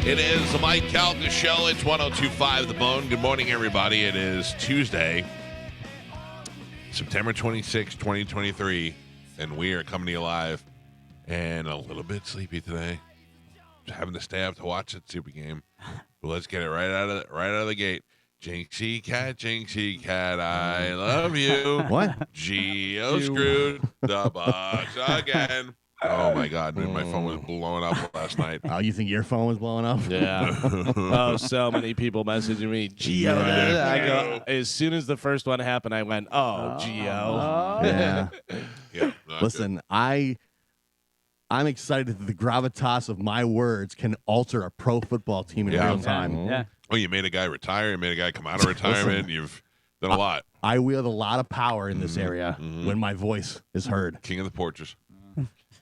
It is the Mike Calta Show. It's 102.5 The Bone. Good morning, everybody. It is Tuesday, September 26, 2023, and we are coming to you live and a little bit sleepy today. Just having to stay up to watch that Super game. But let's get it right out of the gate. Jinxie cat, I love you. What? Geo screwed the Bucks again. Oh, my God, dude. My phone was blowing up last night. Oh, you think your phone was blowing up? Yeah. Oh, so many people messaging me. Geo. Yeah. I go, as soon as the first one happened, I went, Geo. Yeah. Yeah, not Listen, I'm excited that the gravitas of my words can alter a pro football team in real time. Yeah. Oh, you made a guy retire. You made a guy come out of retirement. You've done a lot. I wield a lot of power in this area when my voice is heard. King of the Porches.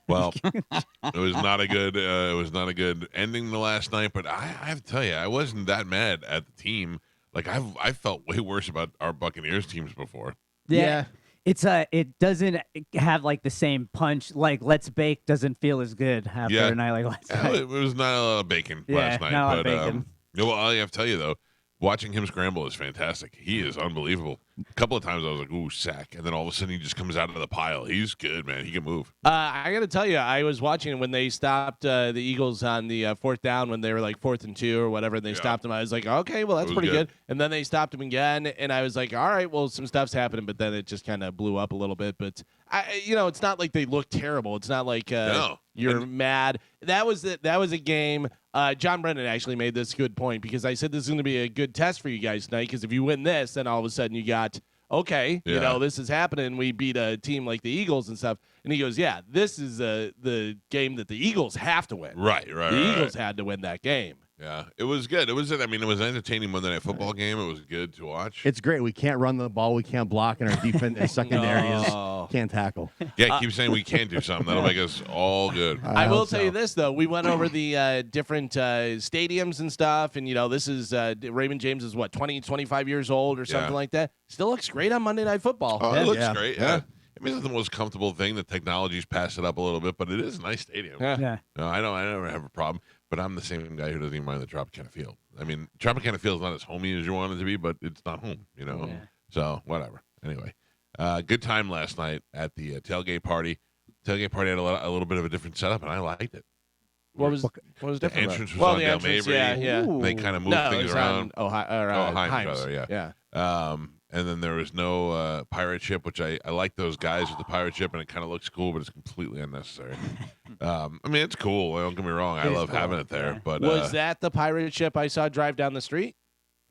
Well, it was not a good ending the last night. But I have to tell you, I wasn't that mad at the team. Like I felt way worse about our Buccaneers teams before. Yeah. It's it doesn't have like the same punch. Like Let's Bake doesn't feel as good after a night like last night. It was not a lot of bacon Yeah, last night. not a lot but of bacon. well, I have to tell you though, watching him scramble is fantastic. He is unbelievable. A couple of times I was like, ooh, sack. And then all of a sudden he just comes out of the pile. He's good, man. He can move. I got to tell you, I was watching when they stopped the Eagles on the fourth down when they were like 4th and 2 or whatever, and they stopped them. I was like, okay, well, that's pretty good. And then they stopped him again, and I was like, all right, well, some stuff's happening, but then it just kind of blew up a little bit. But, it's not like they look terrible. It's not like you're mad. That was a game. John Brennan actually made this good point because I said this is going to be a good test for you guys tonight because if you win this, then all of a sudden you got, okay, this is happening. We beat a team like the Eagles and stuff. And he goes, yeah, this is the game that the Eagles have to win. Right. The Eagles had to win that game. Yeah, it was good. It was an entertaining Monday Night Football game. It was good to watch. It's great. We can't run the ball. We can't block, and our defense and secondary can't tackle. Yeah, keep saying we can't do something. That'll make us all good. I will tell you this, though. We went over the different stadiums and stuff, and, this is Raymond James is, 20, 25 years old or something like that. Still looks great on Monday Night Football. Oh, it looks great, yeah. I mean, it's not the most comfortable thing. The technology's passed it up a little bit, but it is a nice stadium. Yeah. No, I never have a problem, but I'm the same guy who doesn't even mind the Tropicana Field. I mean, Tropicana Field is not as homey as you want it to be, but it's not home, Yeah. So, whatever. Anyway, good time last night at the tailgate party. Tailgate party had a little bit of a different setup, and I liked it. What was different? The entrance was on Dale Mabry. Yeah. They kind of moved things around. Hines. Rather, yeah. And then there was no pirate ship, which I like those guys with the pirate ship, and it kind of looks cool, but it's completely unnecessary. I mean, it's cool. Don't get me wrong. I love having it there. But was that the pirate ship I saw drive down the street?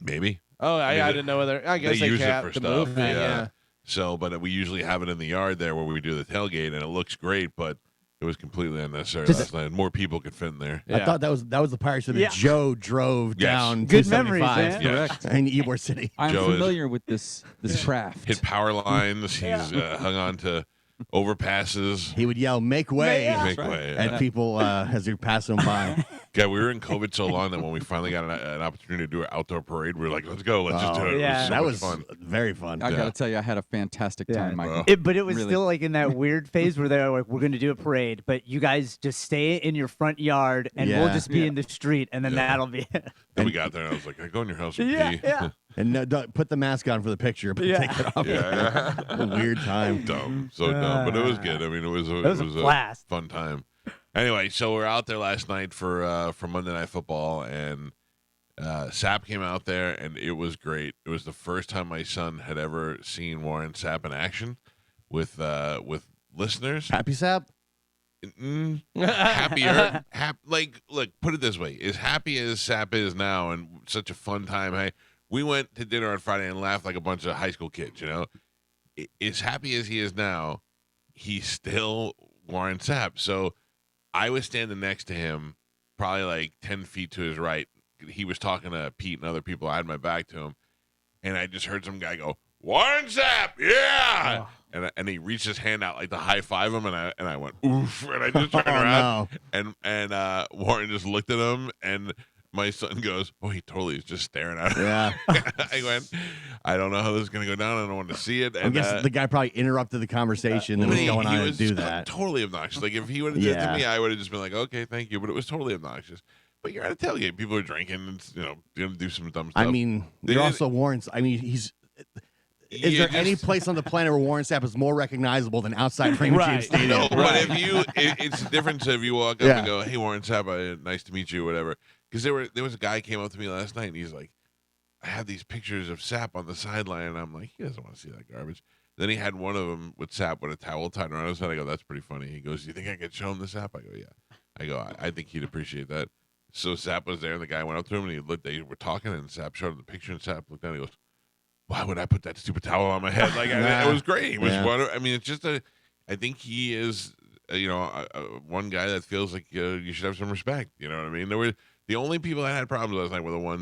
Maybe. Oh, I didn't know whether. I guess they use it for the stuff. Movement, yeah. So, but we usually have it in the yard there where we do the tailgate, and it looks great, but it was completely unnecessary last night. More people could fit in there. I thought that was the pirate ship that Joe drove down. Good memories, man. Yes. In Ybor City. I'm Joe familiar with this craft. Hit power lines. He's hung on to overpasses. He would yell, "Make way!" Make way. at people as you're passing them by. Yeah, we were in COVID so long that when we finally got an opportunity to do an outdoor parade, we were like, let's go. Let's just do it. Yeah. It was so much fun. Very fun. I got to tell you, I had a fantastic time, Michael. But it was Really. still like in that weird phase where they're like, we're going to do a parade, but you guys just stay in your front yard and we'll just be in the street, and then that'll be it. Then we got there, and I was like, I go in your house and pee. Yeah. And don't put the mask on for the picture, but take it off. A weird time. Dumb. So dumb. But it was good. I mean, it was a blast. Fun time. Anyway, so we're out there last night for Monday Night Football, and Sapp came out there, and it was great. It was the first time my son had ever seen Warren Sapp in action with listeners. Happy Sap? Happier. Look, put it this way: as happy as Sapp is now, and such a fun time. Hey, we went to dinner on Friday and laughed like a bunch of high school kids. As happy as he is now, he's still Warren Sapp. So I was standing next to him, probably like 10 feet to his right. He was talking to Pete and other people. I had my back to him, and I just heard some guy go, "Warren Sapp, yeah!" Oh. And he reached his hand out like to high five him, and I went, "Oof!" And I just turned around, and Warren just looked at him, and my son goes, "Oh, he totally is just staring at him." Yeah. I went, "I don't know how this is going to go down. I don't want to see it." And I guess the guy probably interrupted the conversation and was going on to do that. Totally obnoxious. Like if he would have did it to me, I would have just been like, "Okay, thank you," but it was totally obnoxious. but you're at a tailgate. People are drinking. And, going to do some dumb stuff. I mean, you're also Warren. I mean, he's. Is there any place on the planet where Warren Sapp is more recognizable than outside Raymond James Stadium? No, but it's the difference if you walk up and go, "Hey, Warren Sapp, nice to meet you," whatever. Because there was a guy came up to me last night and he's like, "I have these pictures of Sapp on the sideline," and I'm like, "He doesn't want to see that garbage." Then he had one of them with Sapp with a towel tied around his head. I go, "That's pretty funny." He goes, "Do you think I could show him the Sapp?" I go, "Yeah." I go, I think he'd appreciate that." So Sapp was there, and the guy went up to him, and they were talking, and Sapp showed him the picture, and Sapp looked down, and he goes, "Why would I put that stupid towel on my head?" Like, it was great. It was I mean, it's just I think he is, one guy that feels like you should have some respect. You know what I mean? There were the only people that had problems last night were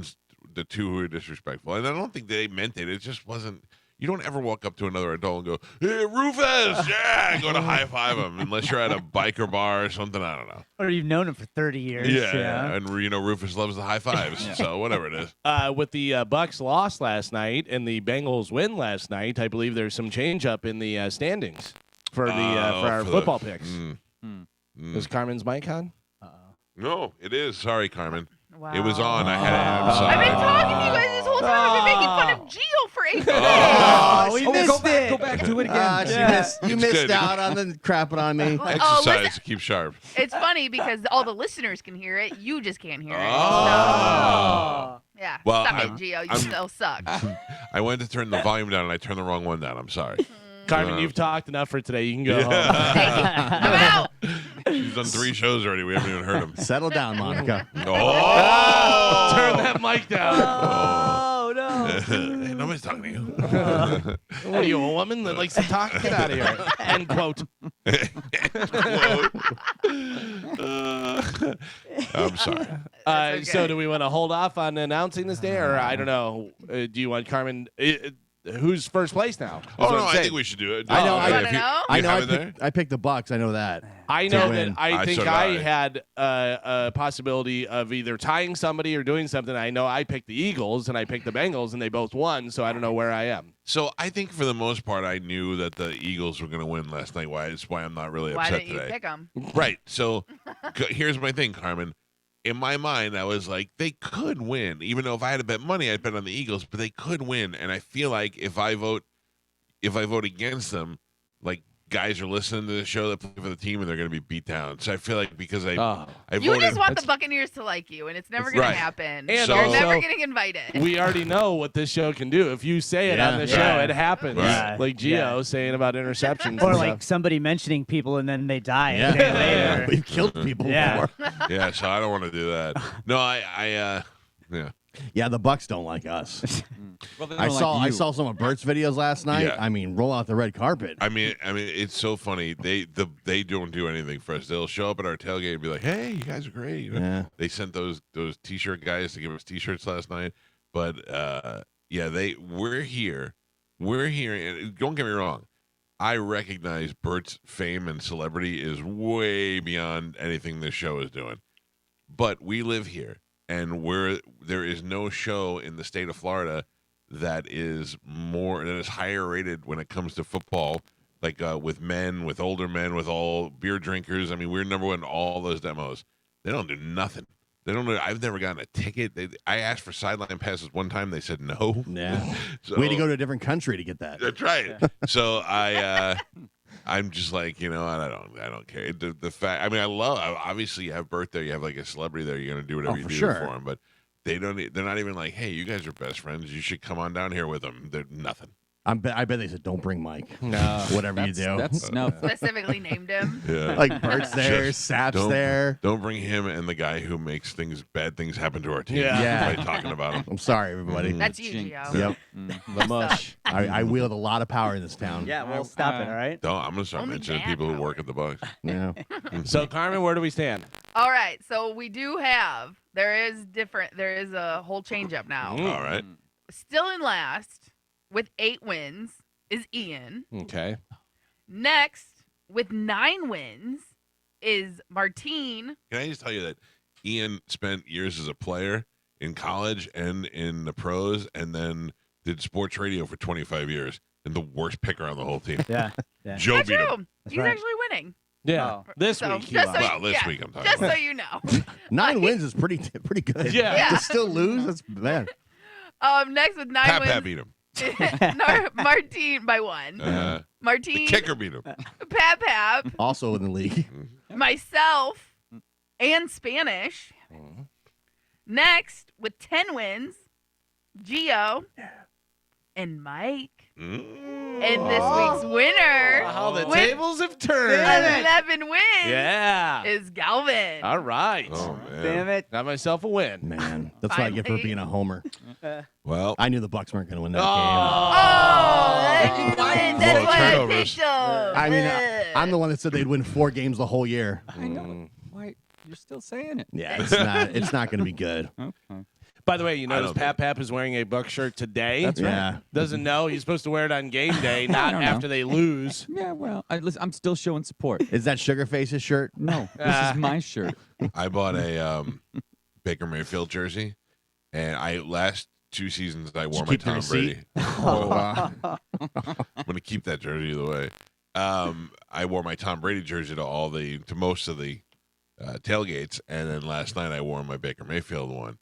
the two who were disrespectful, and I don't think they meant it. It just wasn't. You don't ever walk up to another adult and go, "Hey, Rufus!" Yeah, go to high five him, unless you're at a biker bar or something. I don't know. Or you've known him for 30 years. Yeah. And Rufus loves the high fives, so whatever it is. With the Bucks loss last night and the Bengals win last night, I believe there's some change up in the standings for our football picks. Is Carmen's mic on? No, it is. Sorry, Carmen. Wow. It was on. I had it. I'm sorry. I've been talking to you guys this whole time. I've been making fun of Gio for 8 minutes. We missed it. Go back to it again. You missed out on the crapping on me. Exercise to keep sharp. It's funny because all the listeners can hear it. You just can't hear it. Oh. So, yeah. Well, Stop it, Gio. You still suck. I went to turn the volume down, and I turned the wrong one down. I'm sorry. Carmen, you've talked enough for today. You can go home. I'm out. He's done 3 shows already. We haven't even heard him. Settle down, Monica. Oh! Turn that mic down. Oh, no. Hey, nobody's talking to you. What are you, a woman that likes to talk? Get out of here. End quote. I'm sorry. Okay. So do we want to hold off on announcing this day, or I don't know? Do you want Carmen? Who's first place now? Oh, no, I think we should do it. I know. You wanna know? I know. have it there? I picked the Bucks. I know that. I know win. that I think so did I I. had a possibility of either tying somebody or doing something. I know I picked the Eagles and I picked the Bengals, and they both won, so I don't know where I am. So I think for the most part, I knew that the Eagles were going to win last night. That's why I'm not really Why upset didn't you today. pick them? Right. So here's my thing, Carmen. In my mind, I was like, they could win. Even though if I had to bet money, I'd bet on the Eagles, but they could win. And I feel like if I vote against them, like guys are listening to the show that play for the team and they're going to be beat down. So I feel like because I You voted, just want the Buccaneers to like you, and it's never going Right. to happen. And You're also- never getting invited. We already know what this show can do. If you say it on the show, Yeah. it happens. Right. Like Gio saying about interceptions. Or and like stuff. somebody mentioning people and then they die a day later. We've killed people Yeah. before. yeah, so I don't want to do that. No, yeah. Yeah, the Bucks don't like us. Well, they I don't saw like I you. saw some of Bert's videos last night. Yeah. I mean, roll out the red carpet. I mean, it's so funny. They don't do anything for us. They'll show up at our tailgate and be like, "Hey, you guys are great." You know? Yeah. They sent those T-shirt guys to give us T-shirts last night. But we're here. And don't get me wrong. I recognize Bert's fame and celebrity is way beyond anything this show is doing. But we live here, and there is no show in the state of Florida that is higher rated when it comes to football, like with men, with older men, with all beer drinkers. I mean, we're number one in all those demos. They don't do nothing. They don't. I've never gotten a ticket. I asked for sideline passes one time. They said no. Yeah. So, We had to go to a different country to get that. That's right. So I'm just like, I don't care. The fact, I mean, obviously you have Bert there, you have like a celebrity there, you're going to do whatever you for do sure. for him, but they're not even like, hey, you guys are best friends. You should come on down here with them. They're nothing. I bet they said, don't bring Mike. No. Whatever you do. That's no. Specifically named him. Yeah. Like Bert's there, Just Sap's there. Don't bring him and the guy who makes bad things happen to our team. Yeah. By talking about him. I'm sorry, everybody. That's you, Jinx. Gio. Yep. The mush. I wield a lot of power in this town. Yeah, well, stop it, all right? I'm going to start Only mentioning bad people who power. work at the Bucks. Yeah. So Carmen, where do we stand? All right, so we do have. There is a whole change up now. All right. Still in last with 8 wins is Ian. Okay. Next with 9 wins is Martine. Can I just tell you that Ian spent years as a player in college and in the pros, and then did sports radio for 25 years, and the worst picker on the whole team. Yeah. Joe Not beat him. true. He's right. actually winning. Yeah, this So, week he just so lost. Well, this week I'm talking Just about. so you know. 9 wins is pretty good. Yeah. To still lose, that's bad. Next with 9 Pat wins. beat him. Martine by 1. The Martine, kicker beat him. Pap, Also in the league. myself, and Spanish. Next with 10 wins, Gio and Mike. And this week's winner How the with tables have turned. 11 wins Yeah. is Galvin. All right. Oh man. Damn it. Got myself a win. Man, that's what I get for Finally. being a homer. Well, I knew the Bucks weren't going to win that Oh, that's More why I turnovers. picked them. game. I mean, I'm the one that said they'd win 4 games the whole year. I know. Why you're still saying it? Yeah, it's not going to be good. Okay. By the way, you notice don't Pap is wearing a Buck shirt today. That's right. Yeah. Doesn't know he's supposed to wear it on game day, not don't know. after they lose. Yeah, well, I'm still showing support. Is that Sugarface's shirt? No, this is my shirt. I bought a Baker Mayfield jersey, and last 2 seasons I wore you my keep the Tom receipt? Brady. I'm gonna keep that jersey either way. I wore my Tom Brady jersey to most of the tailgates, and then last night I wore my Baker Mayfield one.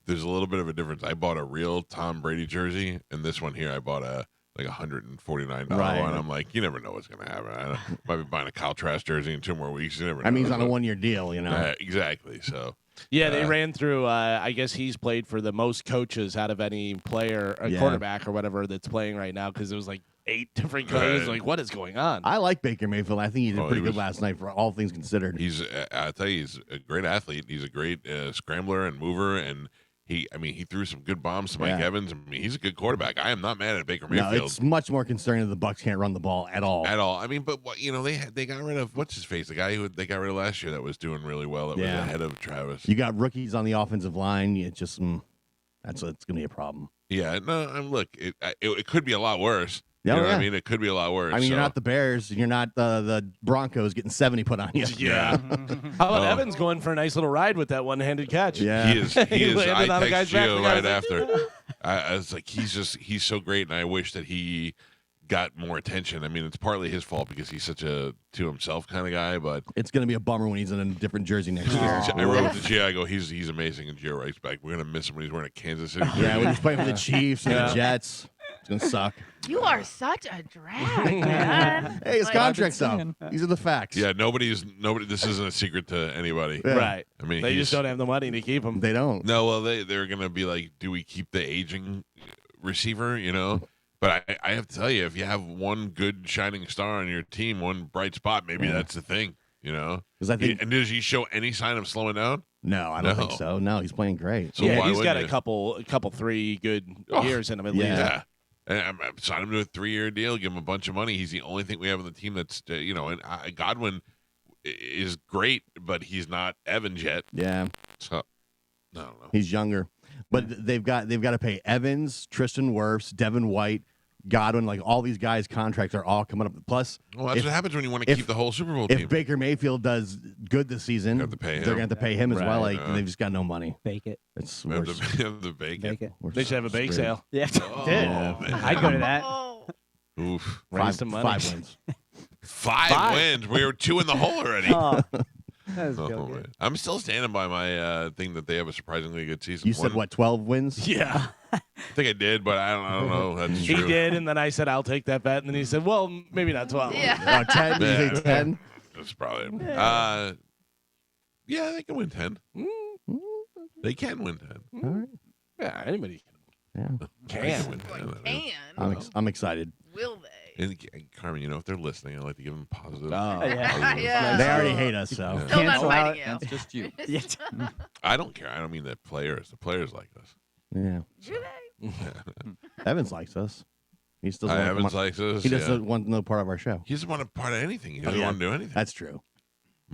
There's a little bit of a difference. I bought a real Tom Brady jersey, and this one here I bought a $149 Right. one. I'm like, you never know what's gonna happen. I might be buying a Calta jersey in 2 more weeks. You never know. I mean, he's on a 1-year deal, you know. Exactly. So Yeah, they ran through. I guess he's played for the most coaches out of any player, Yeah. quarterback or whatever that's playing right now because it was like 8 different coaches. Right. Like, what is going on? I like Baker Mayfield. I think he did Oh, pretty he good was- last night for all things considered. I tell you, he's a great athlete. He's a great scrambler and mover, and he threw some good bombs to Mike Yeah. Evans. I mean, he's a good quarterback. I am not mad at Baker No, Mayfield it's much more concerning that the Bucks can't run the ball at all. at all. I mean, but they got rid of what's his face, the guy who they got rid of last year that was doing really well. That was Yeah. ahead of Travis. You got rookies on the offensive line. It's just it's going to be a problem. Yeah, no, look, it could be a lot worse. Yeah, you know what yeah. I mean? It could be a lot worse. I mean, you're so- not the Bears. And you're not the Broncos getting 70 put on you. Yeah. How about Oh. Evans going for a nice little ride with that one-handed catch? Yeah. He is. He He is. landed on I a guy's text back, Gio the guy right was like, after. I was like, he's so great, and I wish that he got more attention. I mean, it's partly his fault because he's such a to himself kind of guy, but It's going to be a bummer when he's in a different jersey next year. I wrote to Gio. I go, he's amazing, and Gio writes back, we're gonna miss him when he's wearing a Kansas City jersey. Yeah, when he's playing for the Chiefs and Yeah. the Jets. It's going to suck. You are such a drag, man. Hey, his Like, contract's up. saying. These are the facts. Yeah, nobody. This isn't a secret to anybody. Yeah. Right. I mean, They just he's- don't have the money to keep him. They don't. No, well, they're gonna be like, do we keep the aging receiver? You know. But I have to tell you, if you have one good shining star on your team, one bright spot, maybe that's the thing. You know. 'Cause I think And does he show any sign of slowing down? no, I don't think No. so. No, he's playing great. So yeah, why he's got wouldn't a couple 3 good Oh, years in him at yeah. least. Yeah. And I'm sign him to a 3-year deal, give him a bunch of money. He's the only thing we have on the team that's, and Godwin is great, but he's not Evans yet. Yeah, So, I don't know. he's younger. But they've got to pay Evans, Tristan Wirfs, Devin White, Godwin, like all these guys' contracts are all coming up. Plus, Well, that's if- what happens when you want to if- keep the whole Super Bowl if team. Baker Mayfield does good this season, Have to pay they're him. going to have to pay him as well. Right, Like yeah. they've just got no money. Bake it. It's We have worse. to have the bacon. Bake it. They should have a bake sale. Yeah. Dude. Oh, man. I'd go to that. Oh, Oof. Raise some money. 5 wins. Five wins. We were 2 in the hole already. Oh, that was Oh, real man. good. I'm still standing by my thing that they have a surprisingly good season. You said what? 12 wins? Yeah, I think I did, but I don't know. That's he true. did, and then I said I'll take that bet, and then he said, "Well, maybe not 12." yeah. 10? Did you Yeah. say 10? That's probably. Yeah, they can win 10. They can win 10. All right. Yeah, anybody Yeah. can. win Like, 10. I'm excited. Will they? And Carmen, if they're listening, I'd like to give them positive. Oh. Yeah. Yeah. They already hate us, so. Still not Cancel fighting out. you. That's just you. Yeah. I don't care. I don't mean the players. The players like us. Yeah. Do they? Evans likes us. He still doesn't Evans want to likes us. He yeah. doesn't want no part of our show. He doesn't want a part of anything. He doesn't yeah. want to do anything. That's true.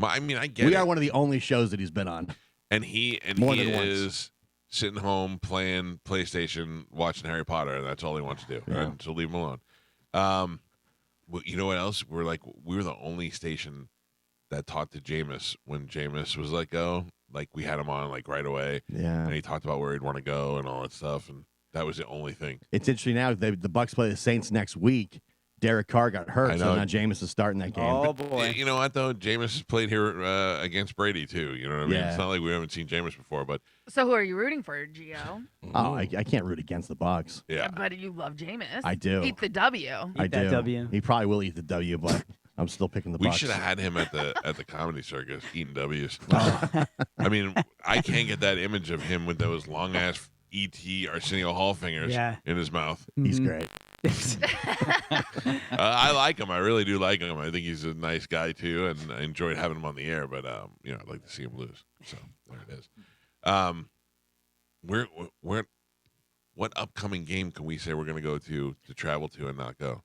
I mean, I get We it. are one of the only shows that he's been on. And he More than once. is sitting home playing PlayStation, watching Harry Potter, and that's all he wants to do. Yeah. Right? So leave him alone. Well, you know what else? We were the only station that talked to Jameis when Jameis was let go. Like we had him on like right away, Yeah. and he talked about where he'd want to go and all that stuff, and that was the only thing. It's interesting now. The Bucks play the Saints next week. Derek Carr got hurt, I so know. now Jameis is starting that game. Oh boy. You know what though? Jameis has played here against Brady too. You know what I mean? Yeah. It's not like we haven't seen Jameis before, but So who are you rooting for, Gio? Oh, I can't root against the Bucs. yeah. But you love Jameis. I do. Eat the W. I Eat that do. W. He probably will eat the W, but I'm still picking the We Bucs. should have had him at the comedy circus eating W's. I mean, I can't get that image of him with those long ass E.T. Arsenio Hall fingers Yeah. in his mouth. He's Mhm. great. I like him. I really do like him. I think he's a nice guy too, and I enjoyed having him on the air. But I'd like to see him lose. So there it is. What upcoming game can we say we're going to go to travel to and not go?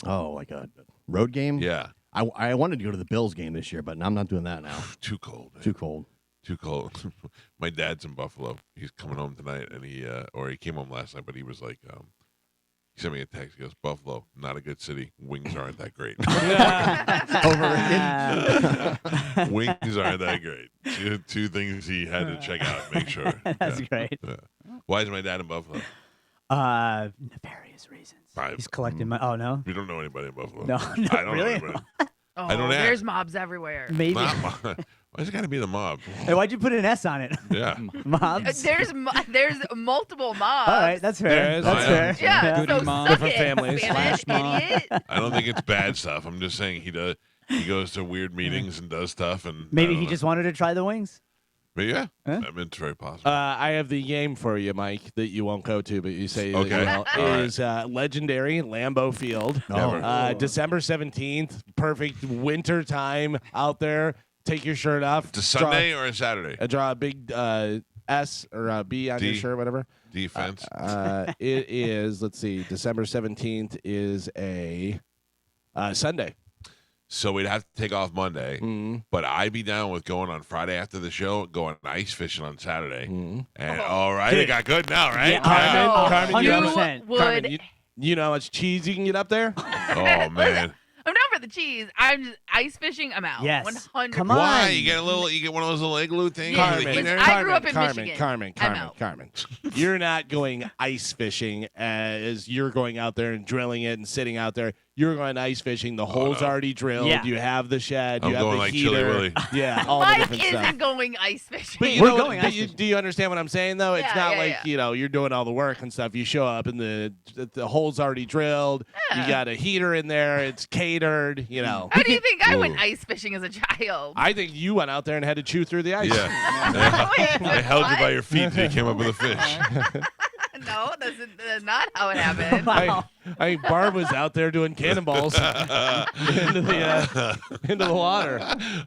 Oh, like a road game? Yeah, I wanted to go to the Bills game this year, but I'm not doing that now. too cold. Man. Too cold. Too cold. My dad's in Buffalo. He's coming home tonight, and he came home last night, but he was like, he sent me a text. He goes, "Buffalo, not a good city. Wings aren't that great. Wings aren't that great." Two things he had to check out and make sure. That's Yeah. great. Yeah. Why is my dad in Buffalo? Nefarious reasons. Five. He's collecting money. Oh no. We don't know anybody in Buffalo. No, I don't really? know anybody. Oh, I don't ask. there's mobs everywhere. Maybe. Not mob. Why's it got to be the mob? Hey, why'd you put an S on it? Yeah. Mobs. There's multiple mobs. All right, that's fair. There is. That's Oh, yeah. fair. Yeah, Goody so mob. suck Different it, families. Spanish Flash mob. idiot. I don't think it's bad stuff. I'm just saying he goes to weird meetings and does stuff, and Maybe I don't he know. just wanted to try the wings. But yeah, Huh? I mean, it's very possible. I have the game for you, Mike, that you won't go to, but you say Okay. that you will. All right. Is legendary Lambeau Field. Oh. December 17th, perfect winter time out there. Take your shirt off. It's a Sunday or a Saturday? Draw a big S or a B on your D. shirt, whatever. Defense. It is, let's see, December 17th is a Sunday. So we'd have to take off Monday, Mm. but I'd be down with going on Friday after the show, going ice fishing on Saturday. Mm. And all right, it got good now, right? Yeah, Carmen, you 100%. would. Carmen, you know how much cheese you can get up there? Oh man, I'm down for the cheese. I'm just ice fishing. I'm out. Yes. 100%. Come on. why? You get one of those little igloo things? Yeah. with the Carmen, heater? I grew up in Michigan. I'm out. Carmen. You're not going ice fishing as you're going out there and drilling it and sitting out there. You're going ice fishing. The hole's no. already drilled. Yeah. You have the shed. I'm You have going the like heater. Chili Willy. Yeah, all the Mike different isn't stuff. going ice fishing. But you We're know, going but ice fishing. do you understand what I'm saying though? It's Yeah, not yeah, like yeah. you're doing all the work and stuff. You show up and the hole's already drilled. Yeah. You got a heater in there. It's catered. You know. How do you think I went Ooh. ice fishing as a child? I think you went out there and had to chew through the ice. Yeah. Wait, They held you by what? your feet till you came up with a fish. No, that's not how it happened. I mean, Barb was out there doing cannonballs into the water.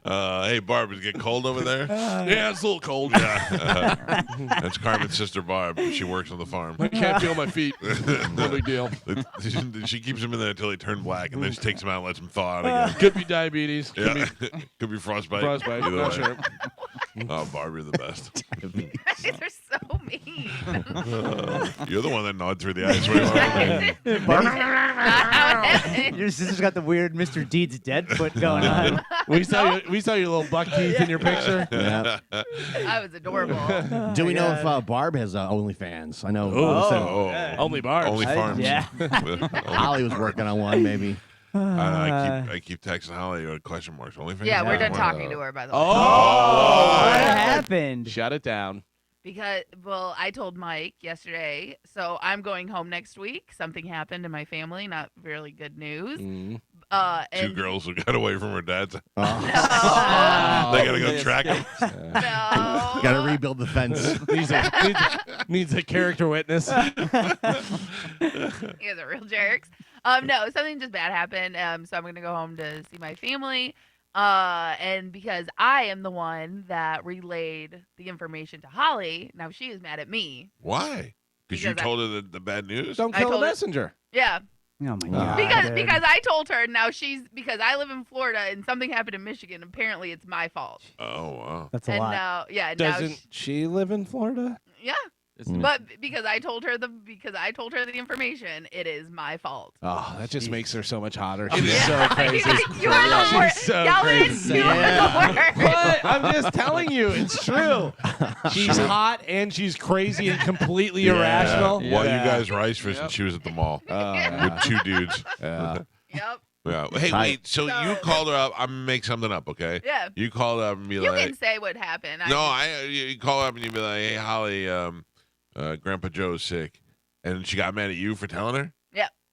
Hey, Barb, is it get cold over there? Yeah, it's a little cold. Yeah. That's Carmen's sister, Barb. She works on the farm. I can't feel my feet. No big deal. She keeps them in there until they turn black, and then she takes them out and lets them thaw out again. Could be diabetes. Could Yeah. be Could be frostbite. frostbite. Either Not way. sure. Oh, Barb, you're the best. You guys are so mean. You're the one that gnawed through the ice. What do you want? Not how it happened. Your sister's got the weird Mr. Deeds dead foot going on. We saw your little buck teeth in your picture. Yeah. I was adorable. Do we know if Barb has OnlyFans? I know. Oh, Only Barb. Only farms. Yeah. Holly was working on one, maybe. I keep texting Holly question marks. Only Yeah, we're done Wow. talking to her, by the way. Oh, What happened? shut it down. Because, well, I told Mike yesterday, so I'm going home next week. Something happened in my family, not really good news. Mm. Two And girls who got away from her dad's. No, They gotta go track them. no. Got to rebuild the fence. Needs a character witness. You guys are real jerks. No, something just bad happened. So I'm gonna go home to see my family. And because I am the one that relayed the information to Holly, now she is mad at me. Why? Because you Because I- told her the bad news? Don't I kill the told her- messenger. Yeah, Oh my god. because I told her. Now because I live in Florida and something happened in Michigan. Apparently, it's my fault. Oh, wow. That's a And lot. now, Doesn't she live in Florida? yeah. Isn't But because I told her the information, it is my fault. Oh, that just makes her so much hotter. It She's is. so crazy. You are the She's worst. so Y'all crazy. you are the worst. What? I'm just telling you, it's true. She's hot and she's crazy and completely irrational. While Yeah. you guys were ice fishing, she was at the mall Oh, yeah. with two dudes. Yeah. Yep. Yeah. Hey, Tight. wait. So you called her up. I'm gonna make something up, okay? Yeah. You called her up and be You like, can say what happened. you call her up and you be like, hey, Holly, Grandpa Joe's sick, and she got mad at you for telling her.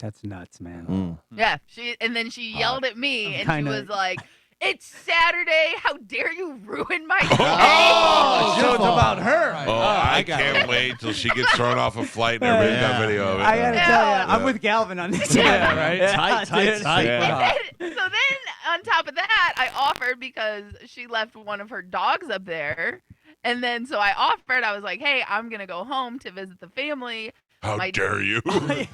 That's nuts, man. Yeah. And then she yelled at me, and kinda- she was like, "It's Saturday. How dare you ruin my day?" Oh, so it's fault. about her. Oh, I got can't it. wait till she gets thrown off a flight and everybody's got video of it. I gotta tell you, Yeah. I'm with Galvin on this. Yeah, right? Tight. Yeah. So then, on top of that, I offered because she left one of her dogs up there. And then, so I offered, I was like, hey, I'm going to go home to visit the family. How dare you? Yeah.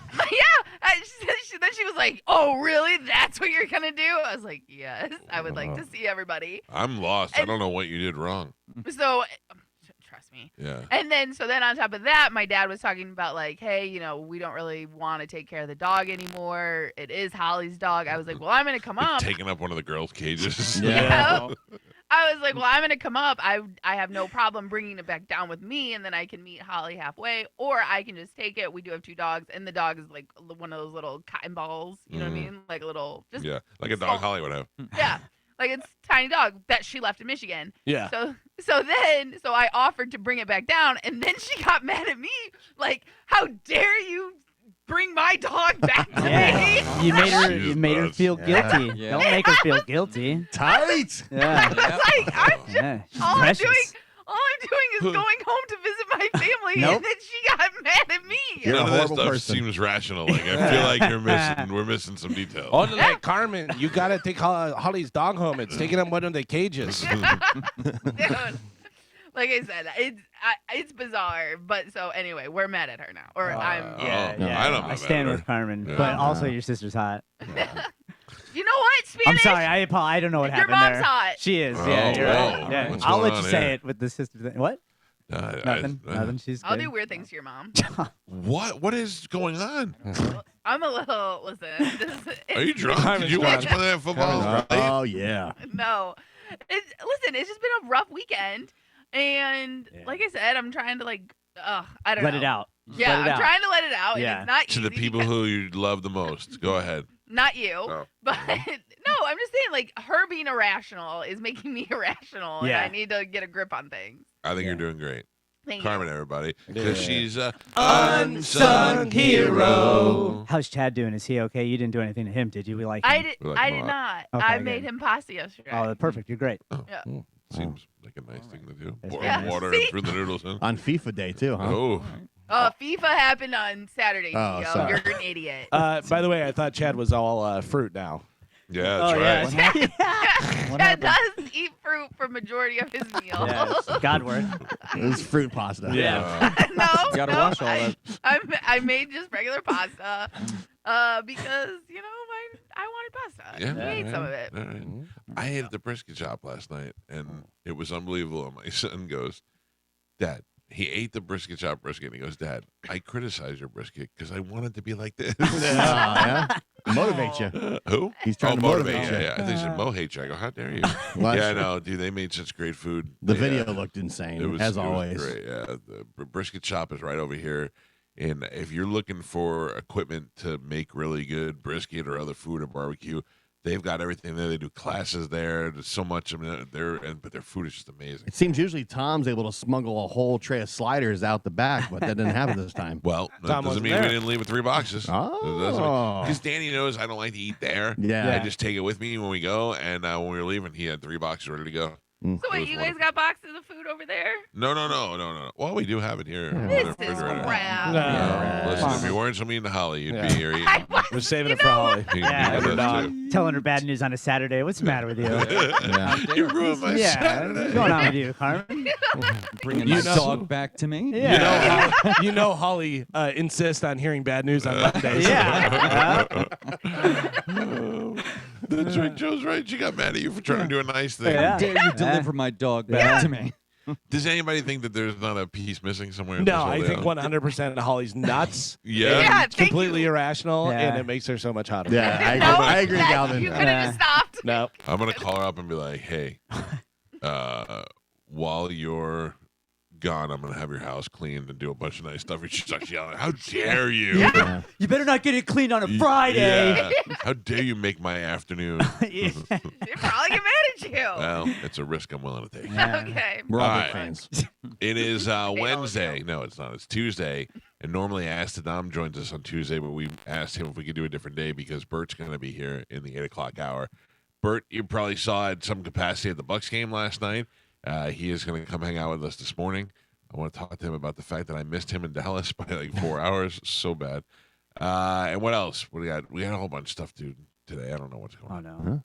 Then she was like, oh, really? That's what you're going to do? I was like, yes, I would like to see everybody. I'm lost. I don't know what you did wrong. So, trust me. Yeah. And then, so then on top of that, my dad was talking about like, hey, we don't really want to take care of the dog anymore. It is Holly's dog. I was like, well, I'm going to come up. Taking up one of the girls' cages. Yeah. Yep. I was like, well, I'm going to come up. I have no problem bringing it back down with me, and then I can meet Holly halfway, or I can just take it. We do have 2 dogs, and the dog is like one of those little cotton balls. You know what I mean? Like a little, just Yeah, like a small- dog Holly would have. yeah, like it's a tiny dog that she left in Michigan. Yeah. So I offered to bring it back down, and then she got mad at me, like, how dare you bring my dog back to me? Yeah. You made her nuts. feel guilty. Yeah. Don't make her feel guilty. Tight. Yeah. It's like, I'm just, Yeah. She's all precious. I'm doing is going home to visit my family, Nope. and then she got mad at me. You're a None of this horrible stuff person. seems rational. Like I feel like we're missing some details. Oh, like Carmen, you gotta take Holly's dog home. It's taking up one of the cages. Dude, like I said, it's bizarre, but so anyway, we're mad at her now, or I'm. Yeah, Oh, yeah. I don't know I stand about with her. Carmen, Yeah. but also your sister's hot. You know what? Spanish. I'm sorry, I don't know what Your happened mom's there. hot. She is. Oh, Yeah, you're whoa. right. Yeah. What's I'll going let you on say here? it with the sister thing. What? Nothing. Nothing. She's I'll good. do weird things to your mom. What is going on? I'm a little. Listen. Are you drunk? Carmen's Did you watch drunk. Monday Night Football? Oh yeah. No. Listen, it's just been a rough weekend, and like I said, I'm trying to I don't know. Let it out. Yeah, Let it I'm out. trying to let it out, Yeah. and it's not To the easy people because- who you love the most. Go ahead. Not you, Oh. but no, I'm just saying, like, her being irrational is making me irrational, Yeah. and I need to get a grip on things. I think you're doing great. Thank Carmen, you. everybody. Because Yeah. she's a Unsung hero. How's Chad doing? Is he okay? You didn't do anything to him, did you? We like him. I did. We like I him a did lot. not. Okay, I made good. him pasta yesterday. Oh, perfect. You're great. Seems like a nice thing to do. That's Pour very nice. water See? and threw the noodles in. On FIFA day too, huh? Oh. FIFA happened on Saturday. Oh, Theo. sorry. You're an idiot. By the way, I thought Chad was all fruit now. Yeah, that's yeah. right. Chad does eat fruit for majority of his meal. Yes. God work. It was fruit pasta. Uh, No, Gotta no, wash all that. I made just regular pasta because I wanted pasta. Yeah. He ate some of it. All right. I ate at the brisket shop last night, and it was unbelievable. And my son goes, Dad, he ate the brisket shop brisket, and he goes, Dad, I criticize your brisket because I wanted to be like this. Yeah. Motivate you. Who? He's trying to motivate you. Yeah. I think he said, Mo hates you. I go, how dare you? Well, Yeah, I know, dude. They made such great food. The Yeah. video looked insane, as always. Was great. Yeah, the brisket shop is right over here. And if you're looking for equipment to make really good brisket or other food or barbecue, they've got everything there. They do classes there. There's so much of it there, but their food is just amazing. It seems usually Tom's able to smuggle a whole tray of sliders out the back, but that didn't happen this time. Well, that Tom doesn't wasn't mean there. we didn't leave with 3 boxes. Oh. Because Danny knows I don't like to eat there. Yeah. I just take it with me when we go. And when we were leaving, he had 3 boxes ready to go. So It wait, was you guys wonderful. got boxes of food over there? No. Well, we do have it here. in This the is refrigerator. crap. No. Listen, if you weren't so mean to Holly, you'd Yeah. be here eating. I was, We're saving you it for know Holly. He- he Yeah, does underdog. too. Telling her bad news on a Saturday. What's the matter with you? Yeah. You ruined my yeah. Saturday. What's going on with you, Carmen? Bringing You my know- dog back to me. Yeah. You know Holly insists on hearing bad news on Mondays. Yeah. That's right. Joe's right. She got mad at you for trying to do a nice thing. Yeah. Dare you deliver my dog back to me? Does anybody think that there's not a piece missing somewhere? in No, this whole I deal? think 100% of Holly's nuts. Yeah. Yeah, and thank completely you. irrational, Yeah. and it makes her so much hotter. Yeah, I agree, No, I agree, that- Galvin. You could have just stopped. No. I'm gonna call her up and be like, "Hey, while you're gone, I'm going to have your house cleaned and do a bunch of nice stuff. She starts yelling, how dare you? Yeah. You better not get it cleaned on a Friday. Yeah. How dare you make my afternoon? They probably get mad at you. Well, it's a risk I'm willing to take. Okay. We're all All good right. friends. It is all Wednesday. do. No, it's not. It's Tuesday. And normally Dom joins us on Tuesday, but we asked him if we could do a different day because Bert's going to be here in the 8 o'clock hour. Bert, you probably saw at some capacity at the Bucks game last night. He is going to come hang out with us this morning. I want to talk to him about the fact that I missed him in Dallas by like 4 hours. So bad. And what else? What do we got? We had a whole bunch of stuff, dude, today. I don't know what's going on. Oh, no.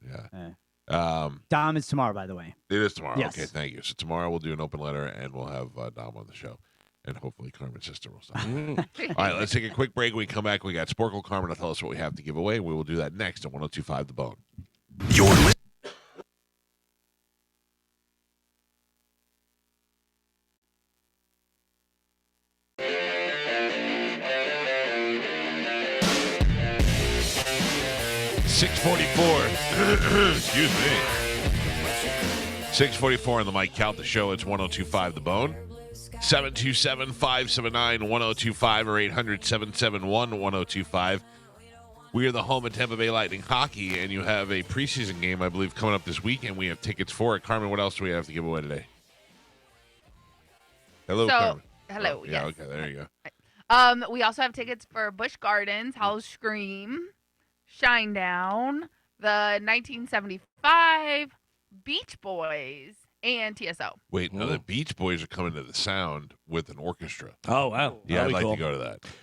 Yeah. Dom is tomorrow, by the way. It is tomorrow. Yes. Okay, thank you. So tomorrow we'll do an open letter and we'll have Dom on the show. And hopefully Carmen's sister will stop. All right, let's take a quick break. When we come back, we got Sporkle. Carmen will tell us what we have to give away. We will do that next at 102.5 The Bone. You're listening. Excuse me. 6:44 on the Mike Calta Show. It's 102.5 The Bone. 727-579-1025 or 800-771-1025. We are the home of Tampa Bay Lightning hockey, and you have a preseason game, I believe, coming up this weekend. We have tickets for it. Carmen, what else do we have to give away today? Hello, Carmen. Hello. Oh, yeah, yes. okay, there you go. We also have tickets for Busch Gardens, Howl's Scream, Shinedown, the 1975 Beach Boys, and TSO. Wait, no, the Beach Boys are coming to the Sound with an orchestra. Oh, wow. Yeah, I'd That'd be like cool. to go to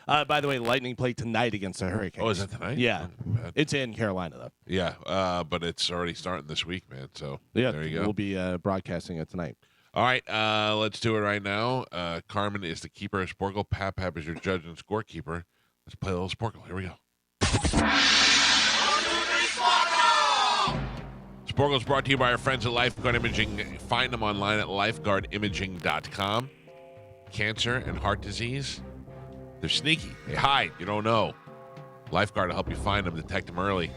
that. By the way, Lightning play tonight against the Hurricanes. Oh, is that tonight? Yeah. Oh, bad. It's in Carolina, though. Yeah, but it's already starting this week, man. So Yeah, there you go. We'll be broadcasting it tonight. All right, let's do it right now. Carmen is the keeper of Sporkle. Pap is your judge and scorekeeper. Let's play a little Sporkle. Here we go. Sporkle is brought to you by our friends at Lifeguard Imaging. Find them online at lifeguardimaging.com. Cancer and heart disease, they're sneaky. They hide. You don't know. Lifeguard will help you find them, detect them early,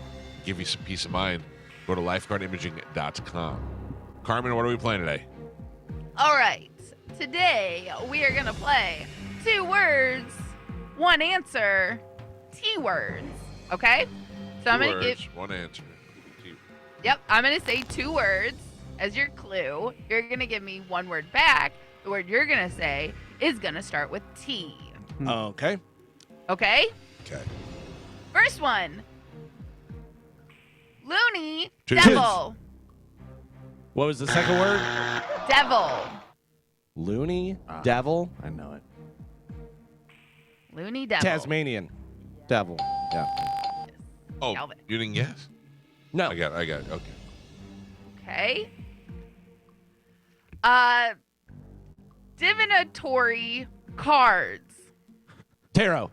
give you some peace of mind. Go to lifeguardimaging.com. Carmen, what are we playing today? All right. Today, we are going to play 2 words, 1 answer, T words. Okay? So I'm going to give. One answer. Yep, I'm going to say 2 words as your clue. You're going to give me 1 word back. The word you're going to say is going to start with T. Okay. Okay? Okay. First one. Loony, Cheers. devil. What was the second word? Devil. Loony, devil, I know it. Loony, devil. Tasmanian, devil. Yeah. Oh, Calvin. you didn't guess? No. I got it. Okay. Okay. Divinatory cards. Tarot.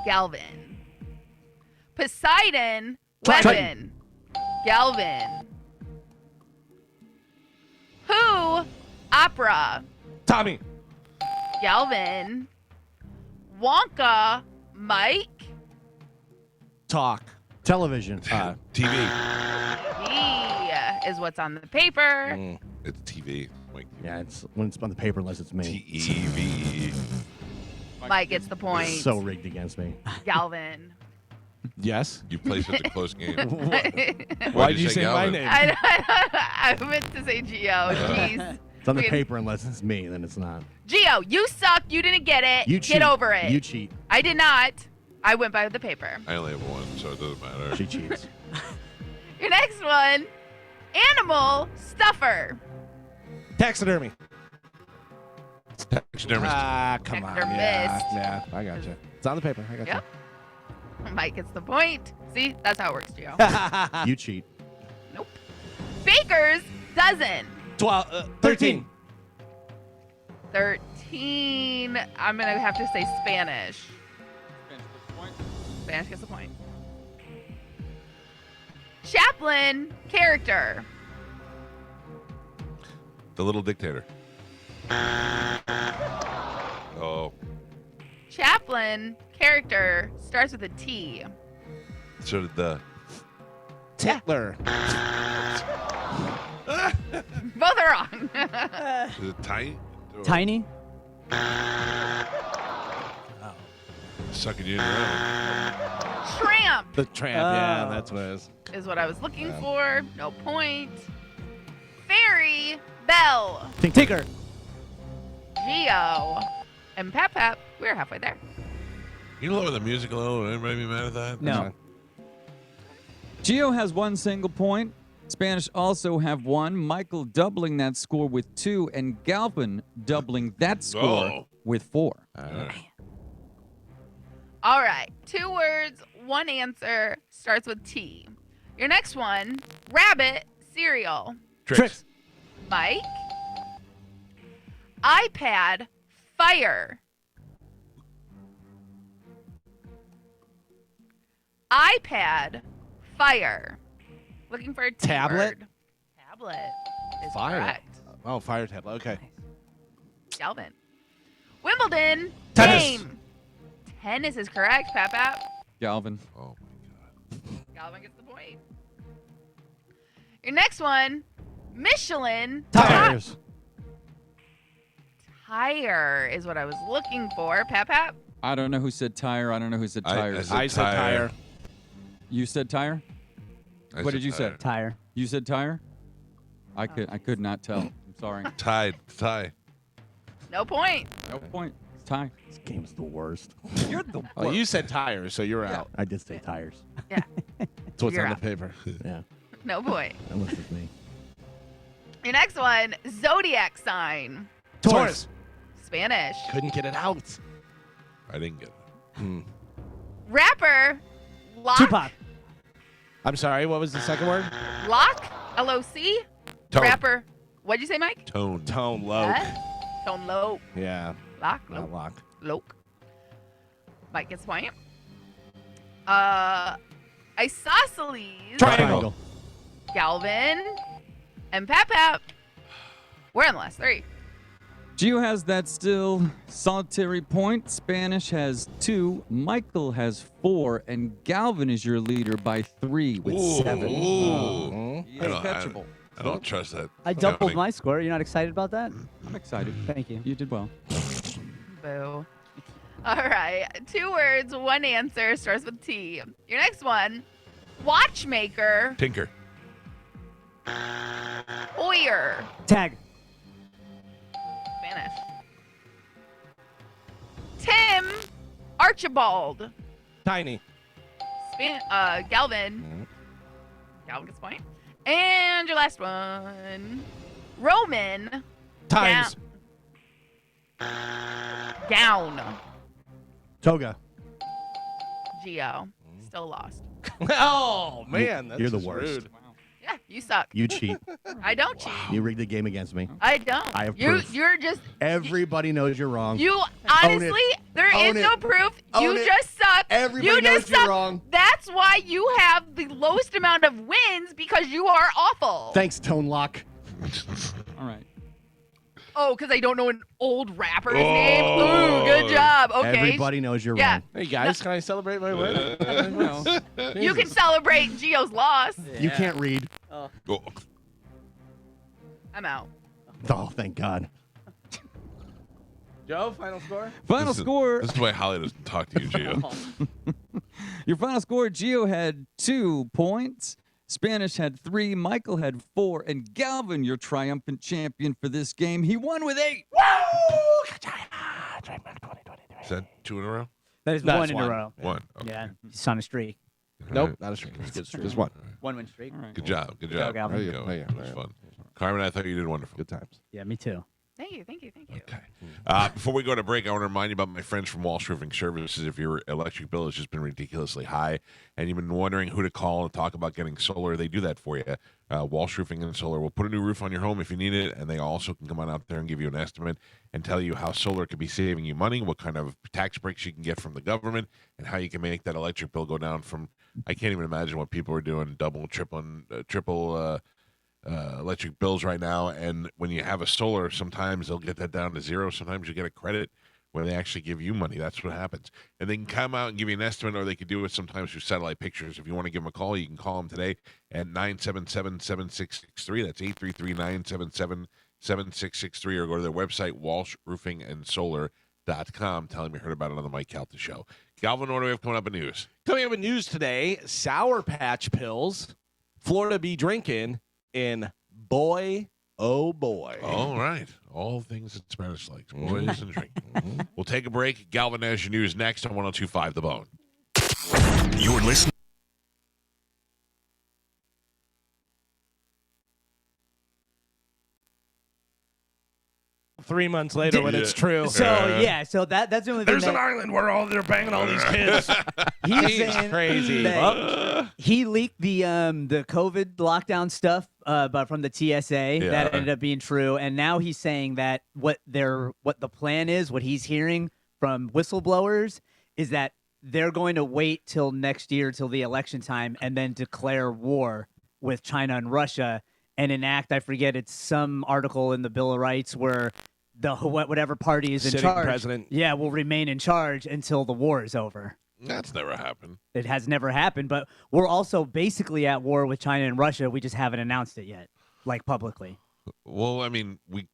Galvin. Poseidon, Triton. weapon. Galvin. Who, opera. Tommy. Galvin. Wonka, Mike. Talk. Television. TV. He is what's on the paper. It's TV. Like Yeah, it's when it's on the paper unless it's me. TV. Mike gets the point. It's so rigged against me. Galvin. Yes. You play such a close game. Why'd you say my Galvin? name? I meant to say Gio. Jeez. It's on the Okay. paper unless it's me, then it's not. Gio, you suck. You didn't get it. You cheat. Get over it. You cheat. I did not. I went by the paper. I only have 1, so it doesn't matter. She cheats. Your next one, animal stuffer. Taxidermy. Taxidermist. Come on. Taxidermist. Yeah, I got you. It's on the paper. I got Yep. Mike gets the point. See, that's how it works, Gio. you. You cheat. Nope. Baker's dozen. 13. 13. I'm going to have to say Spanish. Spanish gets the point. Chaplin character. The Little Dictator. Oh. Chaplin character starts with a T. So did the. Titler. Both are wrong. Is it tight? Tiny. Sucking you around. Tramp The tramp. Yeah, that's what it is. is what I was looking for. No point. Fairy Bell. Tinker. Geo. And Pap Pap. We're halfway there. You lower the music a little. Would anybody be mad at that? No. Gio has 1 single point. Spanish also have 1. Michael doubling that score with 2, and Galvin doubling that score with 4. All right. 2 words, 1 answer. Starts with T. Your next one, rabbit cereal. Tricks. Mike. iPad fire. iPad fire. Looking for a T Tablet? word. Tablet is Fire. correct. Oh, fire tablet. Okay. Galvin. Wimbledon Tennis. game. Tennis is correct, Pap Pap. Galvin. Oh my God. Galvin gets the point. Your next one, Michelin Tires. tire is what I was looking for. Pap Pap. I don't know who said tire. I don't know who said I tires. said I said tire. You said tire? I What said did you say? tire. Tire. You said tire? I could not tell. I'm sorry. Tie. No point. No point. It's tie. This game's the worst. You're the Oh, you said tires, so you're out. I did say tires. Yeah. That's what's You're on out. the paper. Yeah, No point. that was just me. Your next one, zodiac sign. Taurus. Spanish. Couldn't get it out. I didn't get it. Rapper. Lock. Tupac. I'm sorry. What was the second word? Lock. L-O-C. Tone. Rapper. What'd you say, Mike? Tone. Tone low. Tone low. Yeah. Lock. Not lock. Loke. Mike gets the point. Isosceles. Triangle. Galvin. And Pap Pap. We're on the last 3. Gio has that still solitary point. Spanish has 2. Michael has 4. And Galvin is your leader by 3 with 7. Ooh. He I is don't- catchable. I don't trust that. I doubled happening. my score. You're not excited about that? I'm excited. Thank you. You did well. Boo. All right. 2 words, 1 answer. Starts with T. Your next one. Watchmaker. Tinker. Hoyer. Tag. Spanish. Tim. Archibald. Tiny. Galvin. Galvin gets a point. And your last one. Roman. Times. Gown. Toga. Geo. Still lost. Oh man, that's You're the just worst. rude. Yeah, you suck. You cheat. I don't cheat. You rigged the game against me. I don't. I have proof. You're just. Everybody knows you're wrong. You honestly, there is Own no it. proof. Own You it. just suck. Everybody you knows just you're suck. wrong. That's why you have the lowest amount of wins because you are awful. Thanks, Tone Lock. All right. Oh, because I don't know an old rapper's name. Ooh, good job. Okay. Everybody knows you're Yeah. wrong. Hey guys, can I celebrate my win? No. You can celebrate Gio's loss. You can't read. Oh. I'm out. Oh, thank God. Joe, final score? Final score. This is why Holly doesn't talk to you, Gio. Your final score, Gio had 2 points. Spanish had 3. Michael had 4. And Galvin, your triumphant champion for this game, he won with 8. Is that 2 in a row? That is That's one in one. a row. One. Okay. Yeah. He's on a streak. Nope, not a streak. It's good streak. Just one. 1 win streak. All right. Good job. Good job, job. Galvin. There you There go. you go. It was fun. Carmen, I thought you did wonderful. Good times. Yeah, me too. Thank you. Thank you. Thank you. Okay. Before we go to break, I want to remind you about my friends from Walsh Roofing Services. If your electric bill has just been ridiculously high and you've been wondering who to call and talk about getting solar, they do that for you. Walsh Roofing and Solar will put a new roof on your home if you need it, and they also can come on out there and give you an estimate and tell you how solar could be saving you money, what kind of tax breaks you can get from the government, and how you can make that electric bill go down from, I can't even imagine what people are doing, double, triple electric bills right now. And when you have a solar, sometimes they'll get that down to 0. Sometimes you get a credit where they actually give you money. That's what happens. And they can come out and give you an estimate, or they could do it sometimes through satellite pictures. If you want to give them a call, you can call them today at 977-7663. That's 7663 or go to their website, walshroofingandsolar.com. Tell them you heard about it on the Mike Calta Show. Galvin, what do we have coming up in news? Coming up in news today, Sour Patch Pills, Florida be drinking in boy, oh boy. All right. All things that Spanish likes. Boys and drinking. We'll take a break. Galvin has your news next on 102.5 The Bone. You're listening. 3 months later when it's true. So so that's the only thing. There's an island where they're banging all these kids. He's saying crazy. that he leaked the COVID lockdown stuff, but from the TSA that ended up being true, and now he's saying that what the plan is, what he's hearing from whistleblowers, is that they're going to wait till next year, till the election time, and then declare war with China and Russia and enact, I forget, it's some article in the Bill of Rights where whatever party is in Sitting charge, president. will remain in charge until the war is over. That's never happened. It has never happened, but we're also basically at war with China and Russia. We just haven't announced it yet, like publicly. Well, I mean, we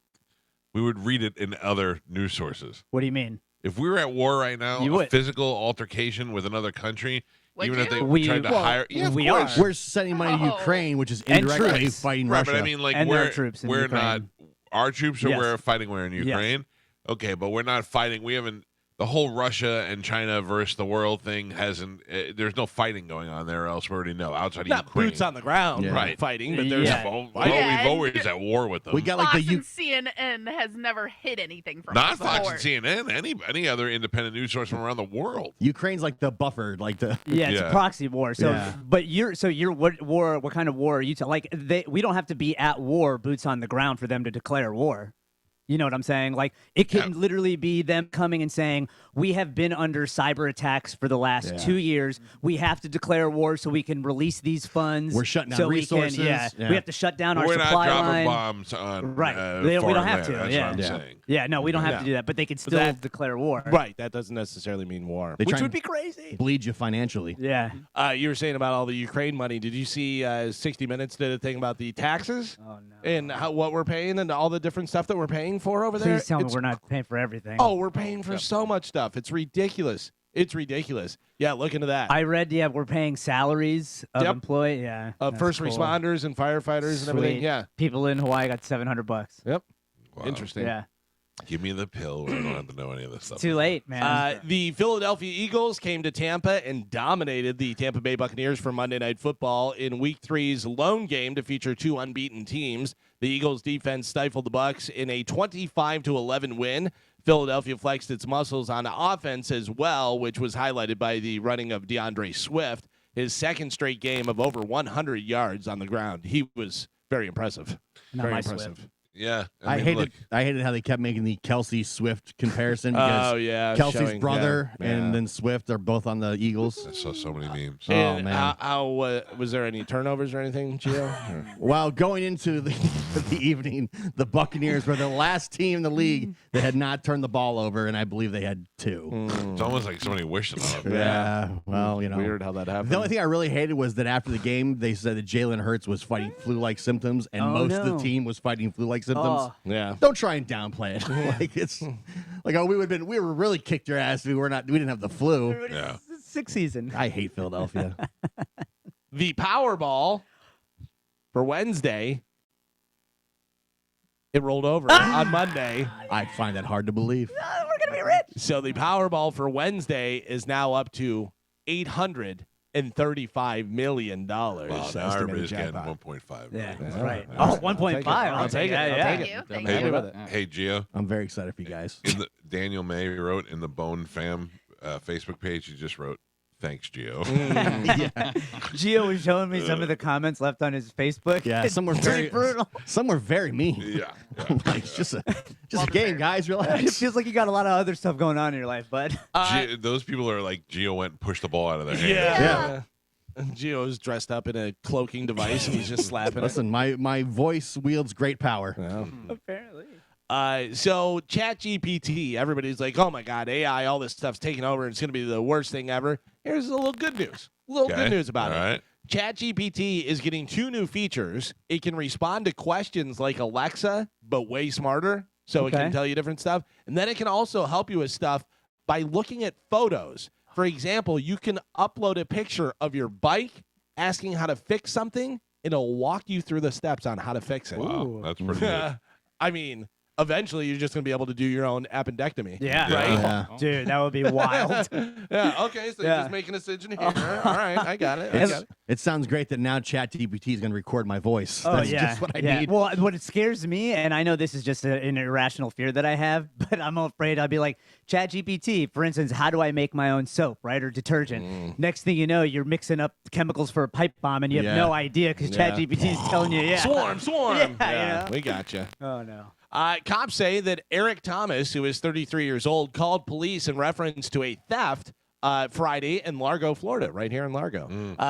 would read it in other news sources. What do you mean? If we were at war right now, You a would. physical altercation with another country, Would even if they We- tried to well, hire, yeah, of we course. are. We're sending money to Oh. Ukraine, which is And indirectly troops. fighting Right, Russia. but I mean, like And we're there are troops in we're not Ukraine. our troops or Yes. we're fighting where in Ukraine. Okay, but we're not fighting. We haven't. The whole Russia and China versus the world thing hasn't. There's no fighting going on there. Else we already know outside of Not Ukraine. boots on the ground, Yeah. Right. fighting, but there's Yeah. Well, Yeah, we've always and- at war with them. we got like Fox the and CNN has never hid anything from not us Fox before. and CNN. Any other independent news source from around the world. Ukraine's like the buffer, like the Yeah, it's Yeah. a proxy war. So, Yeah. but you're what war? What kind of war are you? Like, we don't have to be at war, boots on the ground, for them to declare war. You know what I'm saying? Like, it can literally be them coming and saying, we have been under cyber attacks for the last 2 years. We have to declare war so we can release these funds. We're shutting down so resources. We can, Yeah. we have to shut down our We're not supply dropping line. bombs on Right. We don't foreign have to, land. That's yeah. what I'm Yeah. saying. Yeah, no, we don't have Yeah. to do that, but they can still that- declare war. Right, that doesn't necessarily mean war, They which try would and- be crazy. bleed you financially. Yeah. You were saying about all the Ukraine money. Did you see 60 Minutes did a thing about the taxes Oh, no. and what we're paying and all the different stuff that we're paying for over there? Please tell me It's- we're not paying for everything. Oh, we're paying for so much stuff. It's ridiculous. It's ridiculous. Yeah, look into that. I read, we're paying salaries of Yep. employee. Yeah. Of that's first cool. responders and firefighters and everything. Sweet. Yeah. People in Hawaii got $700. Yep. Wow. Interesting. Yeah. Give me the pill. I don't have to know any of this stuff. Too late, man. The Philadelphia Eagles came to Tampa and dominated the Tampa Bay Buccaneers for Monday Night Football in Week 3's lone game to feature two unbeaten teams. The Eagles' defense stifled the Bucs in a 25-11 win. Philadelphia flexed its muscles on offense as well, which was highlighted by the running of DeAndre Swift, his second straight game of over 100 yards on the ground. He was very impressive. Not very my impressive. Swift. Yeah. I mean, hated how they kept making the Kelsey Swift comparison because Oh, yeah. Kelsey's showing- brother yeah, and yeah. then Swift are both on the Eagles. I saw so many memes. Oh, And man. how was there any turnovers or anything, Gio? While going into the evening, the Buccaneers were the last team in the league that had not turned the ball over, and I believe they had two. It's almost like somebody wishing on it. Yeah, well, you know. Weird how that happened. The only thing I really hated was that after the game, they said that Jalen Hurts was fighting flu-like symptoms, and Oh, most of the no. team was fighting flu-like symptoms. Oh. Yeah. Don't try and downplay it. Like it's like we were really kicked your ass. If we didn't have the flu. Yeah. Sixth season. I hate Philadelphia. The Powerball for Wednesday, it rolled over on Monday. I find that hard to believe. We're gonna be rich. So the Powerball for Wednesday is now up to $835 million. Wow, now estimated everybody's getting jackpot. 1.5 Yeah, million. that's right. Yeah. Oh, 1.5. I'll take it. I'll take Thank it. you. I'm Thank happy you. with it. Hey, Gio, I'm very excited for you guys. Daniel May wrote in the Bone Fam Facebook page, he just wrote, "Thanks, Gio." Gio was showing me some of the comments left on his Facebook. Yeah, It's some were pretty very brutal. Some were very mean. Yeah. Like, it's just a Well game, deserved. guys. It Relax. feels like you got a lot of other stuff going on in your life, bud. Those people are like, Gio went and pushed the ball out of their hand. Yeah. And Gio's dressed up in a cloaking device, and he's just slapping it. Listen, my voice wields great power. Yeah. Apparently. So ChatGPT, everybody's like, oh my God, AI, all this stuff's taking over, and it's going to be the worst thing ever. Here's a little good news. Good news about All it. right. ChatGPT is getting 2 new features. It can respond to questions like Alexa, but way smarter. So it can tell you different stuff. And then it can also help you with stuff by looking at photos. For example, you can upload a picture of your bike asking how to fix something. It'll walk you through the steps on how to fix it. Wow, that's pretty good. I mean, eventually you're just going to be able to do your own appendectomy. Yeah. Right? Yeah. Dude, that would be wild. Yeah, okay, so you're just making a decision here. All right, I got it. It sounds great that now ChatGPT is going to record my voice. Oh, That's yeah. just what I yeah. need. Well, what it scares me, and I know this is just an irrational fear that I have, but I'm afraid I'll be like, ChatGPT, for instance, how do I make my own soap, right, or detergent? Next thing you know, you're mixing up chemicals for a pipe bomb, and you have no idea because ChatGPT is telling you, Swarm. Yeah, you know? We got you. Oh, no. Cops say that Eric Thomas, who is 33 years old, called police in reference to a theft Friday in Largo, Florida, right here in Largo.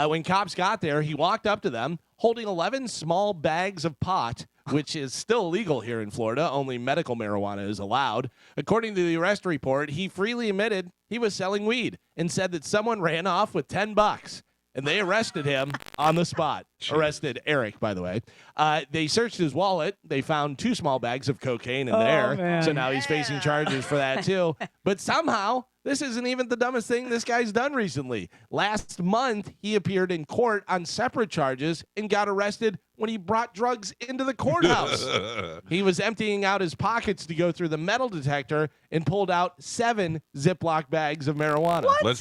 When cops got there, he walked up to them holding 11 small bags of pot, which is still legal here in Florida. Only medical marijuana is allowed. According to the arrest report, he freely admitted he was selling weed and said that someone ran off with $10. And they arrested him on the spot. Arrested Eric, by the way. They searched his wallet. They found 2 small bags of cocaine in there. Man. So now he's facing charges for that, too. But somehow, this isn't even the dumbest thing this guy's done recently. Last month, he appeared in court on separate charges and got arrested when he brought drugs into the courthouse. He was emptying out his pockets to go through the metal detector and pulled out 7 Ziploc bags of marijuana. Let's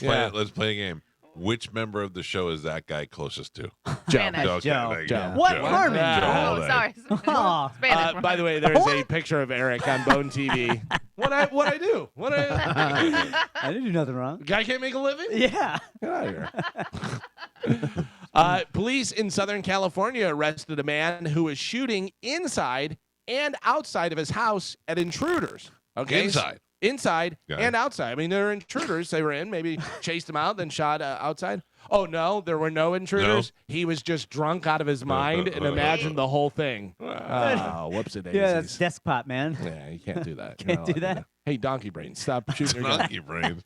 play a game. Which member of the show is that guy closest to? Spanish. Okay, Joe. thank you. Joe. What, Joe. Carmen? Joe. Oh, sorry. Aw. Spanish. By the way, there's a picture of Eric on Bone TV. What I do? I didn't do nothing wrong. Guy can't make a living? Yeah. Get out of here. Police in Southern California arrested a man who was shooting inside and outside of his house at intruders. Okay, inside and outside. I mean, they're intruders. They were in, maybe chased them out, then shot outside. Oh, no, there were no intruders. No. He was just drunk out of his mind and imagined the whole thing. Oh, whoopsie-daisies. Yeah, that's desk pot, man. Yeah, you can't do that. Can't do that. Hey, Donkey Brain, stop shooting your gun. Donkey Brain.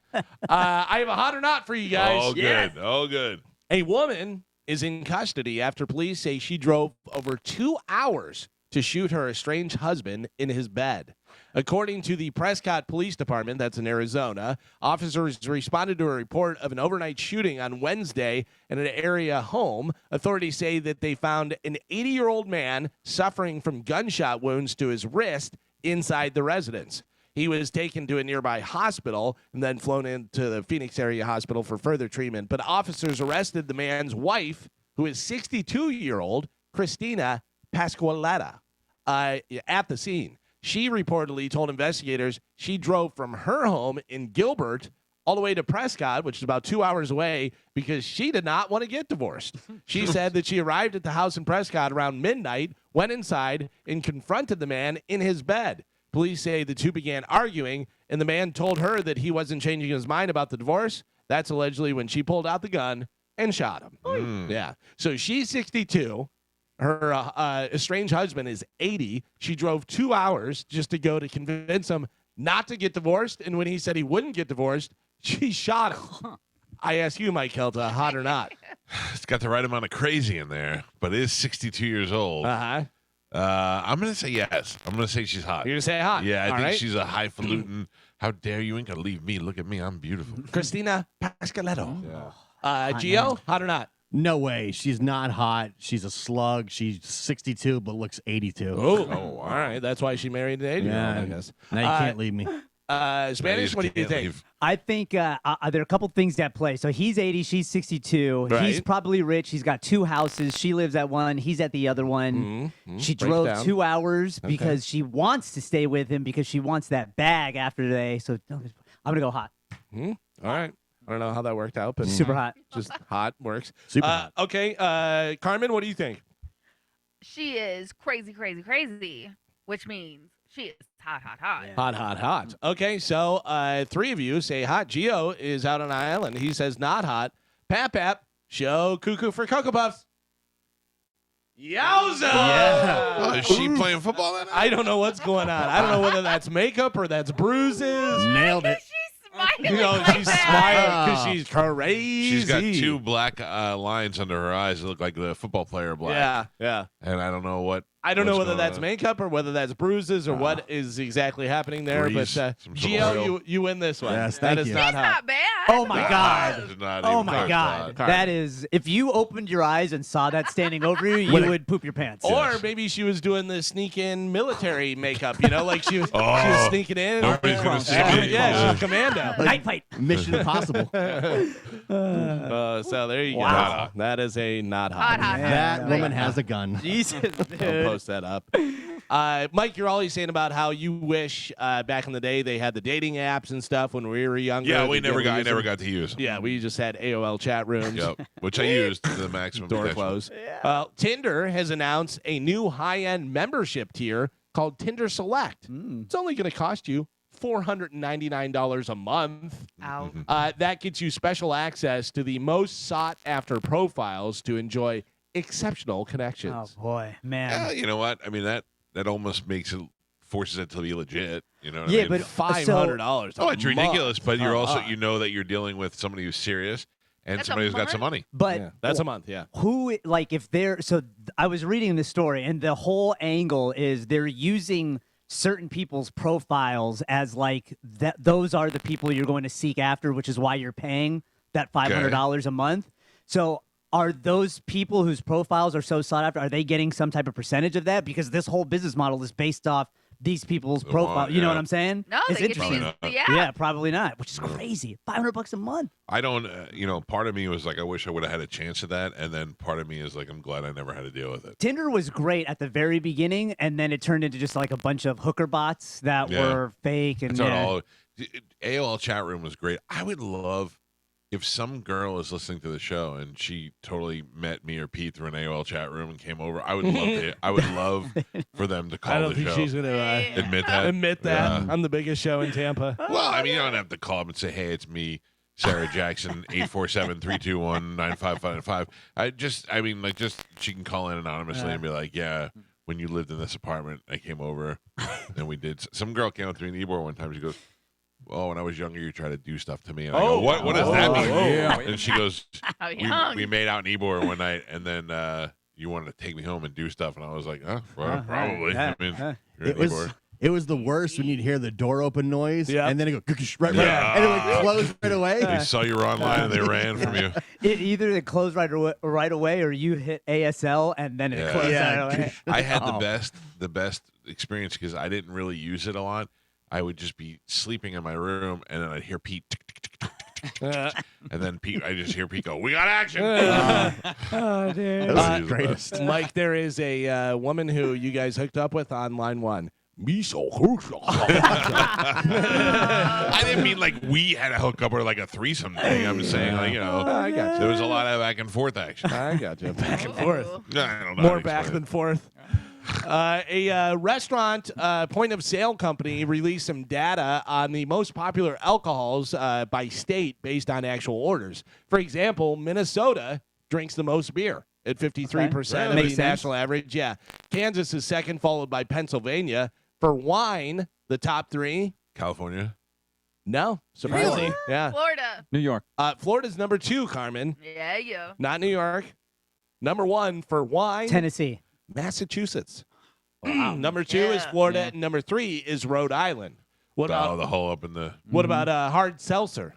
I have a hot or not for you guys. Oh, good. Oh, good. A woman is in custody after police say she drove over 2 hours to shoot her estranged husband in his bed. According to the Prescott Police Department, that's in Arizona, officers responded to a report of an overnight shooting on Wednesday in an area home. Authorities say that they found an 80-year-old man suffering from gunshot wounds to his wrist inside the residence. He was taken to a nearby hospital and then flown into the Phoenix area hospital for further treatment. But officers arrested the man's wife, who is 62-year-old Christina Pasqualetta, at the scene. She reportedly told investigators she drove from her home in Gilbert all the way to Prescott, which is about 2 hours away, because she did not want to get divorced. She said that she arrived at the house in Prescott around midnight, went inside, and confronted the man in his bed. Police say the two began arguing, and the man told her that he wasn't changing his mind about the divorce. That's allegedly when she pulled out the gun and shot him. Yeah. So she's 62. Her estranged husband is 80. She drove 2 hours just to go to convince him not to get divorced. And when he said he wouldn't get divorced, she shot him. I ask you, Mike Calta, hot or not? It's got the right amount of crazy in there, but it is 62 years old. Uh-huh. I'm going to say yes. I'm going to say she's hot. You're going to say hot? Yeah, I All think right. she's a highfalutin. How dare you? Ain't going to leave me. Look at me. I'm beautiful. Christina Pasqualetto. Yeah. Gio, hot or not? No way. She's not hot. She's a slug. She's 62 but looks 82. Oh, all right. That's why she married an 80-year-old, I guess. Now you can't leave me. Spanish, what do you think? I think there are a couple things at play. So he's 80, she's 62. Right. He's probably rich. He's got 2 houses. She lives at one. He's at the other one. She Break drove down. 2 hours because she wants to stay with him because she wants that bag after today. So I'm going to go hot. All right. I don't know how that worked out, but Super hot. just hot works. Super hot. Okay, Carmen, what do you think? She is crazy, crazy, crazy, which means she is hot, hot, hot. Yeah. Hot. Okay, so 3 of you say hot. Gio is out on an island. He says not hot. Pap, show cuckoo for Cocoa Puffs. Yowza! Yeah. Oh, is she playing football that night? I don't know what's going on. I don't know whether that's makeup or that's bruises. Nailed it. She smiling. She's smiling because she's crazy. She's got 2 black lines under her eyes that look like the football player black. Yeah. And I don't know what. I don't know what's whether going that's on. makeup or whether that's bruises or what is exactly happening there. Grease, But some sort of Gio, oil. you win this one. Yes, that thank is you. not He's hot. not bad. Oh my God. It's not Oh even my close, God. Todd. That is, if you opened your eyes and saw that standing over you, you would poop your pants. Or maybe she was doing the sneak in military makeup, like she was sneaking in. Nobody's gonna see Yeah, me. yeah, she's a commando. Night fight. Mission Impossible. So there you Wow. go. That is a not hot. Hot. That Yeah. woman has a gun. Jesus, I'll dude. post that up. Mike, you're always saying about how you wish back in the day they had the dating apps and stuff when we were younger. Yeah, to be able to I use never them. got to use. Yeah, we just had AOL chat rooms. Yep. Which I used to the maximum. Door potential. closed. Tinder has announced a new high-end membership tier called Tinder Select. It's only going to cost you $499 a month. Ow. That gets you special access to the most sought-after profiles to enjoy exceptional Oh connections. boy, man. Yeah, you know what? I mean that almost forces it to be legit. You know what Yeah, I mean? but $500. Oh, it's ridiculous, but you're also month. you know that you're dealing with somebody who's serious and That's somebody a who's got some month? money. But Yeah, that's a month. Yeah. who, like, if they're I was reading this story, and the whole angle is they're using certain people's profiles as like that. Those are the people you're going to seek after, which is why you're paying that $500 a month. So. Are those people whose profiles are so sought after, are they getting some type of percentage of that? Because this whole business model is based off these people's The profile. one, You know yeah. what I'm saying? No, it's they get to interesting. use Probably the app. Yeah, probably not, which is crazy. $500 a month. I don't, part of me was like, I wish I would have had a chance at that, and then part of me is like, I'm glad I never had to deal with it. Tinder was great at the very beginning, and then it turned into just like a bunch of hooker bots that Yeah. were fake. And That's not yeah. all. AOL chat room was great. I would love if some girl is listening to the show and she totally met me or Pete through an AOL chat room and came over. I would love it. I would love for them to I call don't the think show. she's going to Admit that. admit that. Yeah. I'm the biggest show in Tampa. Well, I mean, you don't have to call up and say, "Hey, it's me, Sarah Jackson, 847-321-9555." Just she can call in anonymously and be like, "Yeah, when you lived in this apartment, I came over and we did." Some girl came up to me in Ybor one time. She goes, "Oh, when I was younger, you tried to do stuff to me." And I go, "What? What does that mean?" yeah. And she goes, How young? "We made out in Ybor one night, and then you wanted to take me home and do stuff." And I was like, well, probably. yeah, I mean, yeah. you're in Ybor. It was the worst when you'd hear the door open noise, Yeah. and then it go right, Yeah. and it would close right away. They saw you were online and they ran from you. It either it closed right away, or you hit ASL and then it Yeah. closed Yeah. right away. I had Oh. the best experience because I didn't really use it a lot. I would just be sleeping in my room, and then I'd hear Pete, tick, tick, tick, tick, tick, tick, tick, tick, and then I just hear Pete go, "We got action!" Oh, dude. That was the greatest. Mike, there is a woman who you guys hooked up with on line one. Me so I didn't mean like we had a hookup or like a threesome thing. I'm just saying, like, I got you. there was a lot of back and forth action. I got you. Back and forth. Ooh. I don't know how More to back explain than forth. A restaurant point of sale company released some data on the most popular alcohols by state based on actual orders. For example, Minnesota drinks the most beer at 53% of Makes the sense. national average. Yeah. Kansas is second, followed by Pennsylvania. For wine, the top three. it. California. No, surprisingly. Yeah. Florida. New York. Florida's number 2, Carmen. Yeah, you. Not New York. Number 1 for wine, Tennessee. Massachusetts. Number 2 is Yeah. Florida. And number 3 is Rhode Island. What Oh, about the hole up in the what about hard seltzer?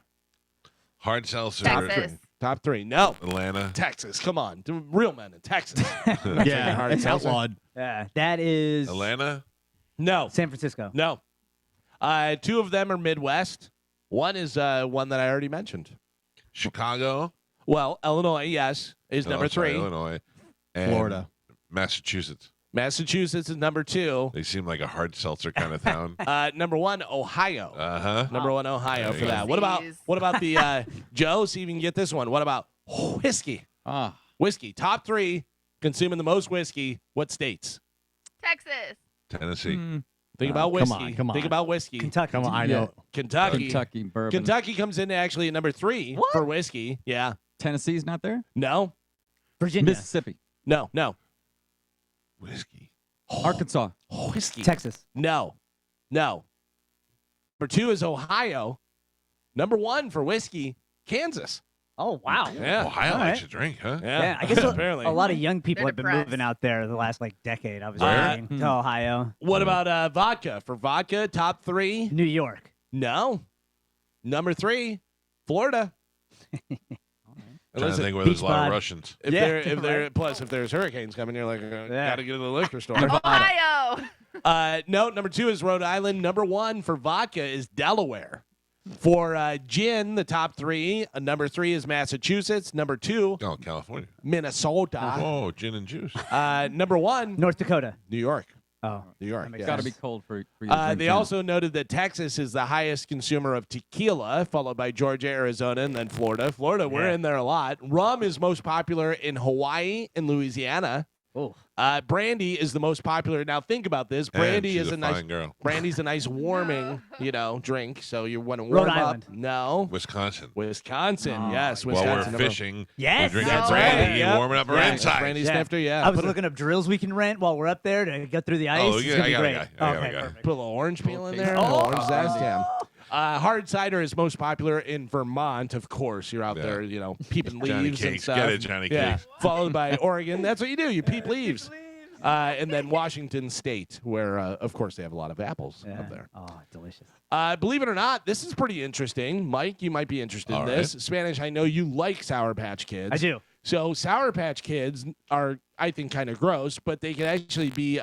hard seltzer. Texas. Top 3. No. Atlanta. Texas. Come on. The real men in Texas. Yeah, hard it's seltzer. outlawed. Yeah, that is Atlanta. No. San Francisco. No. 2 of them are Midwest. One is one that I already mentioned. Chicago. Well, Illinois, yes, is number Oh, sorry, 3. Illinois. And Florida. Massachusetts. Massachusetts is number 2. They seem like a hard seltzer kind of town. Number 1, Ohio. Uh-huh. Number 1, Ohio There for you go. that. What about the Joe? See if you can get this one. What about whiskey? Ah, Whiskey. Top 3 consuming the most whiskey. What states? Texas. Tennessee. Think about come whiskey. on, come Think on. about whiskey. Kentucky. Come on, I Yeah. know. Kentucky. Kentucky bourbon. Kentucky comes in actually at number 3 for whiskey. Yeah. Tennessee's not there. No. Virginia. Mississippi. No. Whiskey. Arkansas. Whiskey. Texas. No. Number 2 is Ohio. Number 1 for whiskey, Kansas. Oh, wow. Yeah. Ohio All likes right. to drink, huh? Yeah, I guess apparently. a lot of young people They're have been depressed. moving out there the last decade. I was Where? reading to Ohio, What about vodka? For vodka, top 3? New York. No. Number 3, Florida. Trying to Listen, think where there's a lot Beachbody. of Russians. if Yeah, plus if there's hurricanes coming, you're like, gotta get to the liquor store. Ohio. No, number 2 is Rhode Island. Number 1 for vodka is Delaware. For gin, the top 3. Number 3 is Massachusetts. Number 2, Oh, California. Minnesota. Oh, gin and juice. Number 1, North Dakota. New York. Oh, New York. That makes yes. Got to be cold for you. To drink They gin. also noted that Texas is the highest consumer of tequila, followed by Georgia, Arizona, and then Florida. Florida, we're in there a lot. Rum is most popular in Hawaii and Louisiana. oh, Brandy is the most popular. Now think about this. Brandy she's is a a nice fine girl. brandy's a nice warming, drink. So you want to Rhode warm up. Island. No. Wisconsin. Wisconsin. Oh, yes, While Wisconsin. we're fishing, Yes, we're drinking that's brandy, right, yep. warming up our Yeah, insides. Brandy snifter, yeah. I was Put a- looking up drills we can rent while we're up there to get through the ice. Oh, It's yeah, gonna I be got a great. guy. I got a Okay, guy. perfect. Put a little orange peel in Okay. there. Oh. A little orange zest, yeah. Hard cider is most popular in Vermont, of course. You're out Yeah. there, peeping Johnny leaves and Cakes. stuff. Get it, Johnny Yeah. Cakes. Followed by Oregon. That's what you do. You peep leaves. And then Washington State, where, of course, they have a lot of apples Yeah. up there. Oh, delicious. Believe it or not, this is pretty interesting. Mike, you might be interested All in this. Spanish, I know you like Sour Patch Kids. I do. So Sour Patch Kids are, I think, kind of gross, but they can actually be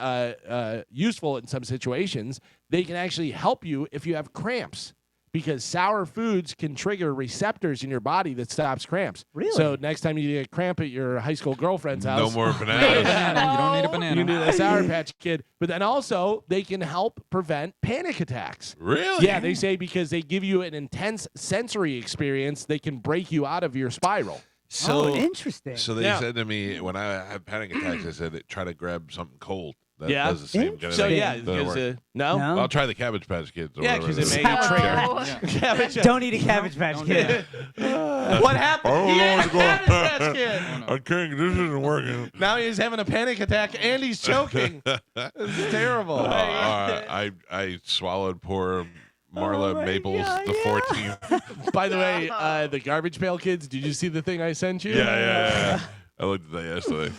useful in some situations. They can actually help you if you have cramps, because sour foods can trigger receptors in your body that stops cramps. Really? So next time you get a cramp at your high school girlfriend's No house, more bananas. Banana. You don't need a No. banana. you do the Sour Patch Kid. But then also they can help prevent panic attacks. Really? Yeah, they say because they give you an intense sensory experience, they can break you out of your spiral. So, oh, interesting. so they Yeah. said to me when I had panic attacks, they said try to grab something cold. That Yeah. does the same kind of So thing. yeah, Doesn't because work. no? No? Well, I'll try the Cabbage Patch Kids. Or Yeah, whatever 'cause it is. may trigger. Oh. Cabbage- Don't eat a Cabbage Patch Kid. What happened? Oh, He Lord, ate a go- Cabbage Patch Kid. I can't. This isn't working. Now he's having a panic attack and he's choking. This is terrible. I swallowed poor Marla Maples the 14th. By the way, the Garbage Pail Kids, did you see the thing I sent you? Yeah. I looked at that yesterday.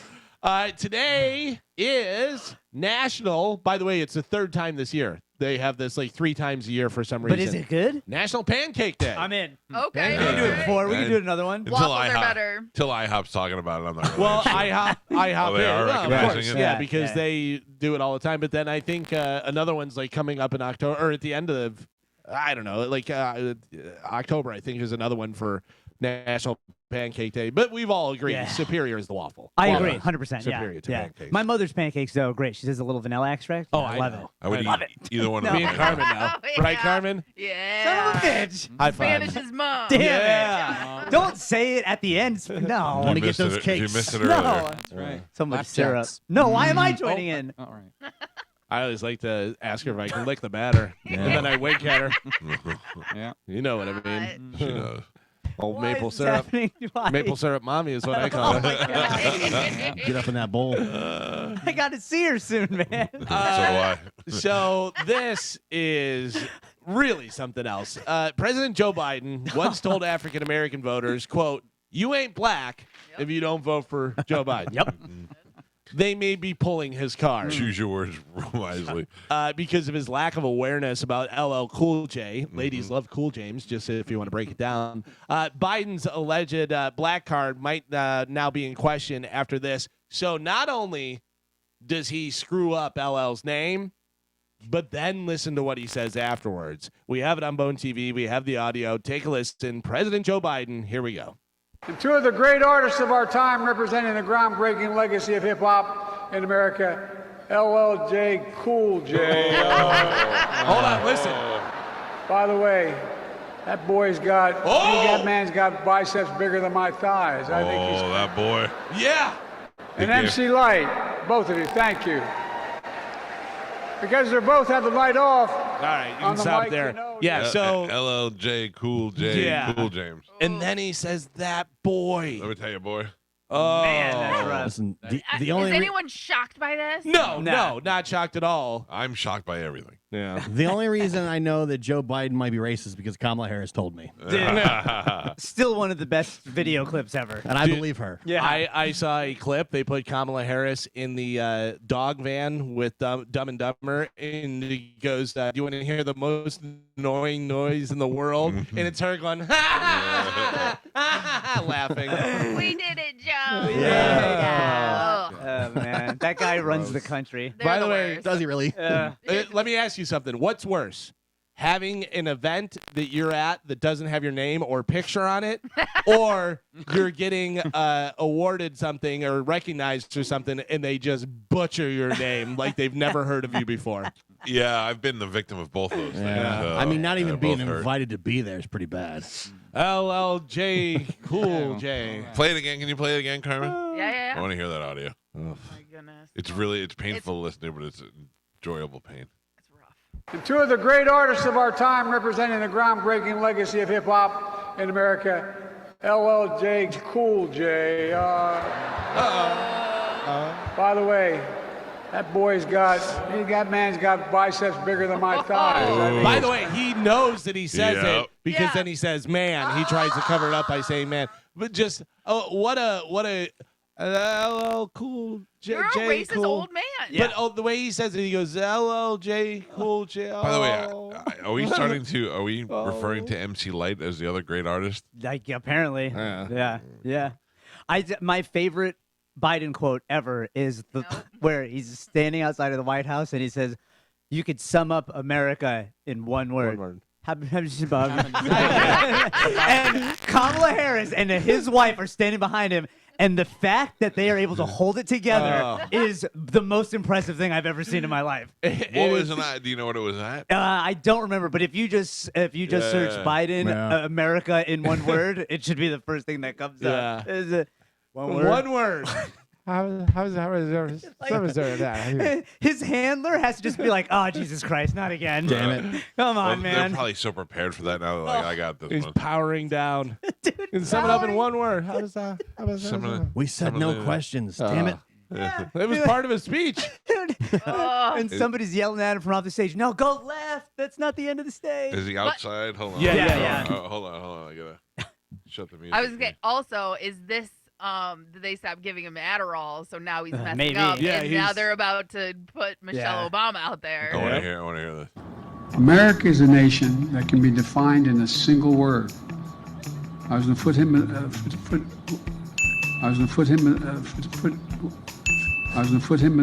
Today is National. By the way, it's the 3rd time this year. They have this like 3 times a year for some reason. But is it good? National Pancake Day. I'm in. Okay. We can do it before. We can And- do another one. Until Waffles are IHOP. better. Till IHOP's talking about it, I'm not really Well, sure. IHOP Oh, they in. are Well, of recognizing course, it? yeah, Yeah, because yeah. they do it all the time. But then I think another one's like coming up in October or at the end of, I don't know, like October. I think is another one for National Pancake Day. But we've all agreed Yeah. superior is the waffle. I Waffle agree, is 100%. Yeah, superior to yeah. pancakes. My mother's pancakes, though, great. She does a little vanilla extract. Oh, I I love know. it. I would love eat either one of Me them. and Carmen now, Yeah. right, Carmen? Yeah. Son of a bitch. High five. Spanish's mom. Damn Yeah. it. Don't say it at the end. No. I want to You get missed those it- cakes. You missed it No. earlier. That's right. So much Flapjacks. syrup. No, why am I joining in? All right. I always like to ask her if I can lick the batter, and then I wink at her. Yeah. You know what I mean? She knows. Old Why maple is this syrup. happening? Why? Maple syrup mommy is what I call Oh her. my God. Get up in that bowl. I got to see her soon, man. So do I. So this is really something else. President Joe Biden once told African American voters, quote, "You ain't black if you don't vote for Joe Biden." Yep. They may be pulling his card Choose your words wisely. because of his lack of awareness about LL Cool J. Ladies love Cool James, just if you want to break it down. Biden's alleged black card might now be in question after this. So not only does he screw up LL's name, but then listen to what he says afterwards. We have it on Bone TV. We have the audio. Take a listen. President Joe Biden. Here we go. And 2 of the great artists of our time representing the groundbreaking legacy of hip-hop in America, LL Cool J. Hold on. Listen. By the way, that boy's got, that man's got biceps bigger than my thighs. I think he's Oh, that boy. Yeah. And MC Light, both of you, thank you. Because they both have the light off. All right. You On can the stop mic, there. you know. Yeah. So. LLJ Cool J Yeah. Cool James. And then he says, that boy. Let me tell you, boy. Oh, Man, that's rough. Listen, Is the only anyone shocked by this? No, Nah. not shocked at all. I'm shocked by everything. Yeah. the only reason I know that Joe Biden might be racist is because Kamala Harris told me, Still one of the best video clips ever. and I Dude, believe her. Yeah. I saw a clip. They put Kamala Harris in the dog van with Dumb and Dumber, and he goes, "Do you want to hear the most annoying noise in the world?" And it's her going, laughing. We did it, Joe. Yeah. Ugh. Oh, man. That guy runs the country. They're By the the way, worst. Does he really? Let me ask you something. What's worse? Having an event that you're at that doesn't have your name or picture on it, or you're getting awarded something or recognized for something and they just butcher your name like they've never heard of you before. Yeah, I've been the victim of both of those things. Yeah. so I mean, not even they're being both hurt. invited to be there is pretty bad. LLJ Cool J. Play it again. Can you play it again, Carmen? Yeah. I want to hear that audio. Oh my goodness. It's painful to listen to, but it's enjoyable pain. It's rough. And two of the great artists of our time representing the groundbreaking legacy of hip-hop in America, LL Cool J. By the way, that man's got biceps bigger than my thighs. I mean, By the way, he knows that he says Yep. it because Yeah. then he says man. He tries to cover it up by saying man. But just what a LL Cool J. You're a J racist cool. old man. But the way he says it, he goes LLJ Cool J. By the way, Oh. are we referring to MC Light as the other great artist? Like, apparently. Yeah. Yeah. My favorite Biden quote ever is where he's standing outside of the White House and he says, "You could sum up America in one word." And Kamala Harris and his wife are standing behind him, and the fact that they are able to hold it together is the most impressive thing I've ever seen in my life. What was it? Do you know what it was at? I don't remember, but if you just search Biden America in one word, it should be the first thing that comes up. Is it one word? One word. His handler has to just be like, "Oh, Jesus Christ, not again." Damn it. Come Well, on, they're man. probably so prepared for that now. They're like, I got this He's one. powering down. Dude, And sum it up in one word. How does that? Some of the- We said some no of the- questions. Damn it. It was part of his speech. Dude. Ugh. And somebody's yelling at him from off the stage. No, go left. That's not the end of the stage. Is he outside? Hold on. Yeah. Hold on. I gotta shut the music. I was gonna also, is this did they stop giving him Adderall, so now he's messing maybe. up, Yeah, and now he's- they're about to put Michelle Yeah. Obama out there. I want to hear this. America is a nation that can be defined in a single word. I was going to put him. I was going to put him. I was going to put him.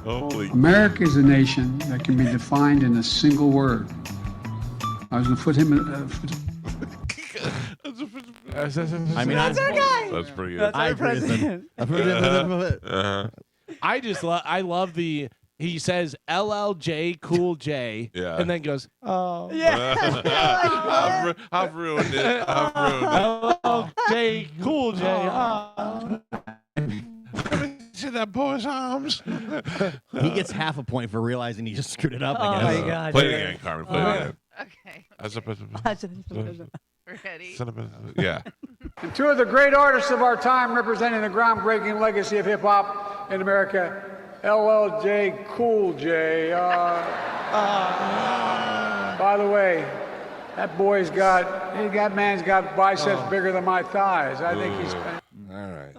Holy. America is a nation that can be defined in a single word. I was going to put him. I mean, That's our guy. That's pretty good. That's I our agree with him. president. I love the. He says LLJ Cool J, Yeah. and then goes, oh, Yeah. I've ruined it. I've ruined LLJ Cool J. Oh. it. See that boy's arms? He gets half a point for realizing he just screwed it up. Oh I my guess. God. Play it again, Carmen. Play it again. Okay, ready? Yeah. And two of the great artists of our time representing the groundbreaking legacy of hip-hop in America, LL Cool J. By the way, that man's got biceps bigger than my thighs. I think he's... All right.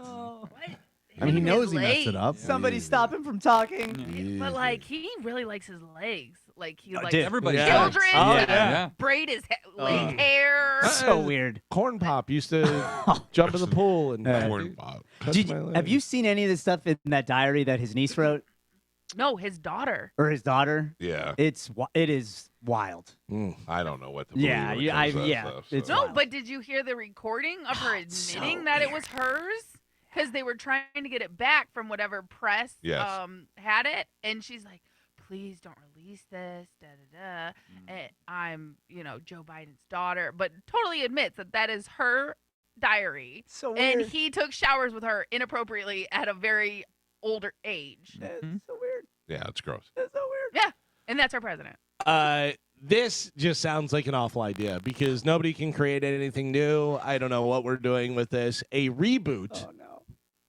I mean, he His knows he messed legs. it up. Somebody stop him from talking. But like, he really likes his legs. Like he likes did. Everybody Yeah. does. children Oh, to yeah. braid his hair. So weird. Corn Pop used to jump in the pool and Corn pop. touch my leg. Have you seen any of the stuff in that diary that his niece wrote No, his daughter. or his daughter? Yeah. It is wild. I don't know what to believe. Yeah, when it yeah, comes to that yeah, stuff, it's so. No, wild. but did you hear the recording of her admitting that it was hers? Because they were trying to get it back from whatever press Yes. had it, and she's like, "Please don't release this." And I'm, Joe Biden's daughter, but totally admits that is her diary, So weird. and he took showers with her inappropriately at a very older age. That's so weird. Yeah, it's gross. That's so weird. Yeah, and that's our president. This just sounds like an awful idea because nobody can create anything new. I don't know what we're doing with this. A reboot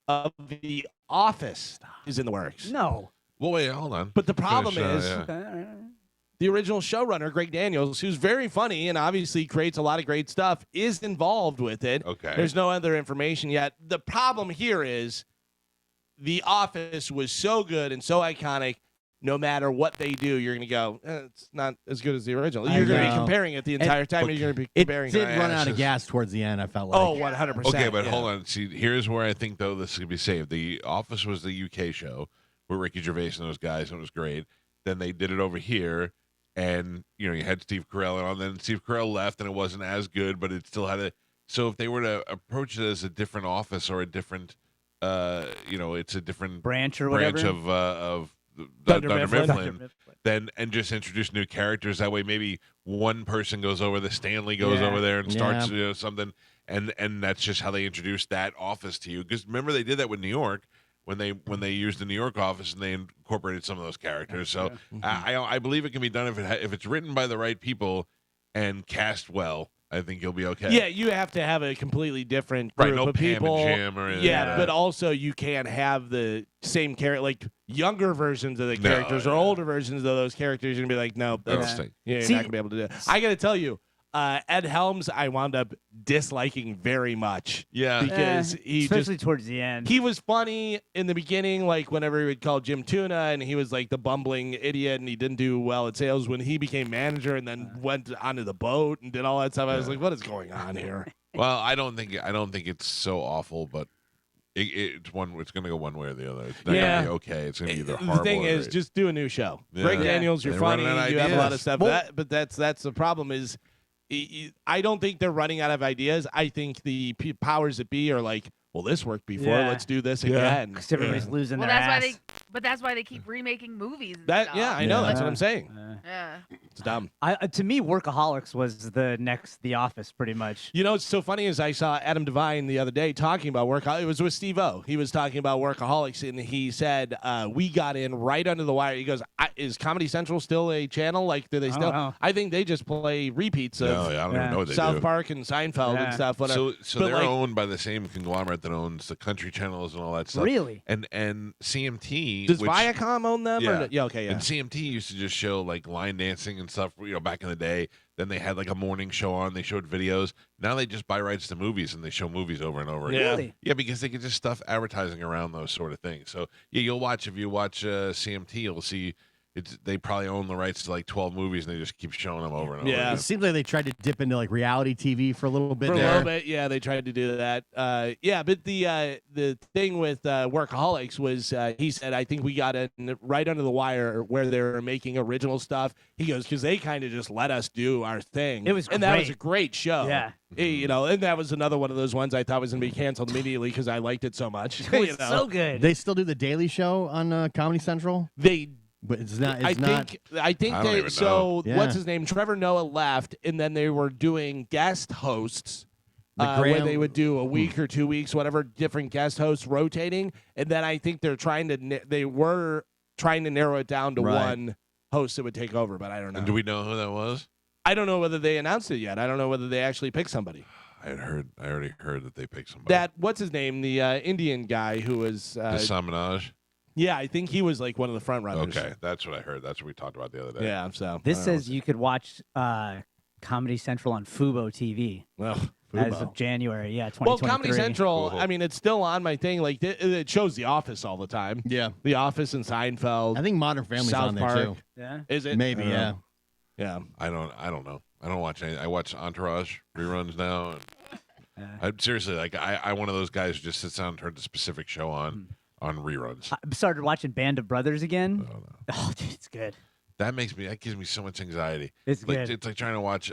of The Office is in the works. No. Well, wait, hold on. But the problem Finish, is yeah. the original showrunner, Greg Daniels, who's very funny and obviously creates a lot of great stuff, is involved with it. Okay. There's no other information yet. The problem here is The Office was so good and so iconic. No matter what they do, you're going to go, it's not as good as the original. You're going to be comparing it the entire time. You're going to be It comparing did run out of gas towards the end, I felt like. Oh, 100%. Okay, but yeah. hold on. See, here's where I think, though, this could be saved. The Office was the UK show with Ricky Gervais and those guys, and it was great. Then they did it over here, and, you had Steve Carell on. Then Steve Carell left, and it wasn't as good, but it still had a... So if they were to approach it as a different office or a different, it's a different... Branch or whatever. Branch of Dunder Mifflin, Mifflin. then and just introduce new characters. That way, maybe one person goes over there, Stanley goes Yeah. over there and starts something, and that's just how they introduce that office to you. Because remember, they did that with New York when they used the New York office and they incorporated some of those characters. So I believe it can be done if it's written by the right people and cast well. I think you'll be okay. Yeah, you have to have a completely different group no of Pam people. and Jim or anything yeah, like that. but also you can't have the same character, like younger versions of the characters or older versions of those characters. You're gonna be like, no, that's you're See- not gonna be able to do it. I gotta tell you, Ed Helms, I wound up disliking very much. Yeah. because he especially towards the end. He was funny in the beginning, like whenever he would call Jim Tuna, and he was like the bumbling idiot, and he didn't do well at sales. When he became manager and then went onto the boat and did all that stuff, I was like, what is going on here? Well, I don't think it's so awful, but it's one. It's going to go one way or the other. It's not going to be okay. It's going to be either horrible. The thing or is, great. just do a new show. Yeah. Greg Yeah. Daniels, you're They're funny. running out of You have a lot of ideas. stuff. But that's the problem is, I don't think they're running out of ideas. I think the powers that be are like, well, this worked before. Yeah. Let's do this again. Because everybody's losing Well, their that's ass. but that's why they keep remaking movies. And That stuff. yeah, I know. Yeah. That's what I'm saying. Yeah. It's dumb. To me, Workaholics was the next The Office, pretty much. You know, what's so funny is I saw Adam Devine the other day talking about Workaholics. It was with Steve-O. He was talking about Workaholics, and he said, we got in right under the wire. He goes, is Comedy Central still a channel? Like, do they still? know. I think they just play repeats of No, I don't even know what they South do. Park and Seinfeld and stuff. Whatever. So But, they're like, owned by the same conglomerate that owns the country channels and all that stuff. Really? And CMT. does which, Viacom own them? Yeah. Or no? Yeah. Okay. Yeah. And CMT used to just show like line dancing and stuff, back in the day. Then they had like a morning show on. They showed videos. Now they just buy rights to movies and they show movies over and over Yeah. again. Really? Yeah, because they can just stuff advertising around those sort of things. So yeah, if you watch CMT, you'll see they probably own the rights to like 12 movies and they just keep showing them over and over. Yeah. again. It seems like they tried to dip into like reality TV for a little bit For a there. little bit, yeah, they tried to do that. Yeah, but the thing with Workaholics was he said, I think we got in right under the wire where they were making original stuff. He goes, because they kind of just let us do our thing. It was and that was great. a great show. Yeah. And that was another one of those ones I thought was going to be canceled immediately because I liked it so much. It was so good. They still do the Daily Show on Comedy Central, They but it's not. I It's not. think I don't they even so know. Yeah. what's his name? Trevor Noah left, and then they were doing guest hosts. The Where Graham- they would do a week or 2 weeks, whatever, different guest hosts rotating, and then I think they were trying to narrow it down to Right. one host that would take over, but I don't know. And do we know who that was? I don't know whether they announced it yet. I don't know whether they actually picked somebody. I already heard that they picked somebody. That what's his name? The Indian guy who was Hassan Minaj? yeah, I think he was like one of the front runners. Okay, that's what I heard. That's what we talked about the other day. Yeah, so This I don't know. says you could watch Comedy Central on Fubo TV well, as Fubo. of January. Yeah, Well, 2023. Comedy Central, Cool. I mean, it's still on my thing. Like, it shows The Office all the time. Yeah, The Office and Seinfeld. I think Modern Family's South on there Park. too. Yeah. Is it? Maybe, I don't yeah. know. Yeah. I don't know. I don't watch any. I watch Entourage reruns now. And I'm seriously like I'm one of those guys who just sits down and turns a specific show on reruns. I started watching Band of Brothers again. Oh, no. Oh, dude, it's good. That gives me so much anxiety. It's like, good. It's like trying to watch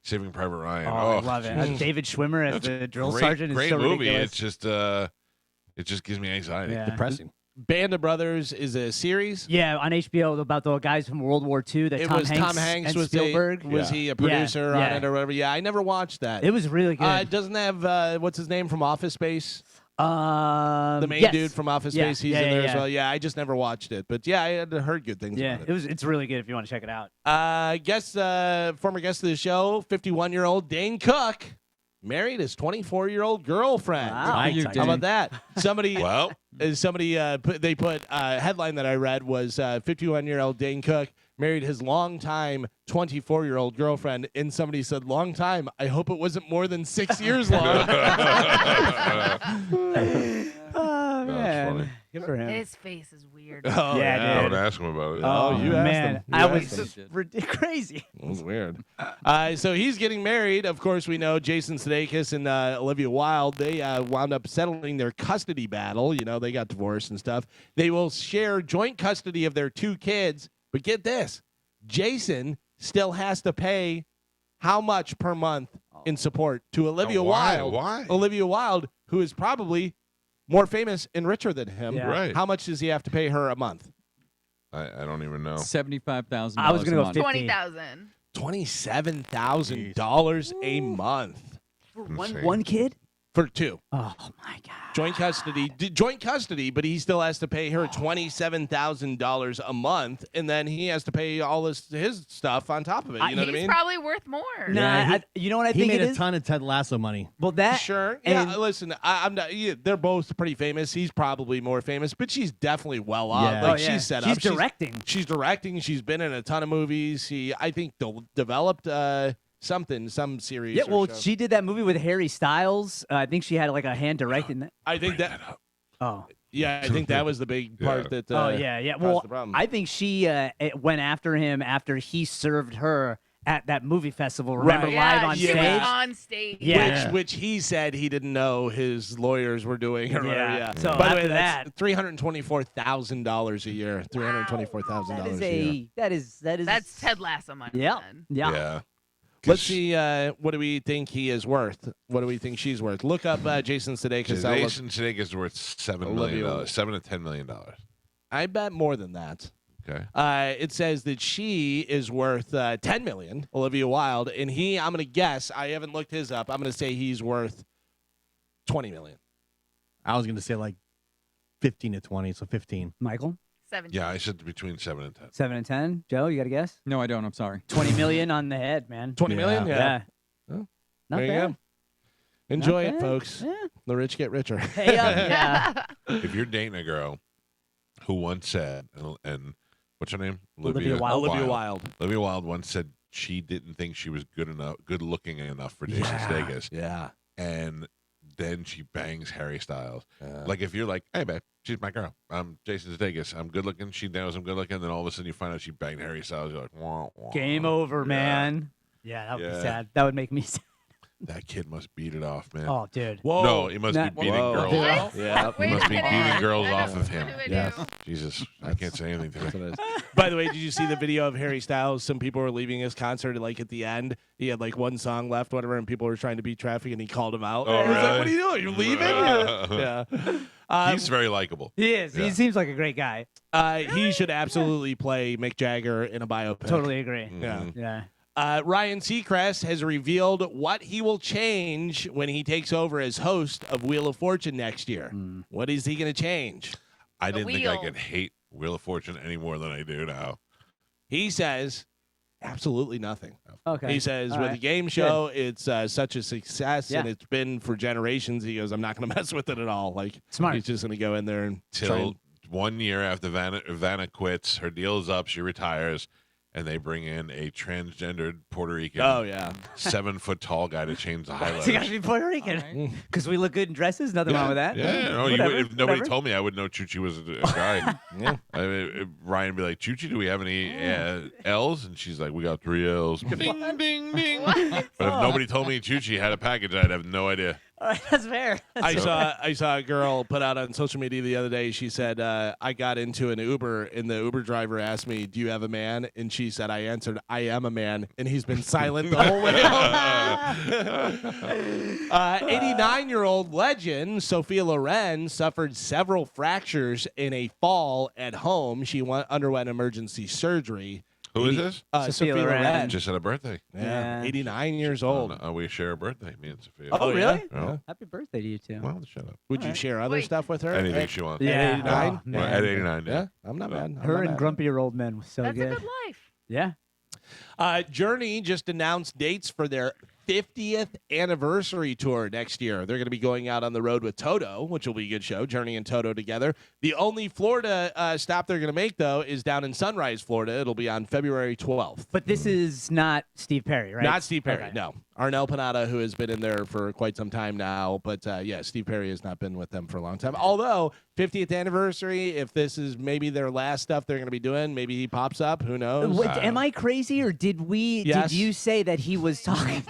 Saving Private Ryan. Oh, I love it. geez. David Schwimmer as That's a the drill great, sergeant is great so movie. ridiculous. It's just it just gives me anxiety. Yeah. Depressing. Band of Brothers is a series. Yeah, on HBO about the guys from World War II. That It Tom was Hanks Tom Hanks and was Spielberg. was Yeah. he a producer Yeah. on it or whatever? Yeah, I never watched that. It was really good. It doesn't have what's his name from Office Space. The main yes. dude from Office Yeah, Space, he's yeah, in there yeah, as well. Yeah, I just never watched it, but yeah, I had heard good things Yeah, about it. it's really good if you want to check it out. Former guest of the show, 51-year-old Dane Cook, married his 24-year-old girlfriend. Wow. Good for you, How Dane. about that? Somebody, Well, they put a headline that I read was 51-year-old Dane Cook married his longtime 24-year-old girlfriend, and somebody said, long time, I hope it wasn't more than 6 years long. Oh, that's funny. Good for him. His face is weird. Oh, Yeah, Don't dude. ask him about it. Oh, you asked man. him. I You was asked him. just crazy. It was weird. So he's getting married. Of course, we know Jason Sudeikis and Olivia Wilde. They wound up settling their custody battle. You know, they got divorced and stuff. They will share joint custody of their 2 kids. But get this, Jason still has to pay how much per month in support to Olivia why? Wilde? Why? Olivia Wilde, who is probably more famous and richer than him. Yeah. Right. How much does he have to pay her a month? I don't even know. $75,000. I was gonna go 50. 20,000 $27,000 a month For Insane. one kid? for 2. Oh my god. Joint custody, but he still has to pay her $27,000 a month, and then he has to pay all his stuff on top of it. You know what I He's mean? probably worth more. Nah, Yeah, you know what I He think made it a is? ton of Ted Lasso money. Well, that Sure. and- Yeah. Listen, I'm not. Yeah, they're both pretty famous. He's probably more famous, but she's definitely well off. Yeah. Like Oh, yeah. she's set She's up. directing. She's directing. She's been in a ton of movies. I think developed some series. Yeah, or well, show. she did that movie with Harry Styles. I think she had like a hand directing that. I think that. Oh. Yeah, I think that was the big part that. Oh yeah. caused Well, the problem. I think she went after him after he served her at that movie festival. Remember, Right. Yeah, live on she stage. was on stage. Yeah. Which he said he didn't know his lawyers were doing. Or whatever, Yeah. yeah. So By the way, after that's that- $324,000 a year. $324,000 That is a year. that is. That's Ted Lasso money. Yeah. then. Yeah. Yeah. Let's see. What do we think he is worth? What do we think she's worth? Look up Jason Sudeikis. Jason Sudeikis is worth $7 million. Olivia. $7 to $10 million. I bet more than that. Okay. It says that she is worth $10 million, Olivia Wilde, and I'm going to guess. I haven't looked his up. I'm going to say he's worth $20 million. I was going to say like 15 to 20, so 15. Michael, 17. Yeah, I said between 7 and 10. 7 and 10. Joe, you got a guess? No, I don't. I'm sorry. 20 million on the head, man. $20 million? Yeah. Oh, Not there you bad. go. Enjoy Not it, bad. folks. Yeah. The rich get richer. Hey, yeah. If you're dating a girl who once said, and what's her name? Olivia Wilde. Olivia Wilde. Olivia Wilde once said she didn't think she was good looking enough for Jason Sudeikis, Yeah. and then she bangs Harry Styles. Like if you're like, hey babe, she's my girl. I'm Jason Sudeikis. I'm good looking. She knows I'm good looking. Then all of a sudden you find out she banged Harry Styles. You're like, wah, wah. Game over, Yeah. man. Yeah, that would Yeah. be sad. That would make me sad. That kid must beat it off, man. Oh, dude. Whoa. No, he must That- be beating Whoa. girls What? off. Yeah. He must be Wait a beating minute. girls I off know. of him. What do I Yes. do? Jesus, I can't say anything to That's that. what it is. By the way, did you see the video of Harry Styles? Some people were leaving his concert, and like at the end, he had like one song left, whatever, and people were trying to beat traffic, and he called him out. Oh, He was like, really? "What are you doing? You're leaving?" Yeah. He's very likable. He is. Yeah. He seems like a great guy. He should absolutely play Mick Jagger in a biopic. Totally agree. Yeah. Mhm. Yeah. Ryan Seacrest has revealed what he will change when he takes over as host of Wheel of Fortune next year. What is he going to change? I The didn't think I wheel. could hate Wheel of Fortune any more than I do now. He says absolutely nothing. Okay. He says All with right. the game show, it's such a success, and Yeah. it's been for generations. He goes, I'm not going to mess with it at all. Like Smart. he's just going to go in there and try Till and- 1 year after Vanna quits, her deal is up, she retires, and they bring in a transgendered Puerto Rican, Oh yeah. 7 foot tall guy to change the highlights. He got to be Puerto Rican because we look good in dresses. Nothing wrong with that. Yeah, no, Whatever, if nobody whatever. told me, I would know Chuchi was a guy. Yeah. I mean, Ryan would be like, Chuchi, do we have any L's? And she's like, we got 3 L's. Ding, ding, ding. But if nobody told me Chuchi had a package, I'd have no idea. All right, that's fair. I saw a girl put out on social media the other day. She said, I got into an Uber, and the Uber driver asked me, do you have a man? And she said, I answered, I am a man. And he's been silent the whole way home. 89-year-old legend Sophia Loren suffered several fractures in a fall at home. She underwent emergency surgery. Who is this? Sophia Loren. Loren. Just had a birthday. Yeah, Yeah. 89 years old. We share a birthday, me and Sophia. Oh, really? Yeah. Happy birthday to you too. Well, shut up. Would you share other Wait. stuff with her? Anything at, she wants. Yeah. At 89? Oh, Well, man. at 89, Yeah, I'm not mad. I'm Her not and mad. Grumpier Old Men was so That's good. a good life. Yeah. Journey just announced dates for their 50th anniversary tour next year. They're going to be going out on the road with Toto, which will be a good show, Journey and Toto together. The only Florida stop they're going to make, though, is down in Sunrise, Florida. It'll be on February 12th. But this is not Steve Perry, right? Not Steve Perry, Okay. no. Arnel Panada, who has been in there for quite some time now. But, yeah, Steve Perry has not been with them for a long time. Although, 50th anniversary, if this is maybe their last stuff they're going to be doing, maybe he pops up. Who knows? Am I crazy, or did Yes. you say that he was talking?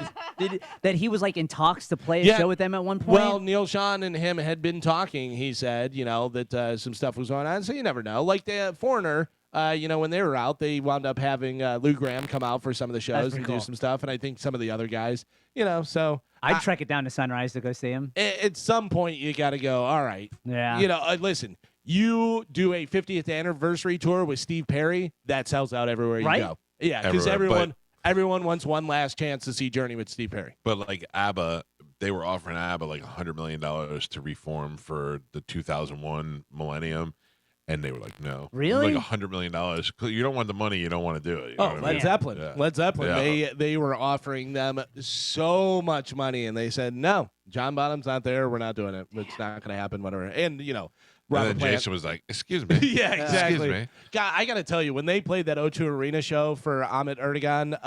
that he was like in talks to play a Yeah. show with them at one point? Well, Neil Sean and him had been talking. He said, that some stuff was going on. So you never know. Like the Foreigner, when they were out, they wound up having Lou Graham come out for some of the shows pretty and cool. do some stuff. And I think some of the other guys, so I'd trek it down to Sunrise to go see him. at some point you got to go, all right. Yeah. Listen, you do a 50th anniversary tour with Steve Perry, that sells out everywhere you Right? go. Yeah, because Everywhere, everyone wants one last chance to see Journey with Steve Perry. But like ABBA, they were offering ABBA like $100 million to reform for the 2001 millennium. And they were like, no. Really? Like $100 million. You don't want the money, you don't want to do it. You know what I Led mean? Zeppelin. Yeah. Led Zeppelin. Yeah. They were offering them so much money, and they said, no, John Bonham's not there. We're not doing it. It's not going to happen, whatever. And, And Robert then Plant. Jason was like, excuse me. Yeah, exactly. Excuse me. God, I got to tell you, when they played that O2 Arena show for Ahmet Erdogan,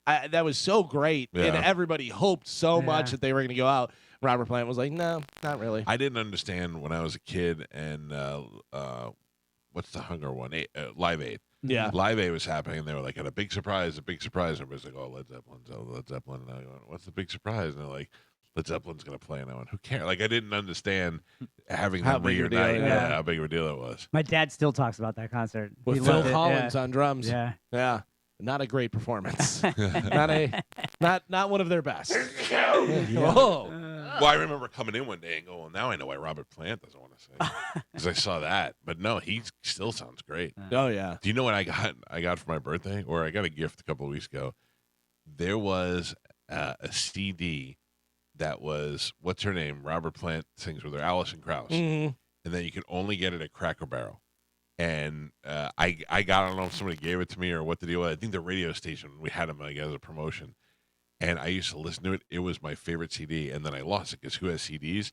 that was so great, and Yeah. everybody hoped so Yeah. much that they were going to go out. Robert Plant was like, no, not really. I didn't understand when I was a kid and what's the hunger one? Live Aid. Yeah. Live Aid was happening, and they were like, "At a big surprise, a big surprise." Everybody's like, "Oh, Led Zeppelin." And I go, "What's the big surprise?" And they're like, "Led Zeppelin's gonna play." And I went, "Who cares?" Like I didn't understand having How them big a deal, reunite. yeah. How big of a deal it was. My dad still talks about that concert. With He Phil loved it, Collins on drums. Yeah. Yeah. Not a great performance. not one of their best. Oh. Well, I remember coming in one day and going, "Well, now I know why Robert Plant doesn't want to sing," because I saw that. But no, he still sounds great. Oh yeah. Do you know what I got? I got for my birthday, or I got a gift a couple of weeks ago. There was a CD that was what's her name? Robert Plant sings with her, Alison Krauss, Mhm. and then you could only get it at Cracker Barrel. And I got, I don't know if somebody gave it to me or what the deal was. I think the radio station, we had them like as a promotion. And I used to listen to it. It was my favorite CD. And then I lost it because who has CDs?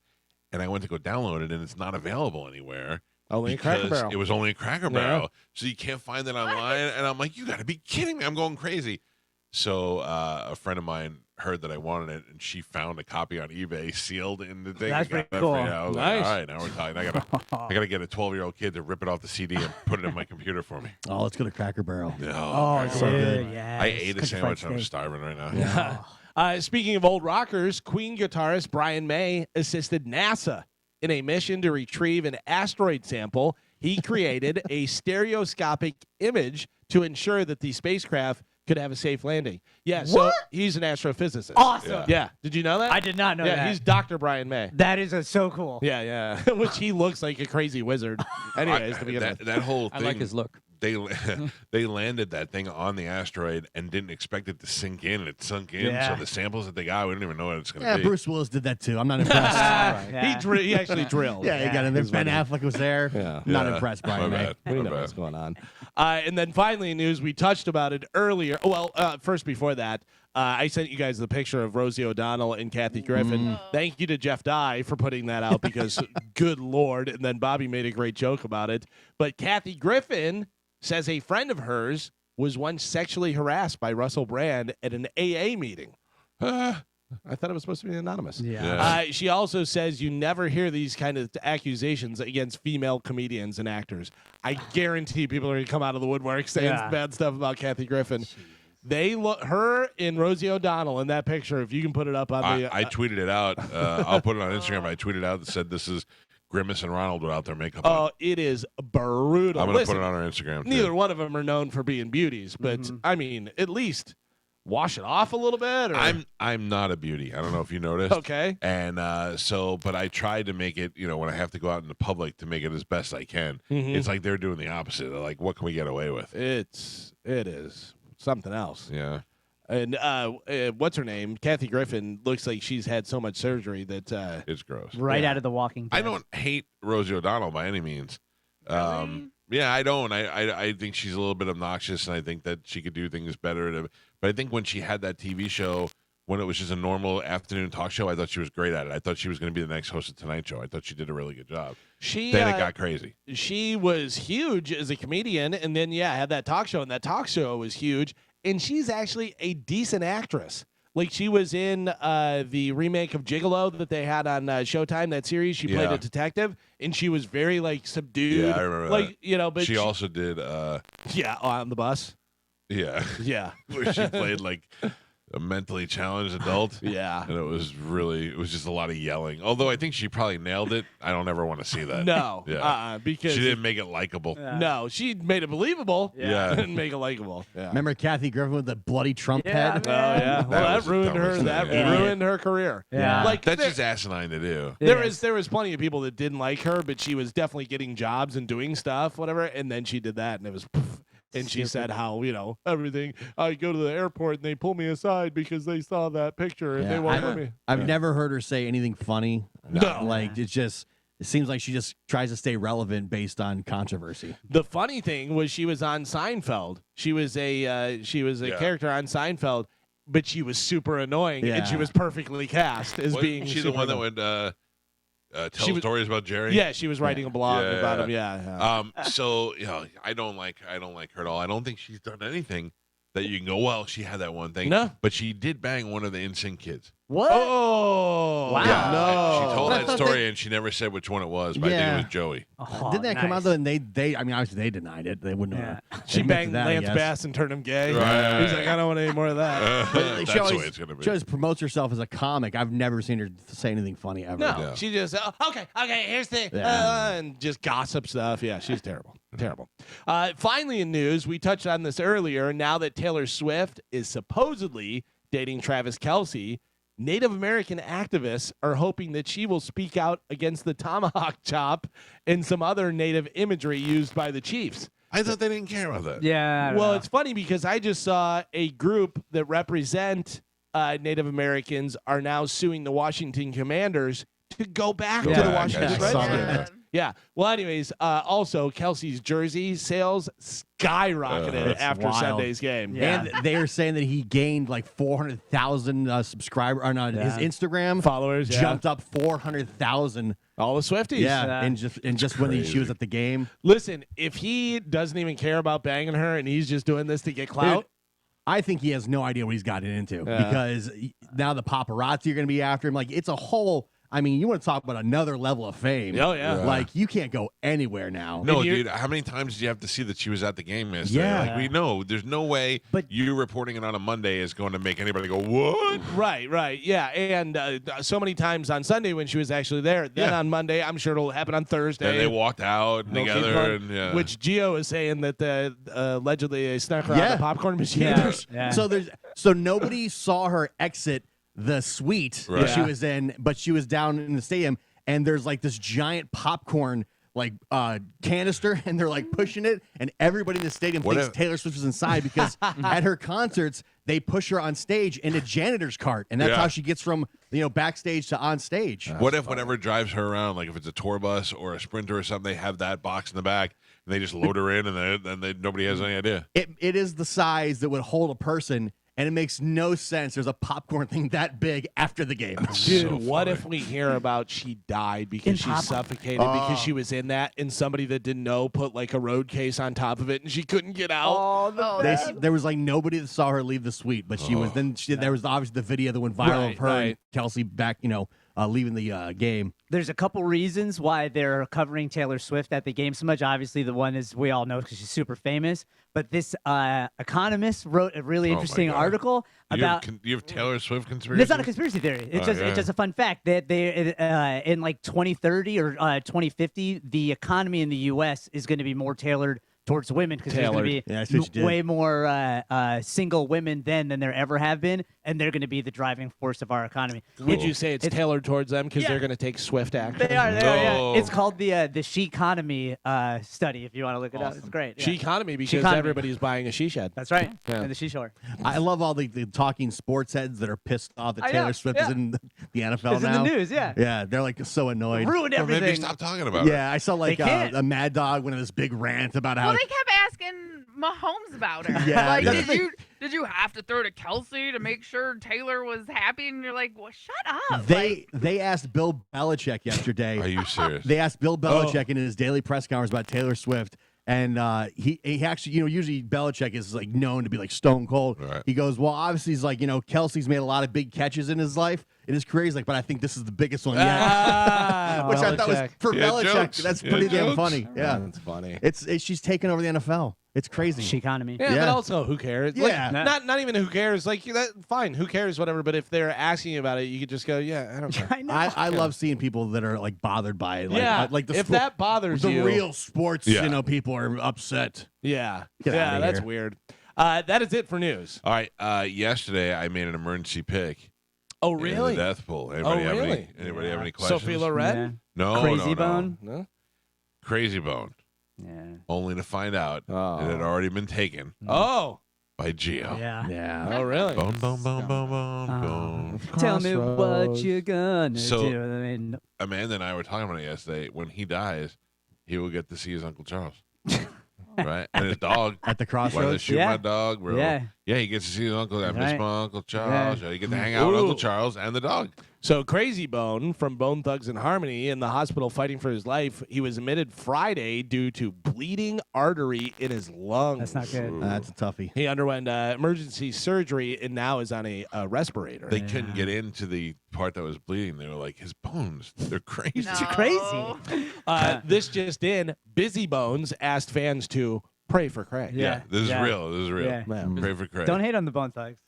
And I went to go download it, and it's not available anywhere. Only in Cracker because Barrel. It was only a Cracker Yeah. Barrel. So you can't find it online. And I'm like, you got to be kidding me. I'm going crazy. So a friend of mine heard that I wanted it, and she found a copy on eBay sealed in the thing. That's I got pretty that cool. for you. I was Nice. like, all right, now we're talking. I gotta get a 12-year-old kid to rip it off the CD and put it in my computer for me. Oh, let's go to Cracker Barrel. No, Oh, Cracker so Barrel. good. Yeah. I ate a Country sandwich. fried I'm steak. starving right now. Speaking of old rockers, Queen guitarist Brian May assisted NASA in a mission to retrieve an asteroid sample. He created a stereoscopic image to ensure that the spacecraft could have a safe landing. Yeah, so What? he's an astrophysicist. Awesome. Yeah. Did you know that? I did not know yeah, that. he's Dr. Brian May. That is so cool. Yeah, yeah. Which he looks like a crazy wizard. Anyways, to begin with. that whole I thing. like his look. They landed that thing on the asteroid and didn't expect it to sink in, and it sunk in. Yeah. So the samples that they got, we don't even know what it's going to Yeah, be. Bruce Willis did that too. I'm not impressed. Yeah. He actually drilled. Yeah, you got him. He's Ben funny. Affleck was there. Yeah. Not Yeah. impressed, My Brian May. bad. We My know bad. what's going on. And then finally, news, we touched about it earlier. Well, first before that, I sent you guys the picture of Rosie O'Donnell and Kathy Griffin. Thank you to Jeff Dye for putting that out because good Lord. And then Bobby made a great joke about it. But Kathy Griffin says a friend of hers was once sexually harassed by Russell Brand at an AA meeting. I thought it was supposed to be anonymous. Yeah. She also says you never hear these kind of accusations against female comedians and actors. I guarantee people are going to come out of the woodwork saying Yeah. bad stuff about Kathy Griffin. They look her and Rosie O'Donnell in that picture. If you can put it up on the, I tweeted it out. I'll put it on Instagram. I tweeted out that said this is Grimace and Ronald without their makeup on. oh, it is brutal. I'm going to Listen, put it on our Instagram. Too. neither one of them are known for being beauties, but I mean, at least wash it off a little bit? Or? I'm not a beauty. I don't know if you noticed. Okay. And but I try to make it, when I have to go out in the public, to make it as best I can. Mhm. It's like they're doing the opposite. They're like, what can we get away with? It is something else. Yeah. And what's her name? Kathy Griffin looks like she's had so much surgery that It's gross. Right Yeah. out of The Walking Dead. I don't hate Rosie O'Donnell by any means. Yeah, I don't. I think she's a little bit obnoxious, and I think that she could do things better. But I think when she had that TV show, when it was just a normal afternoon talk show, I thought she was great at it. I thought she was going to be the next host of Tonight Show. I thought she did a really good job. Then it got crazy. She was huge as a comedian, and then had that talk show, and that talk show was huge. And she's actually a decent actress. Like, she was in the remake of Gigolo that they had on Showtime, that series. She played a detective, and she was very, subdued. Yeah, I remember that. But she also did, on the bus. yeah, Yeah. where she played, a mentally challenged adult. Yeah. And it was just a lot of yelling. Although I think she probably nailed it. I don't ever want to see that. No. Yeah. Because she didn't make it likable. No, she made it believable. Yeah. Didn't make it likable. Yeah. Remember Kathy Griffin with the bloody Trump Yeah, head? Oh yeah. Well, That was that the ruined her. dumbest That thing. ruined her career. Yeah. That's there- just asinine to do. There was plenty of people that didn't like her, but she was definitely getting jobs and doing stuff, whatever. And then she did that, and it was. Poof. And she said how everything. I go to the airport and they pull me aside because they saw that picture and they won't let me. I've never heard her say anything funny. No. It seems like she just tries to stay relevant based on controversy. The funny thing was she was on Seinfeld. She was a character on Seinfeld, but she was super annoying and she Yeah. was perfectly cast as being. Wasn't she the super one that annoying. would tell stories about Jerry? Yeah, she was writing a blog Yeah, about yeah. him. Yeah. So I don't like her at all. I don't think she's done anything that you can go, well, she had that one thing. No. But she did bang one of the NSYNC kids. What? Oh. Wow. Yeah. No. She told But I that thought story and she never said which one it was, but I think Yeah. it was Joey. Oh, Didn't that come out nice. though? And they obviously they denied it. They wouldn't Yeah. She admit banged to that, I Lance guess. Bass and turned him gay. Right. He's like, I don't want any more of that. That's She the always, way it's going to be. she always promotes herself as a comic. I've never seen her say anything funny ever. No, Yeah. she just okay. Here's the Yeah. and just gossip stuff. Yeah, she's terrible, terrible. Finally, in news, we touched on this earlier. Now that Taylor Swift is supposedly dating Travis Kelce, Native American activists are hoping that she will speak out against the tomahawk chop and some other Native imagery used by the Chiefs. I thought they didn't care about that. Yeah. I don't Well, know. it's funny because I just saw a group that represent Native Americans are now suing the Washington Commanders to go back Go to the back, Washington I saw Redskins. that. Yeah. Well, anyways, also Kelsey's jersey sales skyrocketed That's after wild. Sunday's game. Yeah. And they are saying that he gained 400,000 subscribers. Or not, his Instagram Followers, yeah. jumped up 400,000. All the Swifties. Yeah, and just when she was at the game. Listen, if he doesn't even care about banging her and he's just doing this to get clout, I think he has no idea what he's gotten into Yeah. because now the paparazzi are going to be after him. It's a whole. I mean, you want to talk about another level of fame? Oh, yeah. You can't go anywhere now. No, And you're- dude, how many times did you have to see that she was at the game yesterday? Yeah. We know. There's no way But- you reporting it on a Monday is going to make anybody go, what? Right, yeah, and so many times on Sunday when she was actually there. Then Yeah. on Monday, I'm sure it'll happen on Thursday. And they walked out They'll keep together. going, And, yeah. Which Gio is saying that allegedly they snuck her out Yeah. the popcorn machine. Yeah. Yeah. So nobody saw her exit the suite Right. that she Yeah. was in, but she was down in the stadium, and there's this giant popcorn canister, and they're pushing it, and everybody in the stadium What thinks if- Taylor Swift was inside because at her concerts they push her on stage in a janitor's cart, and that's Yeah. how she gets from backstage to on stage. What if whatever drives her around, like if it's a tour bus or a Sprinter or something, they have that box in the back and they just load her in and then nobody has any idea? It is the size that would hold a person, and it makes no sense. There's a popcorn thing that big after the game. Dude, So what funny. if we hear about she died because she suffocated because she was in that and somebody that didn't know put a road case on top of it and she couldn't get out? Oh, There was nobody that saw her leave the suite, but she was. Then there was obviously the video that went viral Right, of her right. and Kelsey back, leaving the game. There's a couple reasons why they're covering Taylor Swift at the game so much. Obviously, the one is we all know because she's super famous. But this Economist wrote a really Oh my interesting God. article about. You have Taylor Swift conspiracy? It's not a conspiracy theory. It's Oh, yeah. just a fun fact that they in 2030 or 2050, the economy in the U.S. is going to be more tailored towards women because there's going to be Yeah, that's what you did. way more single women than there ever have been, and they're going to be the driving force of our economy. Would you say it's tailored towards them because they're going to take swift action? They are. No. Yeah. It's called the she economy study. If you want to look it up, it's great. She Yeah. economy because She-conomy. everybody's buying a she shed. That's right. Yeah. And the seashore. I love all the talking sports heads that are pissed off that I Taylor know, Swift is yeah. in the NFL It's now. in the news. Yeah. Yeah, they're like so annoyed. Ruined Or maybe everything. stop talking about it. Yeah, I saw like They can't. a Mad Dog went on this big rant about how Well, they kept asking Mahomes about her. Yeah, like, that's did you have to throw to Kelsey to make sure Taylor was happy? And you're like, well, shut up. they asked Bill Belichick yesterday. Are you serious? They asked Bill Belichick in his daily press conference about Taylor Swift, and he actually, usually Belichick is like known to be like stone cold. Right. He goes, well, obviously he's like, Kelsey's made a lot of big catches in his life, in his career. He's like, but I think this is the biggest one yet. Which I thought was Belichick. for Yeah, Belichick. jokes. That's Yeah, pretty damn jokes. funny. Yeah, That's funny. it's she's taking over the NFL. It's crazy. She economy. Yeah, Yeah. but also, who cares? Yeah. Like, not even who cares. Like, fine, who cares, whatever. But if they're asking you about it, you could just go, yeah, I don't care. I know. I love seeing people that are like bothered by it. Like, yeah, like the if sport- that bothers the you. real sports, Yeah. people are upset. Yeah, Get yeah, outta that's here. weird. That is it for news. All right. Yesterday, I made an emergency pick. Oh, in really? the death pool. Anybody have really? Anybody have any questions? Sophie Loren? No, Crazy no, Bone? No. Crazy Bone. Yeah. Only to find out Oh. it had already been taken Oh. by Geo. Yeah. Yeah. Oh, really? Bone, bone, bone, bone, bone, Oh. bone. Tell me what Crossroads. you're gonna So- do. I mean, Amanda and I were talking about it yesterday. When he dies, he will get to see his Uncle Charles. Right? And his dog. At the Why they crossroads. shoot Yeah. my dog, bro? Yeah. Yeah, he gets to see his uncle. I miss Right. my Uncle Charles. Yeah. Yeah. You get to hang out with Ooh. Uncle Charles and the dog. So Crazy Bone from Bone Thugs and Harmony in the hospital fighting for his life. He was admitted Friday due to bleeding artery in his lungs. that's not good. That's a toughie. He underwent emergency surgery and now is on a respirator. They couldn't get into the part that was bleeding. They were like, his bones, they're crazy. No. Crazy. This just in, Busy Bones asked fans to pray for Craig. Yeah. This is Yeah. real. This is real. Yeah. Man. Pray for Craig. Don't hate on the Bone Thugs.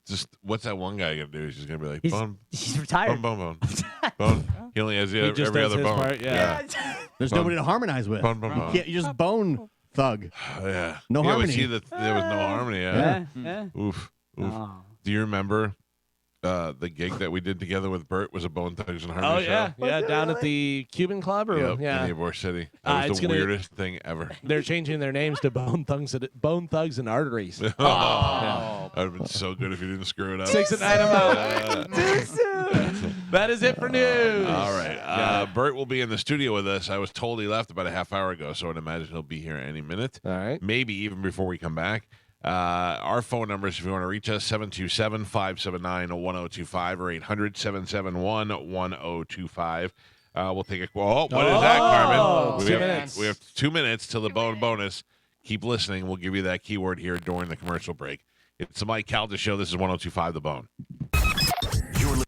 Just what's that one guy gonna do? He's just gonna be like, He's, bone, he's retired. bone, bone, bone, bone. He only has He just every does other his bone. part, yeah. There's Bone. nobody to harmonize with. Bone, bone, You bone. can't. You just bone thug. Yeah. No yeah, harmony. See that there was no harmony. Yeah. Yeah. Yeah. Oof. Oof. Oh. Do you remember the gig that we did together with Bert was a Bone Thugs and Harmony Oh, show? yeah. Yeah, down at the Cuban Club? Or, Yep, yeah. in Ybor City. That it's was the gonna- weirdest thing ever. They're changing their names to Bone Thugs and Arteries. Oh, that would have been so good if you didn't screw it up. 6 and 9 out. That is it for news. All right. Bert will be in the studio with us. I was told he left about a half hour ago, so I'd imagine he'll be here any minute. All right. Maybe even before we come back. Our phone numbers, if you want to reach us, 727-579-1025 or 800-771-1025. We'll take a call. What is that, Carmen? 2 minutes. We have 2 minutes till the bone bonus. Keep listening. We'll give you that keyword here during the commercial break. It's the Mike Calta Show. This is 1025 The Bone. You're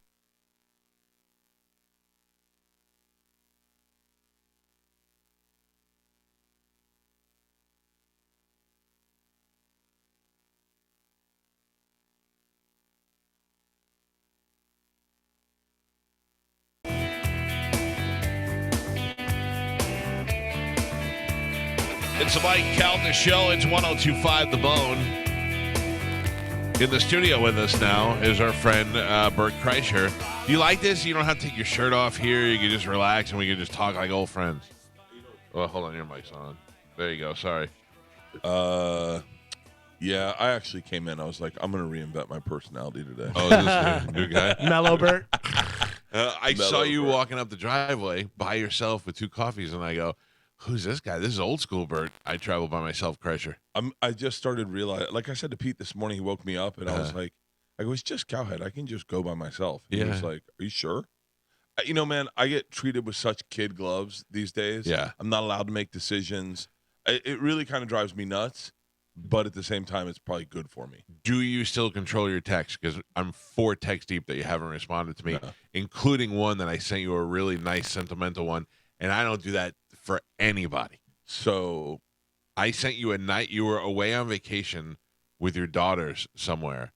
It's the Mike Calta Show. It's 1025 The Bone. In the studio with us now is our friend Bert Kreischer. Do you like this? You don't have to take your shirt off here. You can just relax and we can just talk like old friends. Oh, hold on. Your mic's on. There you go. Sorry. Yeah, I actually came in. I was like, I'm going to reinvent my personality today. Oh, is this a new guy? Mellow Bert. I saw Mellow you Bert. walking up the driveway by yourself with 2 coffees, and I go, who's this guy? This is old school Bert. I travel by myself, Kreischer. I just started realizing, like I said to Pete this morning, he woke me up, and I was like, I go, it's just Cowhead. I can just go by myself. And he was Yeah. like, are you sure? You know, man, I get treated with such kid gloves these days. Yeah. I'm not allowed to make decisions. It really kind of drives me nuts, but at the same time, it's probably good for me. Do you still control your text? Because I'm 4 texts deep that you haven't responded to me, No. including one that I sent you a really nice sentimental one, and I don't do that for anybody. So, I sent you a night you were away on vacation with your daughters somewhere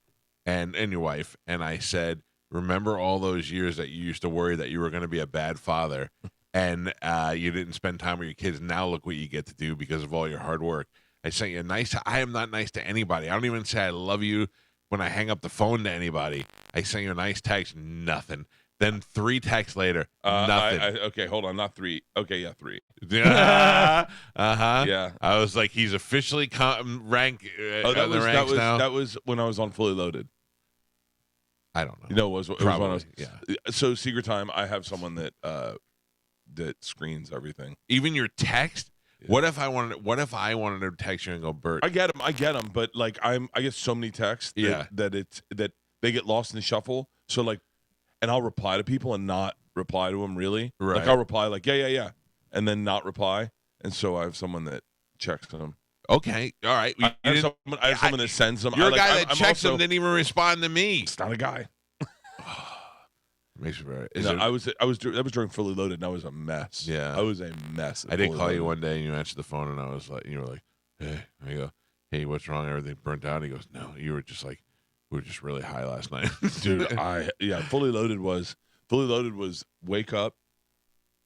and your wife, and I said, remember all those years that you used to worry that you were going to be a bad father, and you didn't spend time with your kids. Now look what you get to do because of all your hard work. I sent you a nice. I am not nice to anybody. I don't even say I love you when I hang up the phone to anybody. I sent you a nice text. Nothing. Then 3 texts later. Nothing. Okay, hold on. Not 3. Okay, yeah, 3. Yeah. Yeah. I was like, he's officially ranked. That was when I was on Fully Loaded. I don't know. You know, it was when I was. Yeah. So Secret Time, I have someone that screens everything. Even your text. Yeah. What if I wanted to text you and go, Bert? I get them, but like I get so many texts that they get lost in the shuffle. So like, and I'll reply to people and not reply to them really. Right. Like I'll reply like yeah, and then not reply. And so I have someone that checks them. Okay, all right. I have someone that sends them. You're a guy that I'm checks them, also, didn't even respond to me. It's not a guy. Makes me very. That was during Fully Loaded, and I was a mess. Yeah, I was a mess. I did call you one day, and you answered the phone, and I was like, you were like, hey, I go, hey, what's wrong? Everything burnt out. He goes, no, you were just like, we were just really high last night, dude. Fully Loaded was wake up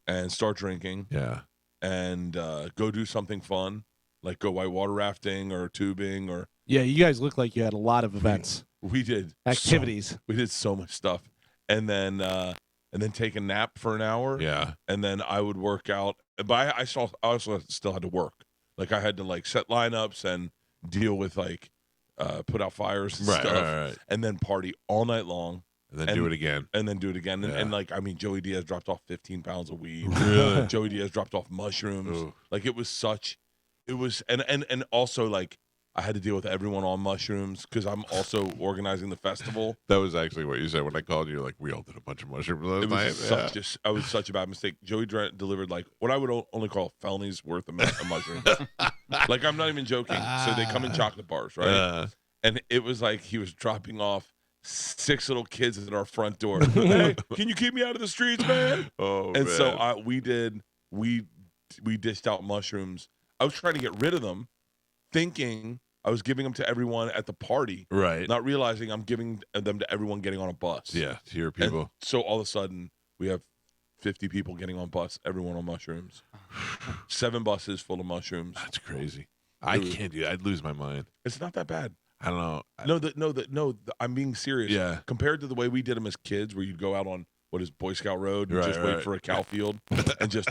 and start drinking. Yeah, and go do something fun, like go whitewater rafting or tubing or. Yeah, you guys look like you had a lot of events. We did activities. We did so much stuff, and then take a nap for an hour. Yeah, and then I would work out. But I also still had to work. Like I had to like set lineups and deal with like put out fires and stuff, right. and then party all night long. And then do it again. And then do it again. And like, I mean, Joey Diaz dropped off 15 pounds of weed. Really? Joey Diaz dropped off mushrooms. Ooh. Like and also like I had to deal with everyone on mushrooms because I'm also organizing the festival. That was actually what you said when I called you. Like, we all did a bunch of mushrooms last night. I was such a bad mistake. Joey delivered like what I would only call felonies worth of mushrooms. Like, I'm not even joking. So they come in chocolate bars, right? And it was like he was dropping off 6 little kids at our front door. Hey, can you keep me out of the streets, man? Oh, and man. so we dished out mushrooms. I was trying to get rid of them, thinking I was giving them to everyone at the party, right? Not realizing I'm giving them to everyone getting on a bus. Yeah, to your people. And so all of a sudden we have 50 people getting on bus, everyone on mushrooms. 7 buses full of mushrooms. That's crazy. I can't do that. I'd lose my mind. It's not that bad. I don't know. No, I'm being serious. Yeah. Compared to the way we did them as kids, where you'd go out on what is Boy Scout Road and just wait for a cow field and just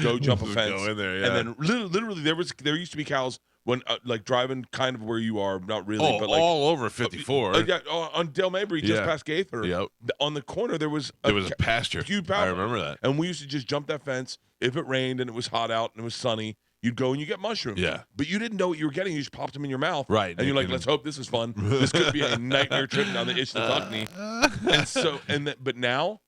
go jump a fence. Go in there, yeah. And then literally there used to be cows when like driving kind of where you are, not really, but like all over 54. On Dale Mabry, just past Gaither. Yep. On the corner there was a pasture. Huge pasture. I remember that. And we used to just jump that fence if it rained and it was hot out and it was sunny. You'd go and you get mushrooms. Yeah. But you didn't know what you were getting. You just popped them in your mouth. Right. And you're like, let's hope this is fun. This could be a nightmare trip down the Ishnatukney. But now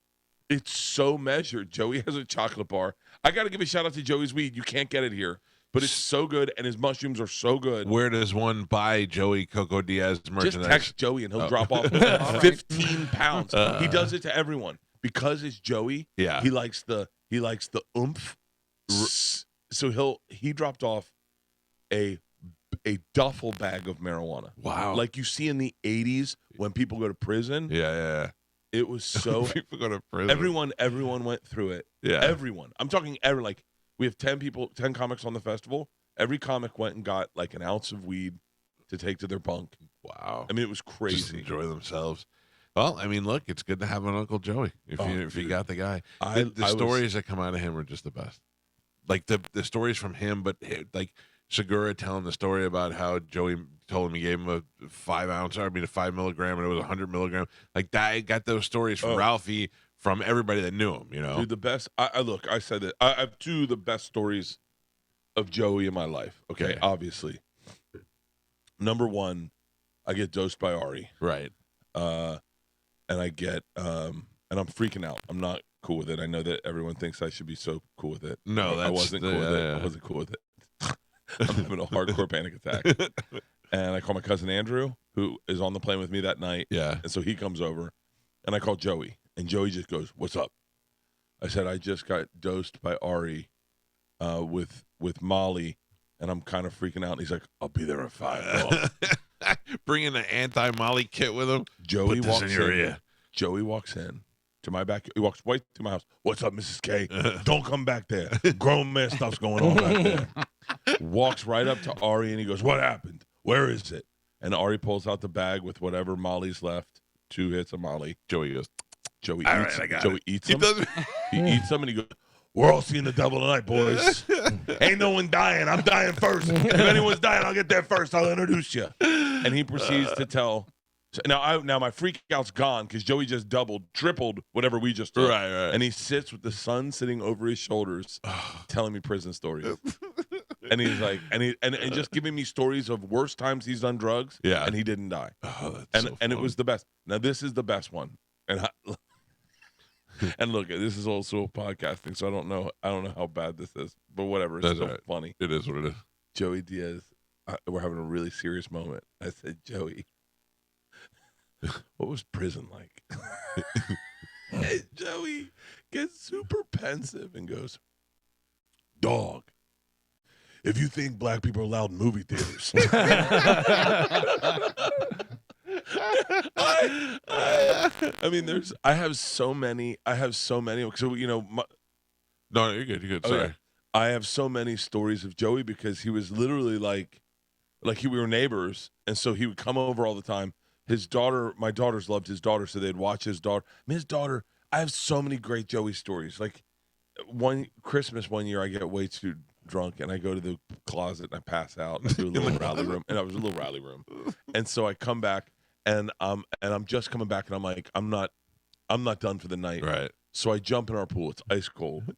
it's so measured. Joey has a chocolate bar. I got to give a shout out to Joey's weed. You can't get it here. But it's so good, and his mushrooms are so good. Where does one buy Joey Coco Diaz merchandise? Just text Joey, and he'll drop off 15 pounds. He does it to everyone. Because it's Joey, he likes the oomph. So he dropped off a duffel bag of marijuana. Wow. Like you see in the 80s when people go to prison. Yeah. It was so people go to prison. Everyone went through it. Yeah. Everyone. I'm talking like we have 10 comics on the festival. Every comic went and got like an ounce of weed to take to their bunk. Wow. I mean, it was crazy. Just enjoy themselves. Well, I mean, look, it's good to have an Uncle Joey if you got the guy. The stories that come out of him are just the best. Like the stories from him, but like Segura telling the story about how Joey told him he gave him a 5 milligram, and it was 100 milligram. Like that, I got those stories from Ralphie, from everybody that knew him. You know, dude, the best. I said that I have 2 of the best stories of Joey in my life. Okay, obviously. Number 1, I get dosed by Ari. Right. And I get and I'm freaking out. I'm not cool with it. I know that everyone thinks I should be so cool with it. No, I wasn't cool with it. I wasn't cool with it. I'm having a hardcore panic attack. And I call my cousin Andrew, who is on the plane with me that night. Yeah. And so he comes over, and I call Joey, and Joey just goes, "What's up?" I said, "I just got dosed by Ari with Molly, and I'm kind of freaking out." And he's like, "I'll be there at 5." Bringing an anti-Molly kit with him. Joey Put this walks in your ear. Joey walks in to my back. He walks right through my house. What's up, Mrs. K? Don't come back there. Grown man stuff's going on back there. Walks right up to Ari and he goes, what happened? Where is it? And Ari pulls out the bag with whatever Molly's left. 2 hits of Molly. Joey goes, Joey all eats right, I got Joey it. eats He them. does- He eats them and he goes, we're all seeing the devil tonight, boys. Ain't no one dying. I'm dying first. If anyone's dying, I'll get there first. I'll introduce you. And he proceeds to tell. Now my freak out's gone because Joey just tripled whatever we just took. Right. And he sits with the sun sitting over his shoulders, telling me prison stories. And he's like, and just giving me stories of worst times he's done drugs. Yeah. And he didn't die. Oh, that's so And it fun. was the best. Now this is the best one. And look, this is also podcasting, so I don't know how bad this is, but whatever. It's That's still all right. funny. It is what it is. Joey Diaz, we're having a really serious moment. I said, Joey, what was prison like? And Joey gets super pensive and goes, dog, if you think black people are allowed in movie theaters. I mean, I have so many, so, you know. No, you're good. You're good. Oh, Sorry. yeah. I have so many stories of Joey because he was literally like we were neighbors, and so he would come over all the time. My daughters loved his daughter, so they'd watch his daughter. I mean, his daughter, I have so many great Joey stories. Like one Christmas one year, I get way too drunk, and I go to the closet and I pass out and I do a little rally room, and I was a little rally room, and so I come back and I'm just coming back, and I'm like, I'm not done for the night. Right. So I jump in our pool. It's ice cold.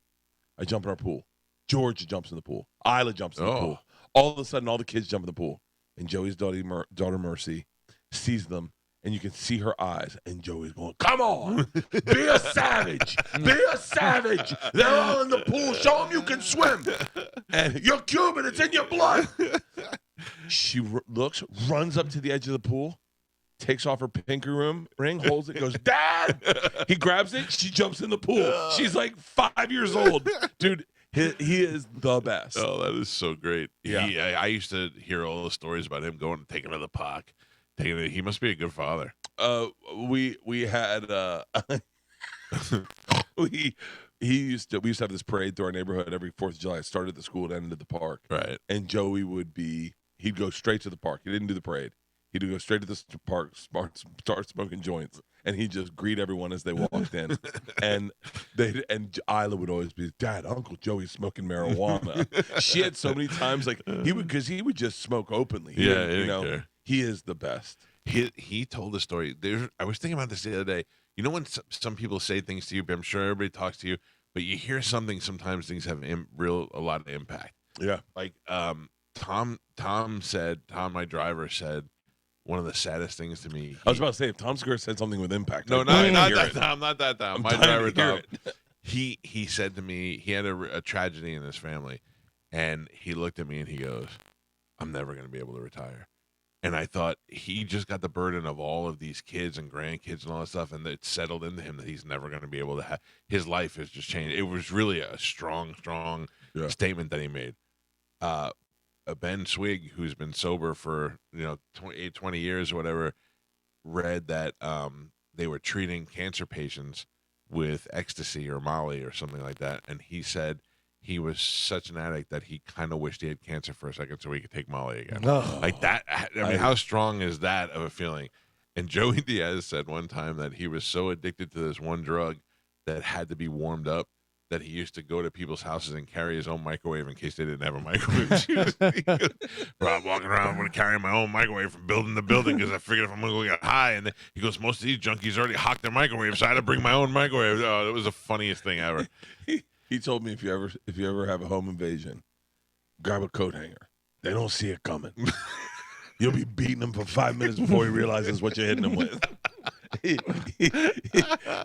I jump in our pool. Georgia jumps in the pool. Isla jumps in the pool. All of a sudden, all the kids jump in the pool. And Joey's daughter Mercy sees them, and you can see her eyes. And Joey's going, come on, be a savage. Be a savage. They're all in the pool. Show them you can swim. And you're Cuban. It's in your blood. She looks, runs up to the edge of the pool, takes off her pinky ring, holds it, goes, Dad! He grabs it. She jumps in the pool. She's like 5 years old. Dude, he is the best. Oh, that is so great. Yeah. I used to hear all the stories about him going and taking to the park. He must be a good father. We had we used to have this parade through our neighborhood every 4th of July. It started at the school and ended at the park. Right. And Joey he'd go straight to the park. He didn't do the parade. He'd go straight to the park, start smoking joints, and he'd just greet everyone as they walked in. and Isla would always be, Dad, Uncle Joey's smoking marijuana. She had so many times, like he would just smoke openly. He didn't care. He is the best. He told the story. I was thinking about this the other day. You know when some people say things to you, but I'm sure everybody talks to you, but you hear something. Sometimes things have a lot of impact. Yeah. Like Tom, my driver said. One of the saddest things to me. I was about to say, if Tom Segura said something with impact. No, not that Tom. Not that Tom. My driver, Tom. It. He said to me, he had a tragedy in his family, and he looked at me and he goes, "I'm never going to be able to retire." And I thought he just got the burden of all of these kids and grandkids and all that stuff, and it settled into him that he's never going to be able to have. His life has just changed. It was really a strong statement that he made. Ben Swig, who's been sober for 20 years or whatever, read that they were treating cancer patients with ecstasy or Molly or something like that, and he said he was such an addict that he kind of wished he had cancer for a second so he could take Molly again. Like that. I mean, how strong is that of a feeling? And Joey Diaz said one time that he was so addicted to this one drug that had to be warmed up that he used to go to people's houses and carry his own microwave in case they didn't have a microwave. Bro, I'm walking around, I'm going to carry my own microwave from building to building because I figured if I'm going to go get high. And then he goes, most of these junkies already hocked their microwave, so I had to bring my own microwave. Oh, it was the funniest thing ever. He told me if you ever have a home invasion, grab a coat hanger. They don't see it coming. You'll be beating him for 5 minutes before he realizes what you're hitting him with. He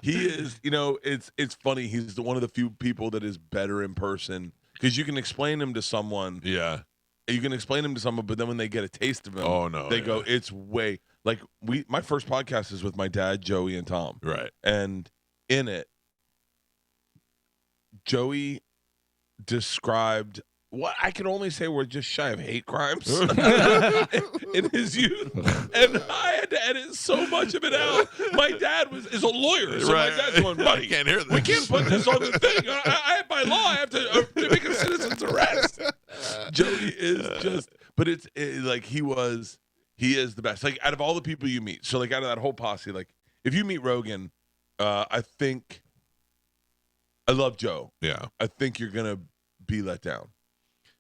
is, it's funny. He's one of the few people that is better in person because you can explain him to someone. Yeah. You can explain him to someone, but then when they get a taste of him, they go, it's way like my first podcast is with my dad, Joey, and Tom. Right. And in it, Joey described what I can only say were just shy of hate crimes in his youth. And I had to edit so much of it out. My dad is a lawyer, so my dad's going, buddy, I can't hear this. we can't put this on the thing. By law, I have to make a citizen's arrest. Joey is just, but like he is the best. Like out of all the people you meet, so like out of that whole posse, like if you meet Rogan, I think I love Joe. Yeah. I think you're gonna be let down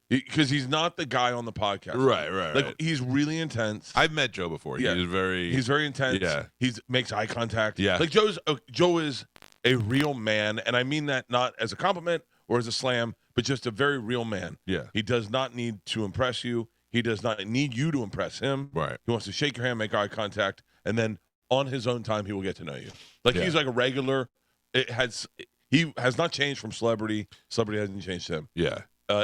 because he's not the guy on the podcast. Right. Like he's really intense. I've met Joe before. Yeah. He's very intense. Yeah. He makes eye contact. Yeah. Like Joe is a real man, and I mean that not as a compliment or as a slam, but just a very real man. Yeah. He does not need to impress you. He does not need you to impress him. Right. He wants to shake your hand, make eye contact, and then on his own time, he will get to know you. Like he's like a regular. He has not changed from celebrity. Celebrity hasn't changed him. Yeah.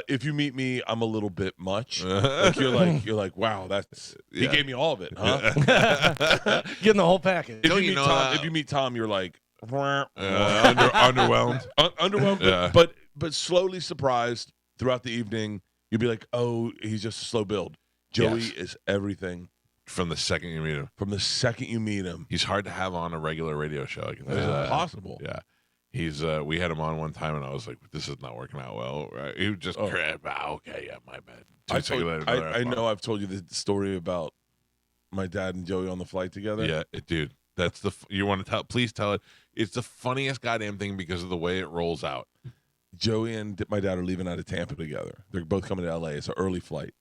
If you meet me, I'm a little bit much. Like you're like, wow, he gave me all of it, huh? Getting the whole package. If you meet Tom, you're like underwhelmed. Underwhelmed, Yeah. but slowly surprised throughout the evening. You'll be like, oh, he's just a slow build. Joey is everything. From the second you meet him. From the second you meet him. He's hard to have on a regular radio show. I can tell It's you that. impossible. Yeah. He's we had him on one time and I was like, this is not working out well. Right? He would just crap. Okay, yeah, my bad. I know I've told you the story about my dad and Joey on the flight together. Yeah, dude. That's you want to tell? Please tell it. It's the funniest goddamn thing because of the way it rolls out. Joey and my dad are leaving out of Tampa together. They're both coming to LA. It's an early flight.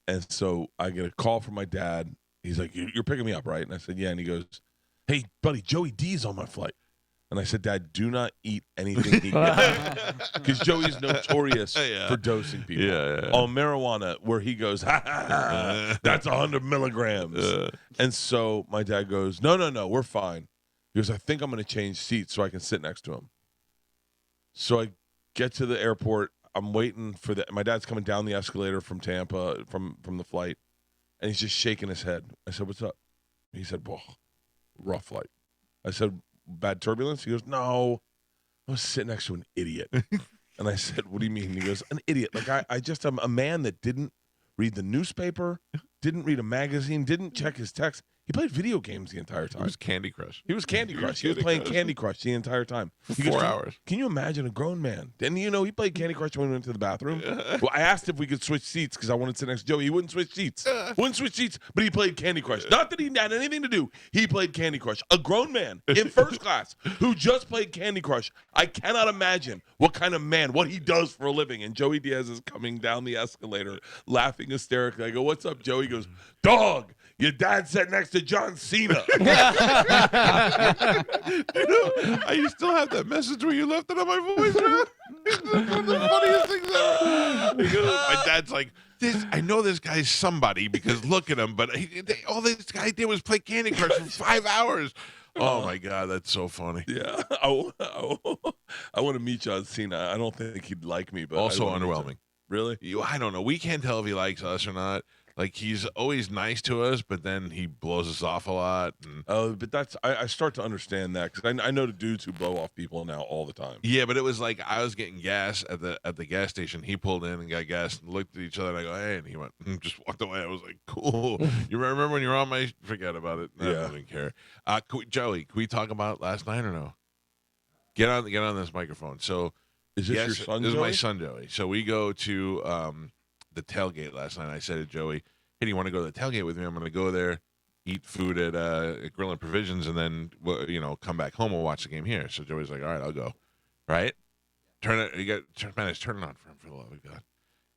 And so I get a call from my dad. He's like, you're picking me up, right? And I said, yeah. And he goes, hey, buddy, Joey D's on my flight. And I said, Dad, do not eat anything he gets. Because Joey's notorious for dosing people. Yeah. On marijuana, where he goes, that's 100 milligrams. And so my dad goes, no, we're fine. He goes, I think I'm going to change seats so I can sit next to him. So I get to the airport. I'm waiting for my dad's coming down the escalator from Tampa, from the flight, and he's just shaking his head. I said, what's up? He said, well, rough flight. I said, bad turbulence? He goes, no, I was sitting next to an idiot. And I said, what do you mean? He goes, an idiot. Like I just am a man that didn't read the newspaper, didn't read a magazine, didn't check his text. He played video games the entire time. It was Candy Crush. He was Candy Crush. He was playing Candy Crush the entire time. For 4 hours. Can you imagine a grown man? And he played Candy Crush when we went to the bathroom. Well, I asked if we could switch seats because I wanted to sit next to Joey. He wouldn't switch seats. But he played Candy Crush. Not that he had anything to do. He played Candy Crush. A grown man in first class who just played Candy Crush. I cannot imagine what kind of man, what he does for a living. And Joey Diaz is coming down the escalator, laughing hysterically. I go, what's up, Joey? He goes, dog, your dad sat next to John Cena. I still have that message where you left it on my voicemail. One of the funniest things ever. My dad's like, I know this guy's somebody because look at him, but all this guy did was play Candy Crush for 5 hours. Oh my God, that's so funny. Yeah, I want to meet John Cena. I don't think he'd like me, but Also underwhelming. Really? I don't know. We can't tell if he likes us or not. Like, he's always nice to us, but then he blows us off a lot. And but I start to understand that because I know the dudes who blow off people now all the time. yeah, but it was like I was getting gas at the gas station. He pulled in and got gas and looked at each other and I go, hey, and he went and just walked away. I was like, cool. You remember when you were on my? Forget about it. I didn't care. Joey, can we talk about last night or no? Get on this microphone. So is this your son? This Joey? is my son, Joey. So we go to the tailgate last night. I said to Joey, hey, do you want to go to the tailgate with me? I'm going to go there, eat food at Grill and Provisions, and then come back home and watch the game here. So Joey's like, all right, I'll go. Right? Man, it's turning on for him, for the love of God.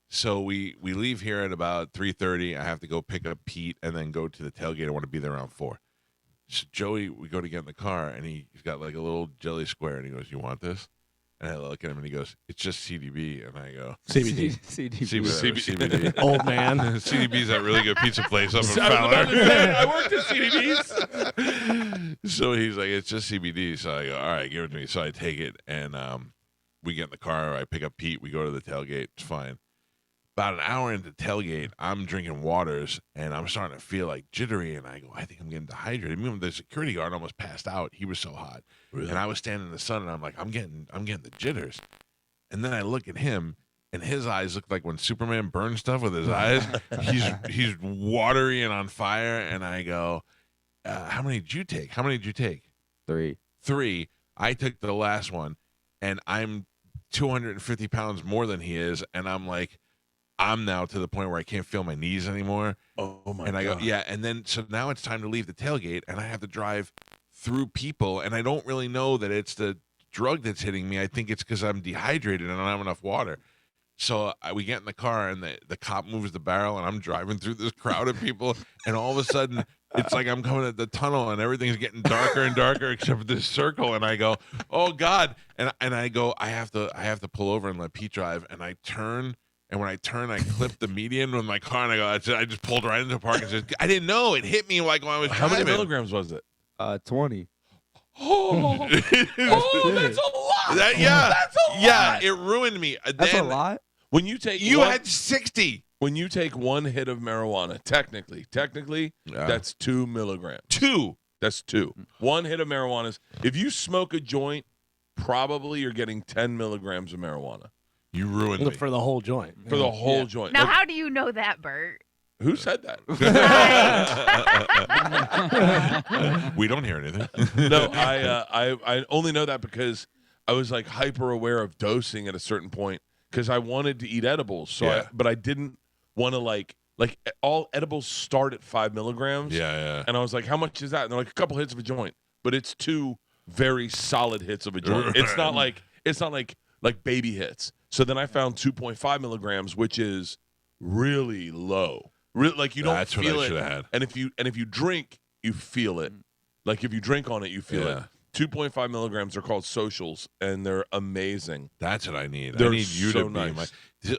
So we leave here at about 3:30. I have to go pick up Pete and then go to the tailgate. I want to be there around 4. So Joey, we go to get in the car, and he's got like a little jelly square, and he goes, you want this? And I look at him and he goes, it's just CDB. And I go, CBD. CBD. Old man. CDB's that really good pizza place up in Fowler. I worked at CDB's. So he's like, it's just CBD. So I go, all right, give it to me. So I take it and we get in the car. I pick up Pete. We go to the tailgate. It's fine. About an hour into tailgate, I'm drinking waters and I'm starting to feel like jittery. And I go, I think I'm getting dehydrated. Even the security guard almost passed out. He was so hot. Really? And I was standing in the sun and I'm like, I'm getting the jitters. And then I look at him and his eyes look like when Superman burns stuff with his eyes. He's watery and on fire. And I go, how many did you take? How many did you take? 3. 3. I took the last one, and I'm 250 pounds more than he is, and I'm like, I'm now to the point where I can't feel my knees anymore. Oh my And I God. go, yeah, and then so now it's time to leave the tailgate, and I have to drive through people, and I don't really know that it's the drug that's hitting me. I think it's because I'm dehydrated and I don't have enough water. So we get in the car, and the cop moves the barrel, and I'm driving through this crowd of people, and all of a sudden, it's like I'm coming at the tunnel, and everything's getting darker and darker except for this circle, and I go, oh God, and I go, I have to pull over and let Pete drive, and I turn. And when I turn, I clip the median with my car, and I go, I just pulled right into the park and said, I didn't know. It hit me like when I was How many driving. milligrams was it? 20. Oh, that's a lot. That's a lot. Yeah, it ruined me. That's a lot. When you take You one, had 60. when you take one hit of marijuana, technically, Yeah. that's 2 milligrams. 2. That's 2. One hit of marijuana is, if you smoke a joint, probably you're getting 10 milligrams of marijuana You ruined me. For the whole joint. for the whole joint. Now, Like, how do you know that, Bert? who said that? We don't hear anything. No, I only know that because I was like hyper aware of dosing at a certain point because I wanted to eat edibles. So, Yeah. but I didn't want to like all edibles start at 5 milligrams. Yeah. And I was like, how much is that? And they're like, a couple hits of a joint, but it's 2 very solid hits of a joint. It's not like baby hits. So then I found 2.5 milligrams, which is really low. Like you don't That's what feel I it. should have had. And if you drink, you feel it. Like if you drink on it, you feel it. 2.5 milligrams are called socials, and they're amazing. That's what I need. They're I need you so to be nice.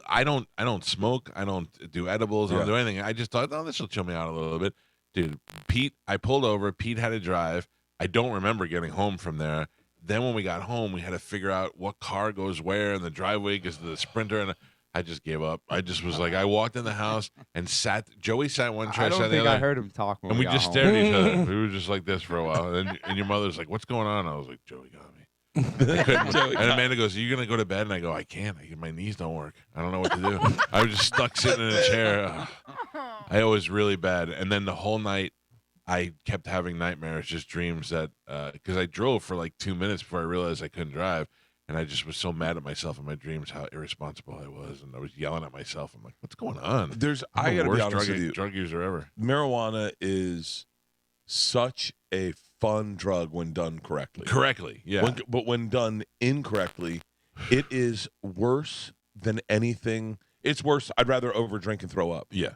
I don't smoke. I don't do edibles. I don't do anything. I just thought, oh, this will chill me out a little bit. Dude, Pete, I pulled over. Pete had to drive. I don't remember getting home from there. Then when we got home, we had to figure out what car goes where in the driveway because of the Sprinter, and I just gave up. I just was like, I walked in the house and sat. Joey sat one chair, I don't sat the think other. I heard him talk when And we got just home. stared at each other. We were just like this for a while. And your mother's like, what's going on? I was like, Joey got me. I couldn't. And Amanda goes, are you going to go to bed? And I go, I can't. My knees don't work. I don't know what to do. I was just stuck sitting in a chair. I was really bad. And then the whole night, I kept having nightmares, just dreams that, because I drove for like 2 minutes before I realized I couldn't drive. And I just was so mad at myself in my dreams how irresponsible I was. And I was yelling at myself. I'm like, what's going on? I I'm got the to be worst honest with you. drug user ever. Marijuana is such a fun drug when done correctly. Correctly, yeah. But when done incorrectly, it is worse than anything. It's worse. I'd rather overdrink and throw up. Yeah.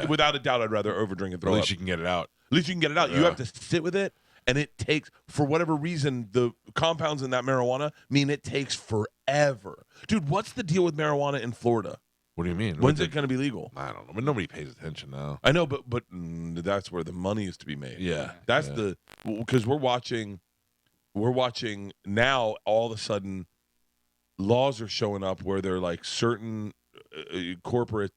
Without a doubt, I'd rather overdrink and At throw least up. you can get it out. At least you can get it out. You Yeah. have to sit with it, and it takes, for whatever reason, the compounds in that marijuana mean it takes forever. Dude, what's the deal with marijuana in Florida? What do you mean? When's it going to be legal? I don't know, but nobody pays attention now. I know, but that's where the money is to be made. Yeah, That's yeah. because we're watching now. All of a sudden, laws are showing up where they're like certain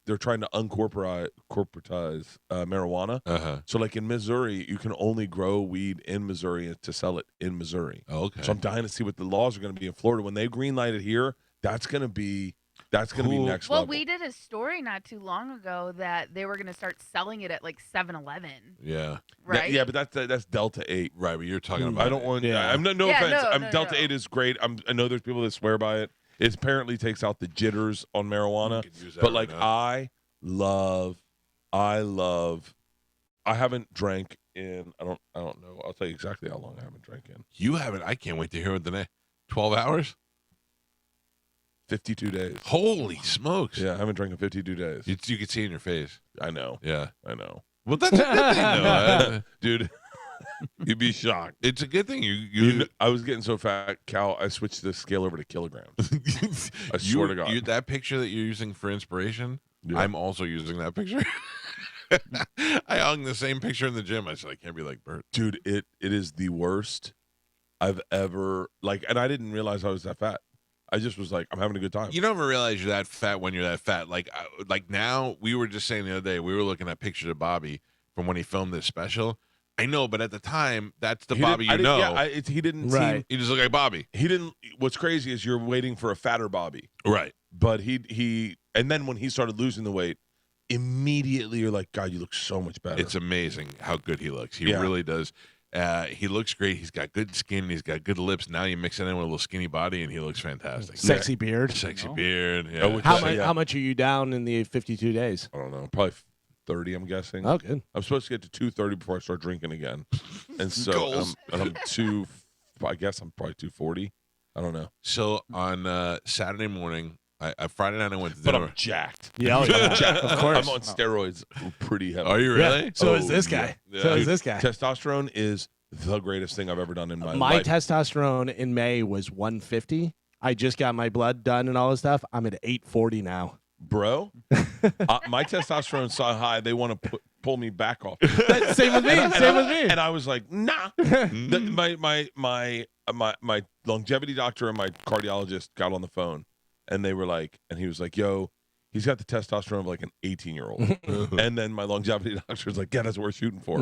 they're trying to corporatize marijuana. Uh-huh. So like in Missouri, you can only grow weed in Missouri to sell it in Missouri. Oh, okay. So I'm dying to see what the laws are going to be in Florida when they greenlight it here. That's going to be next Well, level. we did a story not too long ago that they were going to start selling it at like 7-Eleven. Yeah. Right? Yeah, but that's Delta 8. Right, but you're talking about. I don't want. Yeah. I'm no Yeah, offense. no, Delta no. 8 is great. I know there's people that swear by it. It apparently takes out the jitters on marijuana. You can use that But right like now. I haven't drank in I don't know. I'll tell you exactly how long I haven't drank in. You haven't. I can't wait to hear what the next 12 hours. 52 days. Holy smokes! Yeah, I haven't drank in 52 days. You can see it in your face. I know. Yeah. I know. Well, that's a good thing, though. Dude, you'd be shocked. It's a good thing. You I was getting so fat, Cal, I switched the scale over to kilograms. I swear to God. That picture that you're using for inspiration, Yeah. I'm also using that picture. I hung the same picture in the gym. I said, I can't be like Bert. Dude, it is the worst I've ever and I didn't realize I was that fat. I just was like, I'm having a good time. You never realize you're that fat when you're that fat. Like now, we were just saying the other day, we were looking at pictures of Bobby from when he filmed this special. I know, but at the time, that's the Bobby you know. Yeah, he didn't seem. He just looked like Bobby. He didn't. What's crazy is you're waiting for a fatter Bobby, Right. but he and then when he started losing the weight, immediately you're like, God, you look so much better. It's amazing how good he looks. He Yeah. really does. He looks great. He's got good skin. He's got good lips. Now you mix it in with a little skinny body, and he looks fantastic. Sexy beard. Sexy beard. Yeah. Oh, which- How much are you down in the 52 days? I don't know, probably 30, I'm guessing. Oh, good. I'm supposed to get to 230 before I start drinking again. And so Goals. I'm I guess I'm probably 240. I don't know. So on Saturday morning, Friday night I went to But dinner. I'm jacked. Yeah, I'm jacked. of course. I'm on steroids pretty heavy. Are you really? So is this guy. yeah. So is Dude, this guy. Testosterone is the greatest thing I've ever done in my My life. testosterone in May was 150. I just got my blood done and all this stuff. I'm at 840 now. Bro, my testosterone's so high, they want to pull me back off. Same with me. Same with me. And I was like, nah. My longevity doctor and my cardiologist got on the phone, and they were like, and he was like, yo, he's got the testosterone of like an 18-year-old. And then my longevity doctor was like, yeah, that's what we're shooting for.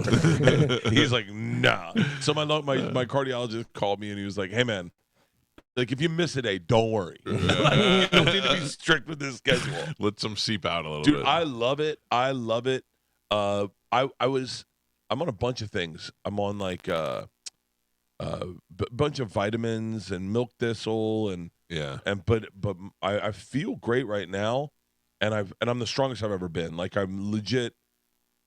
He's like, nah. So my cardiologist called me, and he was like, hey, man, like, if you miss a day, don't worry. Like, you don't need to be strict with this schedule. Let some seep out a little Dude, bit. I love it. I love it. I'm on a bunch of things. I'm on like bunch of vitamins and milk thistle and but I feel great right now, and I'm the strongest I've ever been. Like, I'm legit.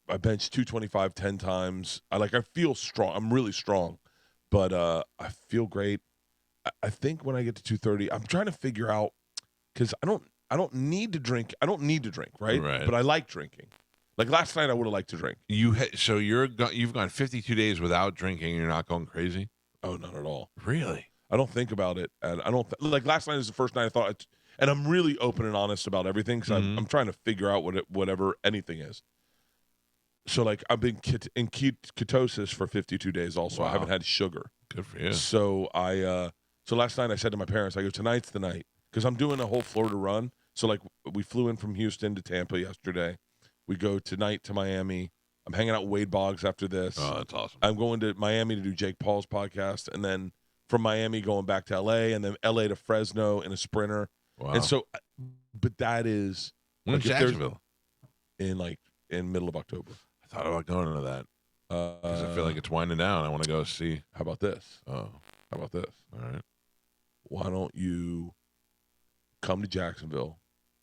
I benched 225 10 times. I feel strong. I'm really strong, but I feel great. I think when I get to 230, I'm trying to figure out, because I don't need to drink. I don't need to drink, right? But I like drinking. Like last night, I would have liked to drink. So you've gone 52 days without drinking, and you're not going crazy? Oh, not at all. Really? I don't think about it, and I don't like last night is the first night I thought. And I'm really open and honest about everything, because I'm trying to figure out whatever anything is. So like I've been in ketosis for 52 days. Also, I haven't had sugar. Good for you. So so last night I said to my parents, I go, tonight's the night, because I'm doing a whole Florida run. So like we flew in from Houston to Tampa yesterday. We go tonight to Miami. I'm hanging out with Wade Boggs after this. Oh, that's awesome. I'm going to Miami to do Jake Paul's podcast, and then from Miami going back to LA, and then LA to Fresno in a sprinter. Wow. And so, but that is When's like, if there's- Jacksonville? in middle of October. I thought about going to that. 'Cause I feel like it's winding down. I want to go see. How about this? Oh, How about this? all right. Why don't you come to Jacksonville?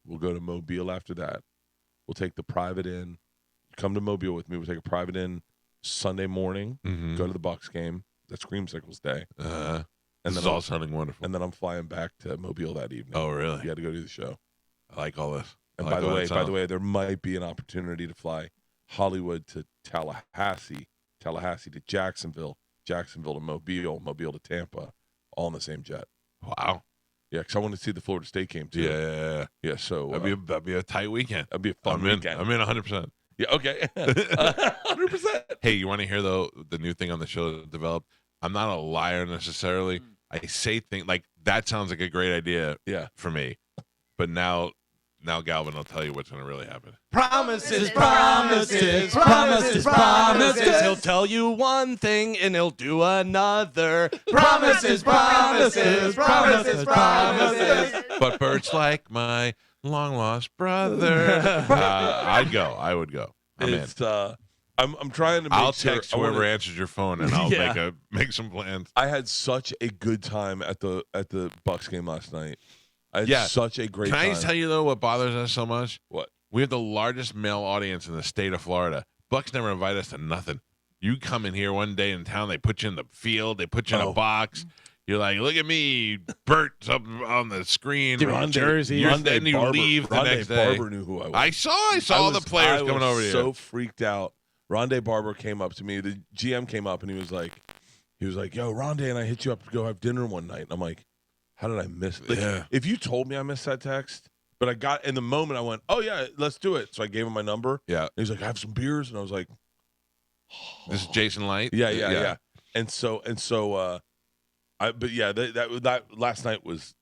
We'll go to Mobile after that. We'll take the private in. Come to Mobile with me. We'll take a private in Sunday morning. Mm-hmm. Go to the Bucks game. That's Creamsicles Day. And And this is then all sounding wonderful. and then I'm flying back to Mobile that evening. Oh, really? You got to go do the show. I like all this. And I by like the all way, that sounds. there might be an opportunity to fly Hollywood to Tallahassee to Jacksonville, Jacksonville to Mobile, Mobile to Tampa, all in the same jet. Wow. Yeah, because I want to see the Florida State game too. Yeah. Yeah. So That'd be a tight weekend. that'd be a fun I'm in. weekend. I'm in 100%. Yeah. Okay. 100%. Hey, you want to hear though the new thing on the show that developed? I'm not a liar necessarily. I say things like that sounds like a great idea Yeah. for me, but now Galvin will tell you what's going to really happen. Promises, promises, promises, promises. He'll tell you one thing and he'll do another. Promises, promises, promises, promises. But Bert's like my long lost brother. I'd go. I would go. I'm in. It's I'm trying to make I'll sure- text I wanna- whoever answers your phone and I'll Yeah. make some plans. I had such a good time at the Bucks game last night. I had Yeah. such a great Can time. I tell you though what bothers us so much? What? We have the largest male audience in the state of Florida. Bucks never invite us to nothing. You come in here one day in town, they put you in the field, they put you in a box. You're like, look at me, Bert's up on the screen. Jersey. Then you leave the next day. Barber knew who I was. I saw all the players I coming was over to you. so freaked out. Rondé Barber came up to me. The GM came up and he was like, yo, Rondé and I hit you up to go have dinner one night. And I'm like, how did I miss it? Like, Yeah. If you told me I missed that text, but I got in the moment, I went, oh yeah, let's do it. So I gave him my number. Yeah. And he's like, I have some beers, and I was like, This is Jason Light. yeah. And so, that last night was,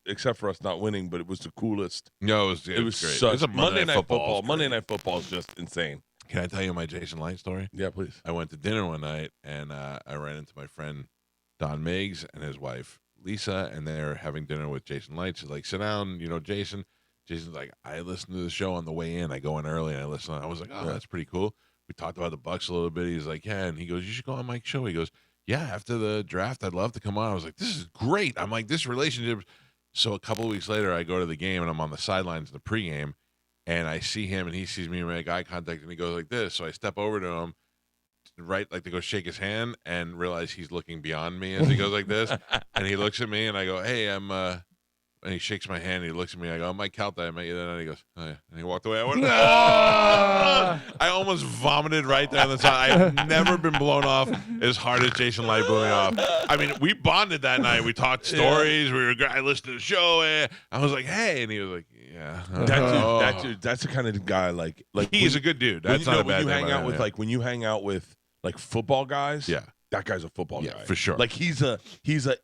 except for us not winning, but it was the coolest. No, it was It was great. such It's a Monday Night Football. is great. Monday Night Football is just insane. Can I tell you my Jason Light story? Yeah, please. I went to dinner one night and I ran into my friend Don Meigs and his wife Lisa, and they're having dinner with Jason Light. She's like, sit down, Jason. Jason's like, I listened to the show on the way in. I go in early and I listen. I was like, oh, that's pretty cool. We talked about the Bucks a little bit. He's like, yeah. And he goes, you should go on Mike's show. He goes, yeah, after the draft, I'd love to come on. I was like, this is great. I'm like, this relationship. So a couple of weeks later, I go to the game and I'm on the sidelines in the pregame, and I see him and he sees me and make eye contact and he goes like this. So I step over to him, right, like to go shake his hand, and realize he's looking beyond me as he goes like this. And he looks at me and I go, hey, I'm and he shakes my hand and he looks at me. I go, I'm Mike Calta. I met you then. And he goes, oh, yeah. And he walked away. I went, oh! I almost vomited right there on the side. I've never been blown off as hard as Jason Light blew me off. I mean, we bonded that night. We talked stories. I listened to the show. I was like, hey. And he was like, yeah. That dude, that's the kind of guy like he's a good dude. That's not a bad thing. When you hang out with like football guys, yeah, that guy's a football guy for sure. Like he's a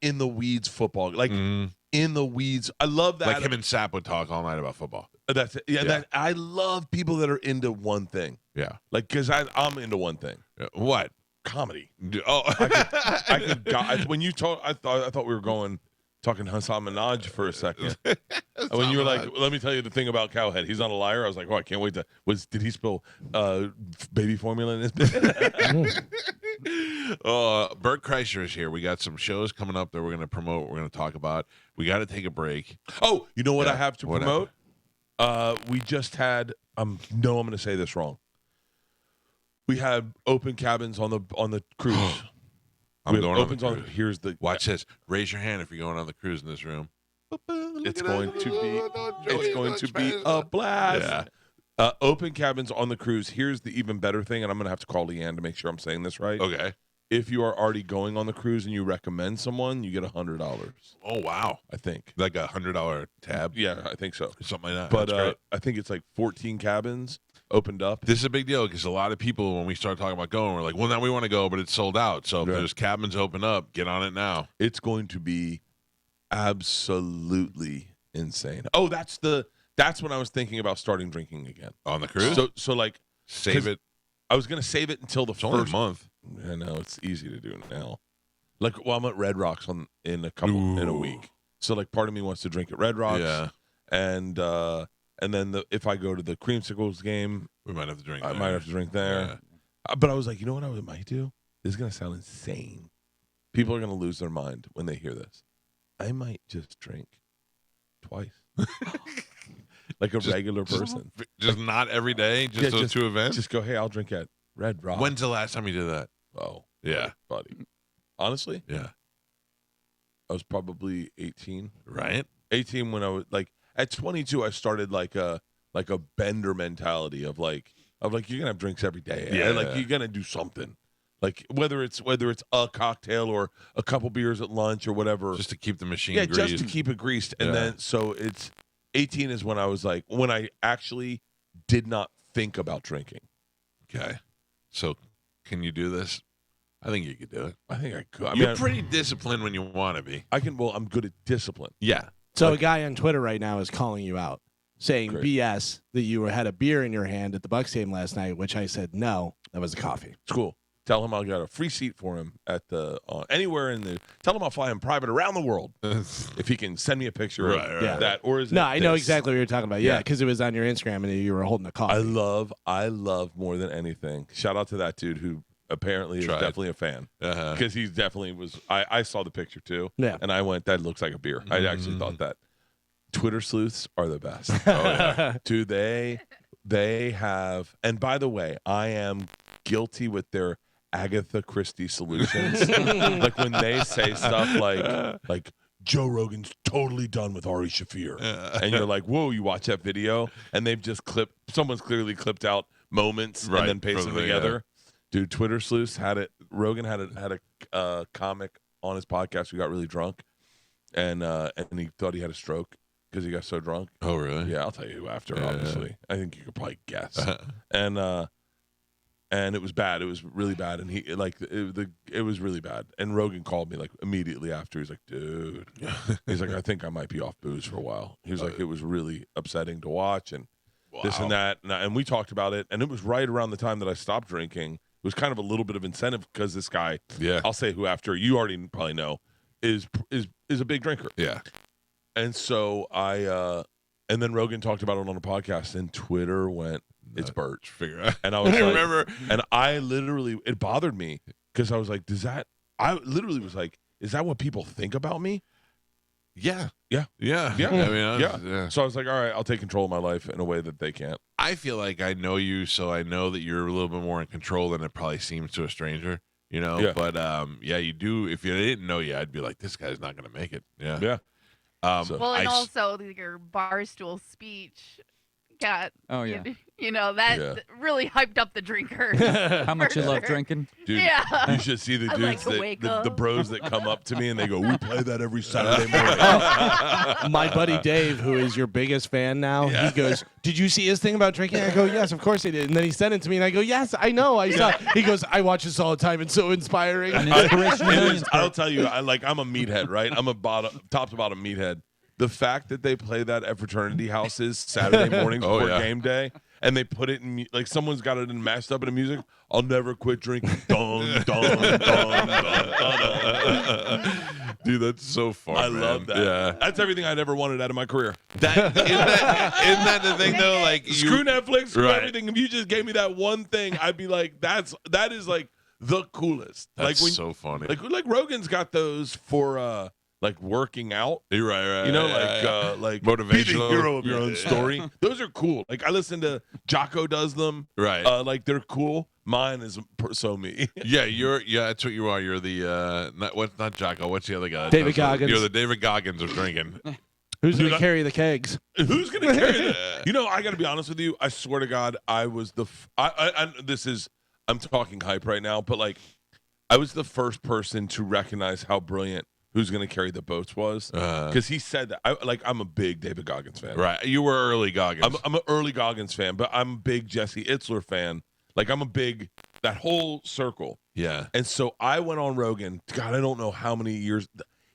in the weeds football, like in the weeds. I love that. Like him and Sapp would talk all night about football. That's it. Yeah, that I love people that are into one thing. Yeah, like because I'm into one thing. What? Comedy. Oh, when you told, I thought we were talking Hassan Minaj for a second. When you were like, let me tell you the thing about Cowhead. He's not a liar. I was like, oh, I can't wait to. Did he spill baby formula in his business? Bert Kreischer is here. We got some shows coming up that we're going to promote. We're going to talk about. We got to take a break. Oh, you know what I have to promote? We just had. I'm going to say this wrong. We had open cabins on the cruise. I'm going on the cruise. Here's the watch this. Raise your hand if you're going on the cruise in this room. It's going to be a blast. Yeah. Open cabins on the cruise. Here's the even better thing, and I'm going to have to call Leanne to make sure I'm saying this right. Okay. If you are already going on the cruise and you recommend someone, you get $100. Oh, wow. I think. Like a $100 tab? Yeah, I think so. Something like that. But I think it's like 14 cabins opened up. This is a big deal because a lot of people, when we start talking about going, we're like, well, now we want to go, but it's sold out. So if there's cabins open up, get on it now. It's going to be absolutely insane. Oh, that's when I was thinking about starting drinking again. On the cruise? So like save it. I was going to save it until the first month. I know it's easy to do now. Like, well, I'm at Red Rocks in a week. So like part of me wants to drink at Red Rocks. Yeah. And then if I go to the Creamsicles game, we might have to drink. I might have to drink there. Yeah. But I was like, you know what I might do? This is going to sound insane. People are going to lose their mind when they hear this. I might just drink twice. Like a regular person. Just not every day? Just those two events? Just go, hey, I'll drink at Red Rock. When's the last time you did that? Oh. Yeah. Buddy. Honestly? Yeah. I was probably 18. Right? 18 when I was like at 22 I started like a bender mentality of like you're gonna have drinks every day. Yeah. Like you're gonna do something. Like whether it's a cocktail or a couple beers at lunch or whatever. Just to keep the machine greased. Just to keep it greased. And then so it's 18 is when I was like when I actually did not think about drinking. Okay. So can you do this? I think you could do it. I think I could. You're pretty disciplined when you want to be. I'm good at discipline. Yeah. So a guy on Twitter right now is calling you out, saying BS that you had a beer in your hand at the Bucks game last night, which I said, no, that was a coffee. It's cool. Tell him I'll get a free seat for him at the anywhere in the. Tell him I'll fly him private around the world if he can send me a picture of that. Or is I know exactly what you're talking about. Yeah, because it was on your Instagram and you were holding a coffee. I love more than anything. Shout out to that dude who apparently is definitely a fan because he definitely was. I saw the picture too. Yeah, and I went, that looks like a beer. I actually thought that. Twitter sleuths are the best. Dude, they have. And by the way, I am guilty with their Agatha Christie solutions. Like when they say stuff like Joe Rogan's totally done with Ari Shaffir, and you're like, whoa, you watch that video, and they've just someone's clearly clipped out moments and then pasted them together. Dude, Twitter sleuths had it. Rogan had a comic on his podcast who got really drunk, and he thought he had a stroke because he got so drunk. Oh, really? Yeah, I'll tell you who after. Obviously, I think you could probably guess. And it was bad. It was really bad. And it was really bad. And Rogan called me like immediately after. He's like, dude. He's like, I think I might be off booze for a while. He was like, it was really upsetting to watch and this and that. And we talked about it. And it was right around the time that I stopped drinking. It was kind of a little bit of incentive because this guy, I'll say who after, you already probably know, is a big drinker. Yeah. And so I And then Rogan talked about it on a podcast, and Twitter went, "It's Bert." Figure out. And I was I like, remember. and I literally, it bothered me because I was like, I literally was like, is that what people think about me? Yeah. Yeah. Yeah. Yeah. I mean, Yeah. So I was like, all right, I'll take control of my life in a way that they can't. I feel like I know you, so I know that you're a little bit more in control than it probably seems to a stranger. You know, Yeah. But yeah, you do. If you didn't know you, I'd be like, this guy's not going to make it. Yeah. Yeah. So, Well, and I s- also your barstool speech got, Oh, yeah. you know, that Yeah. really hyped up the drinkers. How much you for love sure. drinking? Dude, Yeah. you should see the I dudes like to that wake the up. bros that come up to me and they go, "We play that every Saturday morning." My buddy Dave, who is your biggest fan now, he goes, "Did you see his thing about drinking?" I go, "Yes, of course he did." And then he sent it to me, and I go, "Yes, I know, I saw." He goes, "I watch this all the time. It's so inspiring." An inspiration to It millions. is, I'll tell you, I'm a meathead, right? I'm a top to bottom meathead. The fact that they play that at fraternity houses Saturday mornings Oh, before yeah. game day, and they put it in like someone's got it mashed up in music. I'll never quit drinking. Dun, dun, dun, dun, dun. dude, that's so fun. I man. love that. Yeah. That's everything I'd ever wanted out of my career. Isn't that the thing though? Like Screw Netflix, screw Right. everything. If you just gave me that one thing, I'd be like, that is like the coolest. That's like so funny. like Rogan's got those for like working out. You're right. You know, yeah. like Motivational. be the hero of your own Yeah. story. Those are cool. Like I listen to Jocko does them. Right. Like they're cool. Mine is so me. Yeah, that's what you are. You're the not Jocko. What's the other guy? David Goggins. You're the David Goggins of drinking. Who's Dude, going to carry the kegs? Who's gonna carry that? You know, I got to be honest with you. I swear to God, I was the. I'm talking hype right now, but like, I was the first person to recognize how brilliant Who's Gonna Carry the Boats was because he said that. I'm a big David Goggins fan. Right. You were early Goggins. I'm an early Goggins fan, but I'm a big Jesse Itzler fan. Like I'm a big that whole circle. yeah. And so I went on Rogan. God, I don't know how many years.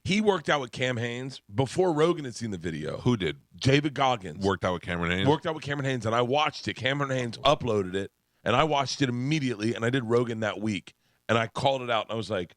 He worked out with Cam Haines before Rogan had seen the video. Who did? David Goggins Worked out with Cameron Haynes? worked out with Cameron Haines, and I watched it. Cameron Haines uploaded it, and I watched it immediately. And I did Rogan that week, and I called it out, and I was like,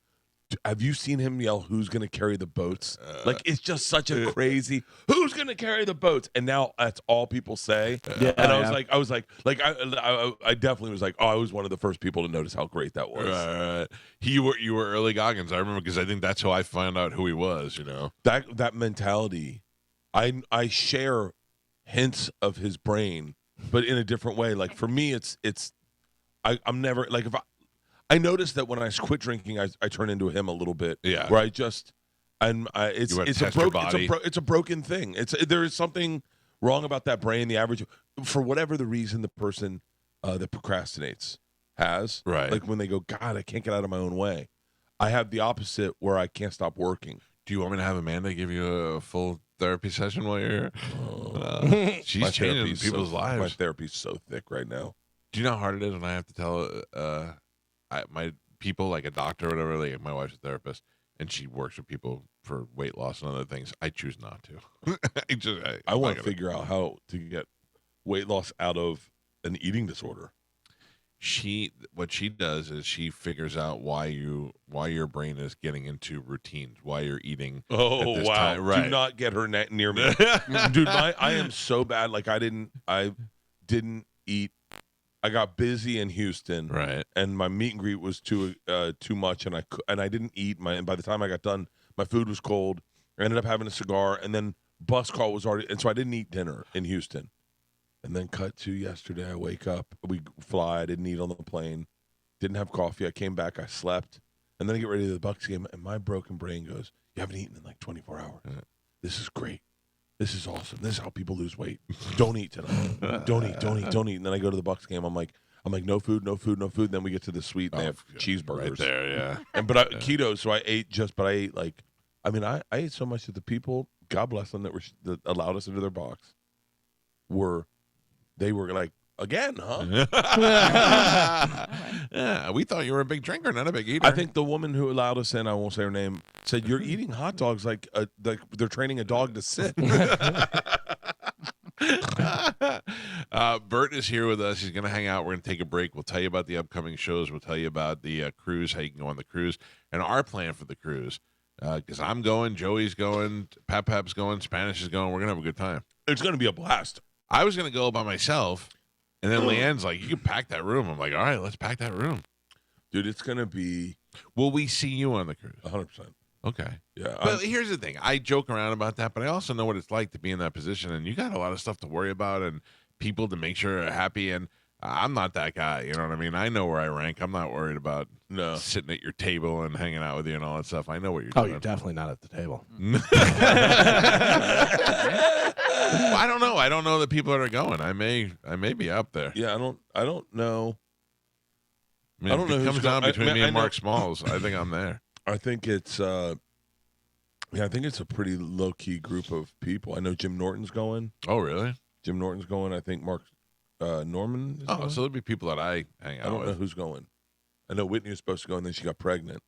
have you seen him yell, "Who's going to carry the boats"? Like, it's just such a crazy, "Who's going to carry the boats?" And now that's all people say. Yeah, And I was like, I definitely was like, oh, I was one of the first people to notice how great that was. Right. You were early Goggins. I remember because I think that's how I found out who he was, you know. That mentality, I share hints of his brain, but in a different way. Like for me, I'm never like if I noticed that when I quit drinking, I turn into him a little bit. Yeah. Where it's You wanna a test your broken body. it's a broken thing. There is something wrong about that brain. The average, for whatever the reason, the person that procrastinates has. Right. Like when they go, God, I can't get out of my own way. I have the opposite where I can't stop working. Do you want me to have Amanda give you a full therapy session while you're here? She's My changing therapy's people's My lives. therapy's so thick right now. Do you know how hard it is when I have to tell my people, like a doctor or whatever, like my wife's a therapist, and she works with people for weight loss and other things. I choose not to. I want to gotta- figure out how to get weight loss out of an eating disorder. What she does is she figures out why your brain is getting into routines, why you're eating. Oh at this wow! time. Right. Do not get her near me, dude. I am so bad. Like I didn't eat. I got busy in Houston, Right. and my meet and greet was too much, and I didn't eat. And by the time I got done, my food was cold. I ended up having a cigar, and then bus call was already, and so I didn't eat dinner in Houston. And then cut to yesterday, I wake up, we fly. I didn't eat on the plane, didn't have coffee. I came back, I slept, and then I get ready to the Bucks game, and my broken brain goes, "You haven't eaten in like 24 hours. This is great. This is awesome. This is how people lose weight. Don't eat tonight. Don't eat. And then I go to the Bucks game. I'm like, no food. Then we get to the suite, and they have cheeseburgers Right there, yeah. And keto, so I ate like, I mean, I ate so much that the people, God bless them, that allowed us into their box, they were like, again, huh? Yeah, we thought you were a big drinker, not a big eater. I think the woman who allowed us in, I won't say her name, said, "You're eating hot dogs like they're training a dog to sit." Bert is here with us. He's going to hang out. We're going to take a break. We'll tell you about the upcoming shows. We'll tell you about the cruise, how you can go on the cruise, and our plan for the cruise. Because I'm going, Joey's going, Pap's going, Spanish is going. We're going to have a good time. It's going to be a blast. I was gonna go by myself, and then Leanne's like, "You can pack that room." I'm like, "All right, let's pack that room." Dude, it's going to be Will we see you on the cruise? 100%. Okay. Yeah. But here's the thing. I joke around about that, but I also know what it's like to be in that position, and you got a lot of stuff to worry about and people to make sure are happy, and I'm not that guy. You know what I mean? I know where I rank. I'm not worried about sitting at your table and hanging out with you and all that stuff. I know what you're doing. Oh, you're definitely not at the table. Well, I don't know. I don't know the people that are going. I may be up there. Yeah, I don't know. I mean, I don't know if it who's comes down going- between me I and know- Mark Smalls, I think I'm there. I think it's I think it's a pretty low key group of people. I know Jim Norton's going. Oh, really? Jim Norton's going. I think Mark Norman is Oh, going. so there'll be people that I hang out I don't know with. who's going. I know Whitney was supposed to go, and then she got pregnant.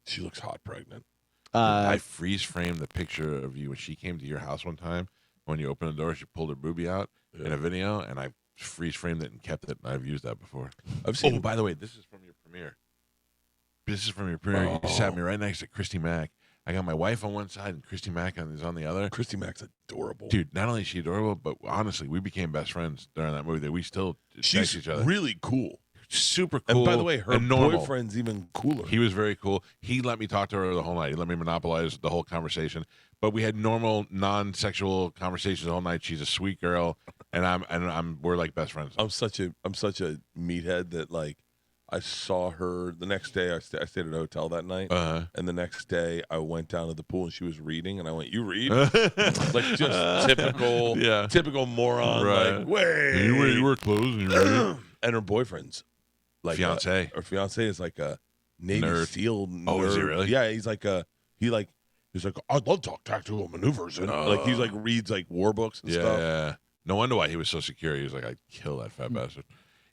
She looks hot pregnant. I freeze framed the picture of you when she came to your house one time. When you opened the door, she pulled her boobie out in a video, and I freeze framed it and kept it. And I've used that before. I've seen. Oh, by the way, this is from your premiere. This is from your premiere. You sat me right next to Christy Mack. I got my wife on one side and Christy Mack is on the other. Christy Mack's adorable. Dude, not only is she adorable, but honestly, we became best friends during that movie. That we still text She's each other. really cool. Super cool. And by the way, her and normal. boyfriend's even cooler. He was very cool. He let me talk to her the whole night. He let me monopolize the whole conversation. But we had normal, non-sexual conversations all night. She's a sweet girl, and we're like best friends. I'm such a meathead that like I saw her the next day. I stayed at a hotel that night, and the next day I went down to the pool and she was reading, and I went, "You read?" Like just typical moron. Right. Like, wait, you wear clothes and you read? And her boyfriend's like Fiance. Her fiance is like a Navy Nerd. SEAL nerd. Oh, is he really? Yeah, he's like he's like I love tactical maneuvers and like he's like reads like war books and stuff. Yeah. No wonder why he was so secure. He was like, I'd kill that fat bastard.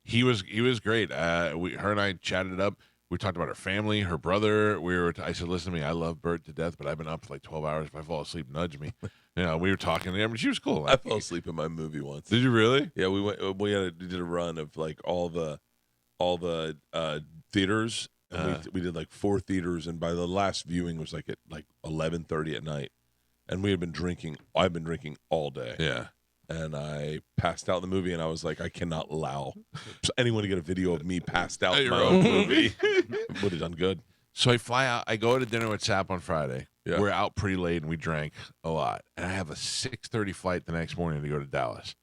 He was great. Her and I chatted it up. We talked about her family, her brother. I said, listen to me, I love Bert to death, but I've been up for like 12 hours. If I fall asleep, nudge me. We were talking. I mean, she was cool. I fell asleep in my movie once. Did you really? Yeah, we did a run of like all the theaters. And we did like 4 theaters, and by the last viewing was like at like 11:30 at night, and we had been drinking. I've been drinking all day. Yeah. And I passed out in the movie, and I was like, I cannot allow anyone to get a video of me passed out in my own movie. Would have done good. So I fly out. I go to dinner with Sap on Friday. Yeah. We're out pretty late, and we drank a lot. And I have a 6:30 flight the next morning to go to Dallas.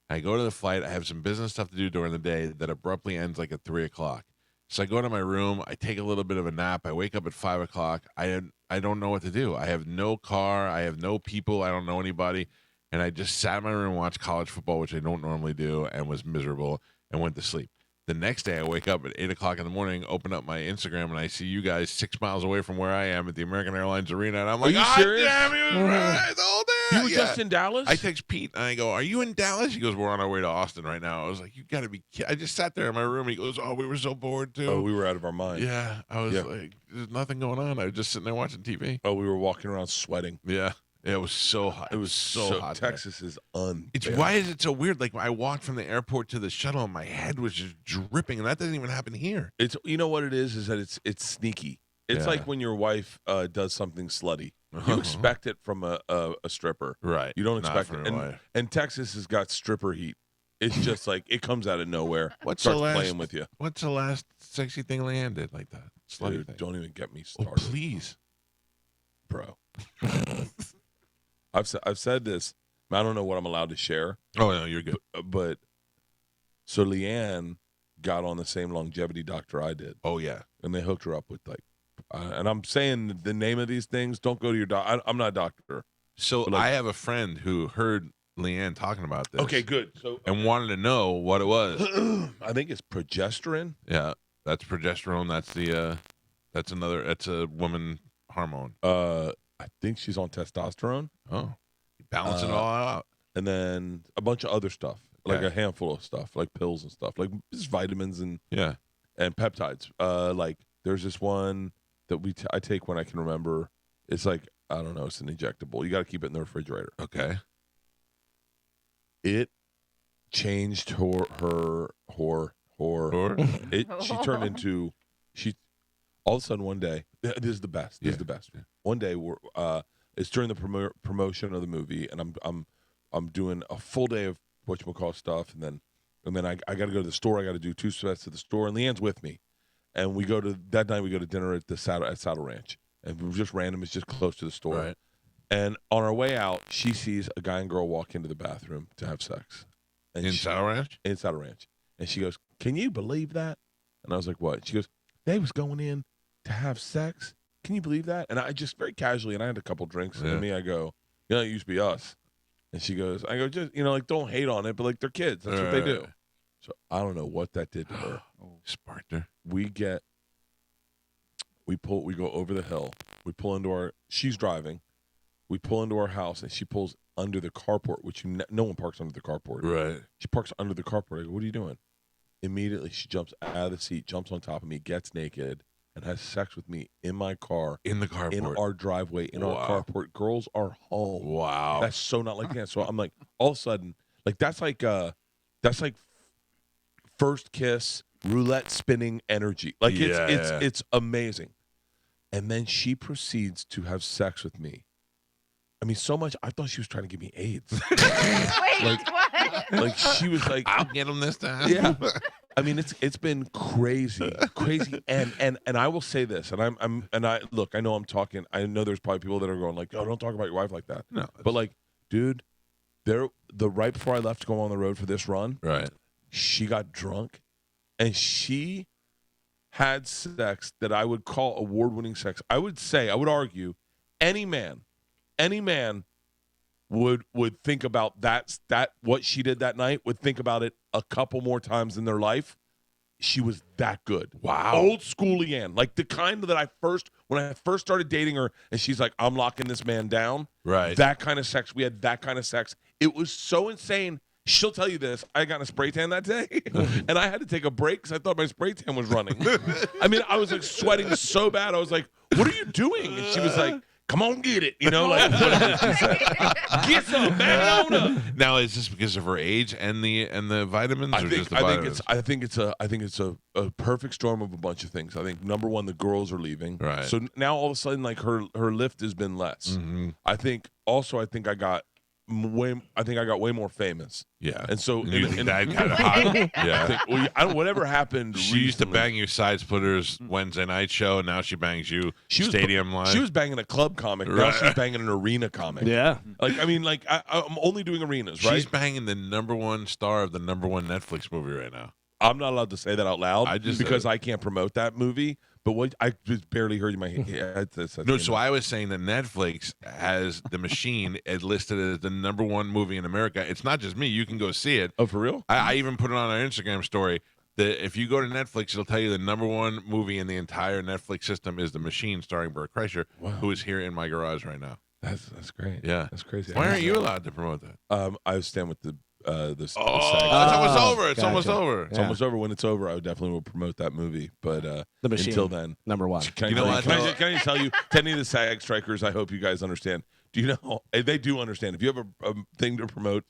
I go to the flight. I have some business stuff to do during the day that abruptly ends like at 3 o'clock. So I go to my room. I take a little bit of a nap. I wake up at 5 o'clock. I don't know what to do. I have no car. I have no people. I don't know anybody. And I just sat in my room and watched college football, which I don't normally do, and was miserable and went to sleep. The next day, I wake up at 8 o'clock in the morning, open up my Instagram, and I see you guys 6 miles away from where I am at the American Airlines Arena. And I'm like, you God serious? damn, he was right the whole day. You were just in Dallas? I text Pete, and I go, are you in Dallas? He goes, we're on our way to Austin right now. I was like, you got to be kidding. I just sat there in my room. He goes, oh, we were so bored, too. Oh, we were out of our mind. Yeah. I was like, there's nothing going on. I was just sitting there watching TV. Oh, we were walking around sweating. Yeah. It was so hot. It was so hot. Texas is Why is it so weird? Like I walked from the airport to the shuttle, and my head was just dripping, and that doesn't even happen here. It's you know what it is that it's sneaky. It's like when your wife does something slutty. You expect it from a stripper, right? You don't Not expect from it. your wife. And Texas has got stripper heat. It's just like it comes out of nowhere. What's starts the last, playing with you? What's the last sexy thing Leanne did like that? Slutty Dude, thing. don't even get me started. Oh, please, bro. I've said this. I don't know what I'm allowed to share. Oh no, you're good. But so Leanne got on the same longevity doctor I did. Oh yeah, and they hooked her up with like, and I'm saying the name of these things. Don't go to your doctor. I'm not a doctor. So like, I have a friend who heard Leanne talking about this. Okay, good. So and wanted to know what it was. I think it's progesterone. Yeah, that's progesterone. That's a woman hormone. I think she's on testosterone. Oh, balance it all out. And then a bunch of other stuff, like Okay. a handful of stuff, like pills and stuff, like just vitamins and peptides. Like there's this one that I take when I can remember. It's like I don't know. It's an injectable. You got to keep it in the refrigerator. Okay. It changed her. She turned into all of a sudden one day. This is the best. This is the best. One day it's during the promotion of the movie, and I'm doing a full day of whatchamacallit stuff, and then I got to go to the store. I got to do 2 sets to the store, and Leanne's with me. And that night we go to dinner at the Saddle Ranch, and it was just random. It's just close to the store. Right. And on our way out, she sees a guy and girl walk into the bathroom to have sex. And In Saddle Ranch? In Saddle Ranch. And she goes, "Can you believe that?" And I was like, "What?" She goes, "They was going in to have sex. Can you believe that?" And I just very casually, and I had a couple drinks, and to me, I go, "You know, it used to be us." And she goes, I go, "Just, like, don't hate on it, but, like, they're kids. That's what they do." So I don't know what that did to her. Sparked her. We go over the hill. We pull into she's driving. We pull into our house, and she pulls under the carport, which no one parks under the carport. Right. She parks under the carport. I go, "What are you doing?" Immediately, she jumps out of the seat, jumps on top of me, gets naked, and has sex with me in my car. In the carport. In our driveway, in our carport. Girls are home. Wow. That's so not like that. So I'm like, all of a sudden, like that's like first kiss, roulette spinning energy. Like it's amazing. And then she proceeds to have sex with me. I mean, so much. I thought she was trying to give me AIDS. Wait, what? Like she was like, "I'll get him this time." Yeah. I mean, it's been crazy, and I will say this, and I look, I know I'm talking. I know there's probably people that are going like, "Oh, don't talk about your wife like that." No, but like, dude, right before I left to go on the road for this run, right, she got drunk, and she had sex that I would call award-winning sex. I would argue, any man would think about that what she did that night, would think about it a couple more times in their life. She was that good. Wow. Old school Leanne. Like the kind that when I first started dating her and she's like, "I'm locking this man down." Right. That kind of sex. We had that kind of sex. It was so insane. She'll tell you this. I got a spray tan that day, and I had to take a break because I thought my spray tan was running. I mean, I was like sweating so bad. I was like, "What are you doing?" And she was like, "Come on, get it." Like whatever she said. Get some, back on up. Now, is this because of her age and the vitamins? Or just the vitamins? I think it's a perfect storm of a bunch of things. I think number one, the girls are leaving. Right. So now all of a sudden, like her lift has been less. Mm-hmm. I think I got way more famous. Yeah. And so that kind of hot. Yeah. I think, whatever happened. She used to bang you side splitters Wednesday night show, and now she bangs you stadium live. She was banging a club comic. Now she's banging an arena comic. Yeah. Like, I mean, like I'm only doing arenas, right? She's banging the #1 star of the #1 Netflix movie right now. I'm not allowed to say that out loud because I I can't promote that movie. But what I just barely heard in my head. No, so I was saying that Netflix has The Machine listed as the #1 movie in America. It's not just me. You can go see it. Oh, for real? I even put it on our Instagram story that if you go to Netflix, it'll tell you the #1 movie in the entire Netflix system is The Machine, starring Bert Kreischer, who is here in my garage right now. That's great. Yeah. That's crazy. Why aren't you allowed to promote that? I stand with the it's almost over. It's almost over. It's almost over. When it's over, I definitely will promote that movie. But The Machine, until then, #1. Can I just tell you, to any of the SAG strikers, I hope you guys understand. Do you know they do understand? If you have a thing to promote,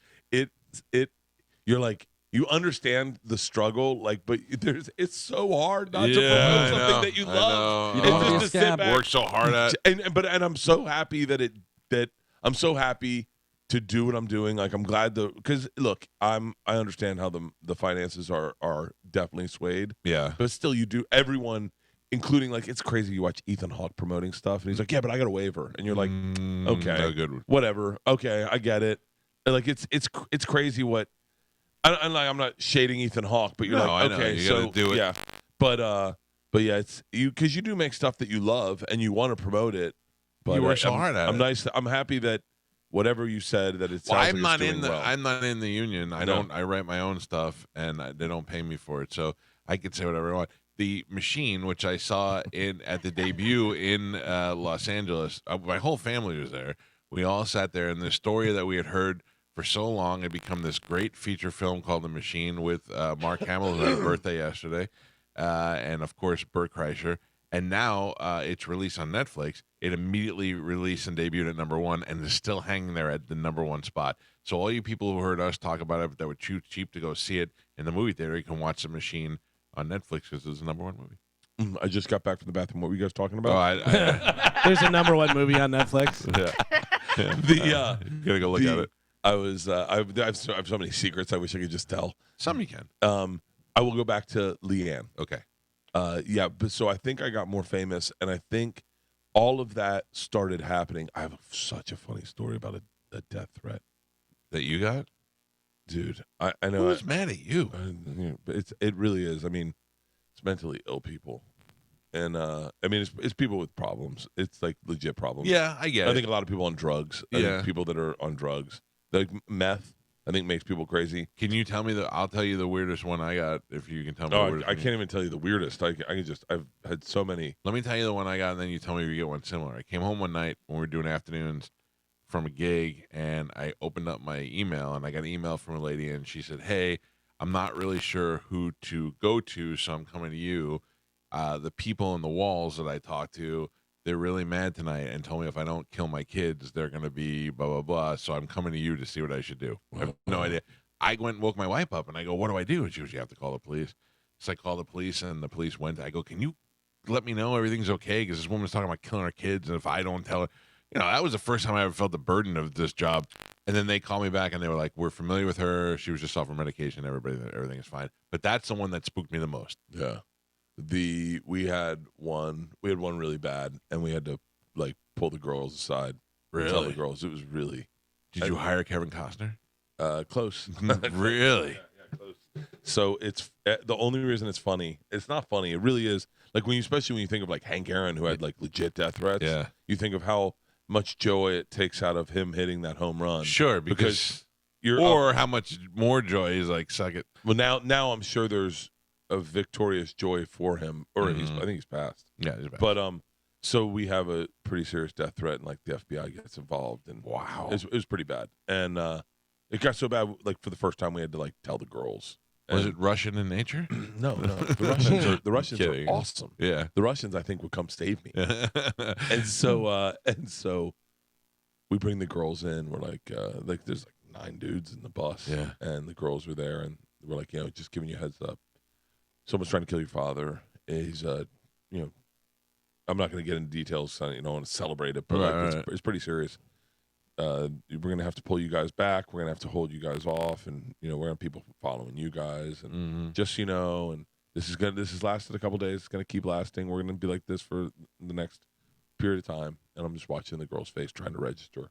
you're like, you understand the struggle, like, but it's so hard not to promote something that you love. You don't It's want just to to sit back. Work so hard at. And I'm so happy that I'm so happy to do what I'm doing. Like, I'm glad because look, I understand how the finances are definitely swayed. Yeah. But still, everyone, including, like, it's crazy. You watch Ethan Hawke promoting stuff, and he's like, "Yeah, but I got a waiver," and you're like, "Okay, no good. Whatever. Okay, I get it." And, like, it's crazy what. I'm not shading Ethan Hawke, but you're like, I okay, know. You so gotta do it. yeah, but yeah, it's because you do make stuff that you love and you want to promote it. But You work so hard at it. I'm happy that. Whatever you said, that it sounds Well, like it's doing well. I'm not in the union. I write my own stuff, and they don't pay me for it, so I can say whatever I want. The Machine, which I saw at the debut in Los Angeles, my whole family was there. We all sat there, and the story that we had heard for so long had become this great feature film called The Machine with Mark Hamill, who had a birthday yesterday, and of course Bert Kreischer. And now it's released on Netflix. It immediately released and debuted at #1 and is still hanging there at the #1 spot. So all you people who heard us talk about it that were too cheap to go see it in the movie theater, you can watch The Machine on Netflix because it's the #1 movie. I just got back from the bathroom. What were you guys talking about? There's a #1 movie on Netflix. Yeah. You gotta go look at it. I have so many secrets. I wish I could just tell. Some you can. I will go back to Leanne. Okay. Yeah, but so I think I got more famous, and I think all of that started happening. I have such a funny story about a death threat That you got? dude. I know. Who's mad at you? But it really is. I mean, it's mentally ill people, and I mean it's people with problems. It's like legit problems. Yeah, I get I it. think a lot of people on drugs. I Yeah. think people that are on drugs, like meth, I think makes people crazy. Can you tell me I'll tell you the weirdest one I got if you can tell me. the Oh, weirdest I one. can't even tell you the weirdest. I've had so many. Let me tell you the one I got, and then you tell me if you get one similar. I came home one night when we were doing afternoons from a gig, and I opened up my email, and I got an email from a lady, and she said, "Hey, I'm not really sure who to go to, so I'm coming to you. The people on the walls that I talked to, they're really mad tonight and told me if I don't kill my kids, they're going to be blah, blah, blah. So I'm coming to you to see what I should do." I have no idea. I went and woke my wife up, and I go, "What do I do?" And she goes, "You have to call the police." So I called the police, and the police went. I go, "Can you let me know everything's okay? Because this woman's talking about killing her kids, and if I don't tell her," that was the first time I ever felt the burden of this job. And then they called me back, and they were like, "We're familiar with her. She was just off her medication. Everything is fine." But that's the one that spooked me the most. Yeah. We had one really bad, and we had to like pull the girls aside. and Tell the Really? girls it was really Did you hire Kevin Costner? close. Really? Yeah, close. So it's the only reason it's funny. It's not funny. It really is. Like especially when you think of like Hank Aaron, who had like legit death threats. Yeah. You think of how much joy it takes out of him hitting that home run. Sure, because you're or how much more joy is like, suck it. well now I'm sure there's a victorious joy for him, or I think he's passed. Yeah, it's bad. But so we have a pretty serious death threat, and like the FBI gets involved, and Wow. it was pretty bad. And it got so bad, like for the first time, we had to like tell the girls. Was And- it Russian in nature? No. The Russians are Kidding. awesome. Yeah. The Russians, I think, would come save me. And so we bring the girls in. We're like there's like 9 dudes in the bus. Yeah. And the girls were there, and we're like, just giving you a heads up. Someone's trying to kill your father. He's I'm not going to get into details. I want to celebrate it, but Right. It's pretty serious. We're going to have to pull you guys back. We're going to have to hold you guys off, and we're going to have people following you guys, and just and this has lasted a couple days. It's going to keep lasting. We're going to be like this for the next period of time, and I'm just watching the girl's face trying to register.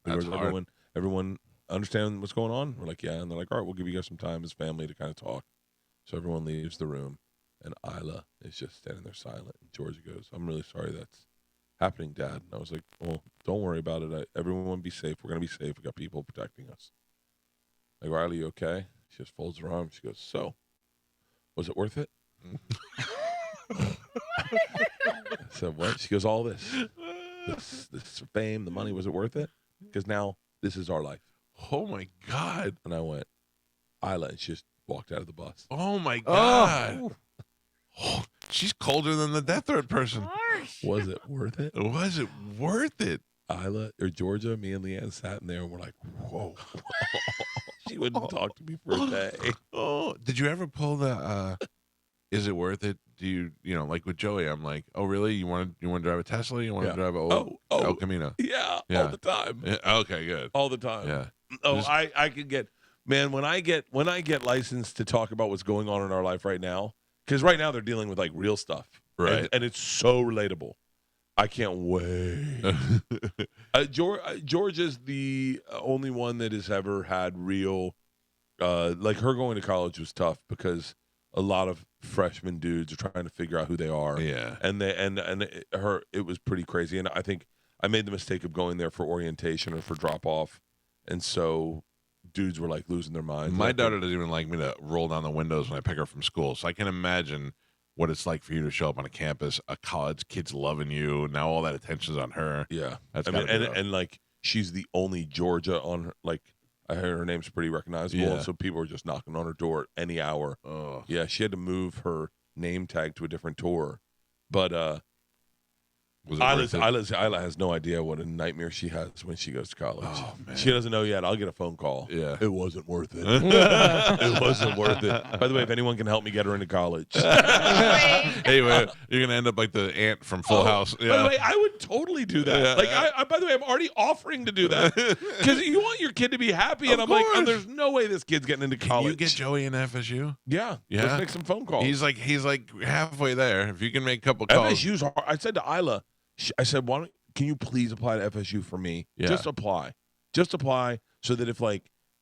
That's hard. Everyone understand what's going on? We're like, yeah, and they're like, all right, we'll give you guys some time as family to kind of talk. So everyone leaves the room, and Isla is just standing there silent. And Georgia goes, "I'm really sorry that's happening, Dad." And I was like, "Well, don't worry about it. Everyone be safe. We're going to be safe. We got people protecting us." I go, "Riley, you okay?" She just folds her arms. She goes, "So, was it worth it?" I said, "What?" She goes, "All this fame, the money, was it worth it? Because now this is our life." Oh my God. And I went, "Isla," and she just walked out of the bus. Oh my God. Oh, she's colder than the death threat person. Harsh. Was it worth it? Was it worth it? Isla or Georgia, me and Leanne sat in there and we're like, whoa. She wouldn't talk to me for a day. Oh, did you ever pull the is it worth it? Do you like with Joey, I'm like, "Oh, really? You want to drive a Tesla? You want to Yeah. drive a El Camino?" Yeah, Yeah. all the time. Yeah, okay, good. All the time. Yeah. Oh, Just- I could get, man, when I get licensed to talk about what's going on in our life right now, because right now they're dealing with like real stuff. Right. And it's so relatable. I can't wait. George is the only one that has ever had real, like her going to college was tough because a lot of freshman dudes are trying to figure out who they are. Yeah. And it was pretty crazy. And I think I made the mistake of going there for orientation or for drop off. And so dudes were like losing their minds. My daughter doesn't even like me to roll down the windows when I pick her from school. So I can imagine what it's like for you to show up on a campus, a college kid's loving you. Now all that attention's on her. Yeah. That's I mean, gotta be rough. and like she's the only Georgia on her, like I heard her name's pretty recognizable. Yeah. And so people are just knocking on her door at any hour. Oh. Yeah, she had to move her name tag to a different tour. But Was it worth it? Isla has no idea what a nightmare she has when she goes to college. Oh, man. She doesn't know yet. I'll get a phone call. Yeah. It wasn't worth it. It wasn't worth it. By the way, if anyone can help me get her into college. Hey, man, you're gonna end up like the aunt from Full House. Yeah. By the way, I would totally do that. Yeah. Like, by the way, I'm already offering to do that because you want your kid to be happy, and Of I'm like, course. there's no way this kid's getting into Can college. you get Joey in FSU? Yeah. Yeah. Let's make some phone calls. He's like halfway there. If you can make a couple calls. FSU's hard. I said to Isla, I said, can you please apply to FSU for me? Yeah. Just apply so that if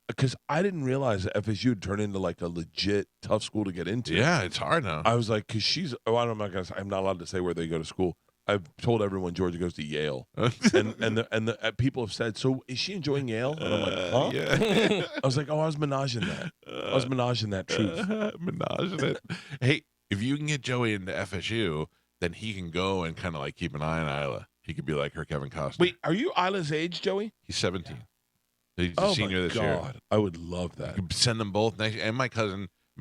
because I didn't realize that FSU would turn into like a legit tough school to get into. Yeah, it's hard now. I was like, because I'm not allowed to say where they go to school. I've told everyone Georgia goes to Yale, and the people have said, so is she enjoying Yale? And I'm like, huh? Yeah. I was like, oh, I was menaging that. I was menaging that truth. Menaging it. Hey, if you can get Joey into FSU, then he can go and kind of like keep an eye on Isla. He could be like her Kevin Costner. Wait, are you Isla's age, Joey? He's 17. He's a senior this year. I would love that. You could send them both next. And my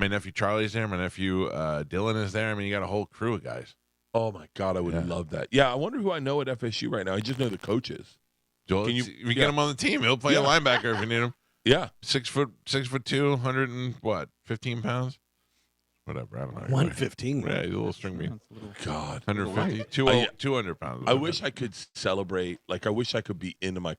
nephew Charlie's there. My nephew Dylan is there. I mean, you got a whole crew of guys. Oh my God, I would love that. Yeah, I wonder who I know at FSU right now. I just know the coaches. Joel, Can you- if you get him on the team, he'll play a linebacker if you need him. Yeah. 6'2", 115 pounds. Whatever, I don't know. 115. Yeah, he's a little string bean. God. 150, 200 pounds. I wish I could celebrate. Like, I wish I could be into my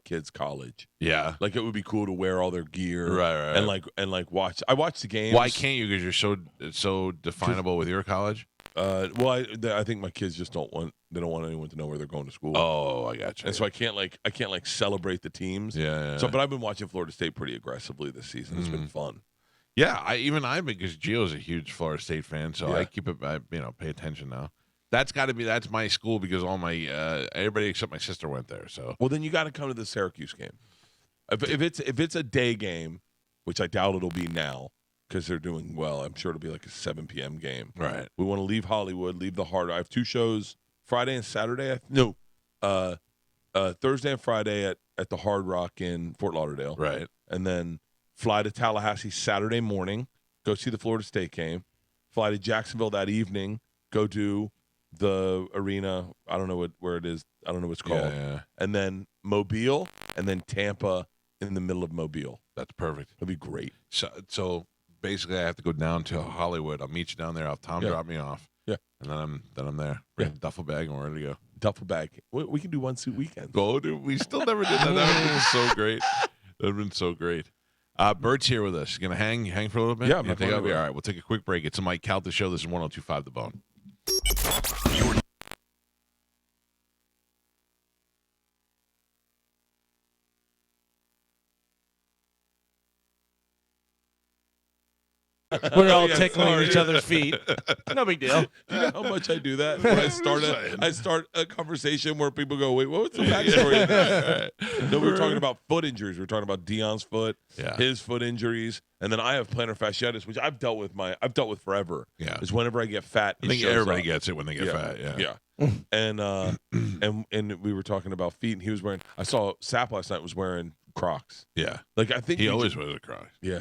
kids' college. Yeah. Like, it would be cool to wear all their gear. Right. And watch. I watch the games. Why can't you? Because you're so definable with your college. Well, I think my kids just don't want anyone to know where they're going to school. Oh, I got you. And so I can't celebrate the teams. Yeah. So, but I've been watching Florida State pretty aggressively this season. It's been fun. Yeah, because Gio's a huge Florida State fan, so Yeah. I keep it. Pay attention now. That's my school because all my everybody except my sister went there. So Well, then you got to come to the Syracuse game. If it's a day game, which I doubt it'll be now because they're doing well, I'm sure it'll be like a 7 p.m. game. Right. We want to leave Hollywood, leave the heart. I have 2 shows, Friday and Saturday. Thursday and Friday at the Hard Rock in Fort Lauderdale. Right. And then fly to Tallahassee Saturday morning, go see the Florida State game. Fly to Jacksonville that evening, go do the arena. I don't know where it is. I don't know what it's called. Yeah. And then Mobile, and then Tampa in the middle of Mobile. That's perfect. It'll be great. So basically, I have to go down to Hollywood. I'll meet you down there. I'll have Tom drop me off. Yeah. And then I'm there. Bring a duffel bag and we're ready to go. Duffel bag. We can do 1 suit weekend. Oh, dude, we still never did that. That would have been so great. That would have been so great. Bert's here with us. He's gonna hang for a little bit. Yeah, You think I'll be all right. We'll take a quick break. It's a Mike Calta show. This is 102.5 The Bone. We're all tickling each other's feet. No big deal. Do you know how much I do that? When I start a conversation where people go, "Wait, what's the backstory?" No, we were talking about foot injuries. We were talking about Dion's foot, his foot injuries, and then I have plantar fasciitis, which I've dealt with forever. Yeah, is whenever I get fat. I think everybody gets it when they get fat. Yeah. And we were talking about feet, and he was wearing. I saw Sap last night was wearing Crocs. Yeah. Like I think he always wears a Crocs. Yeah,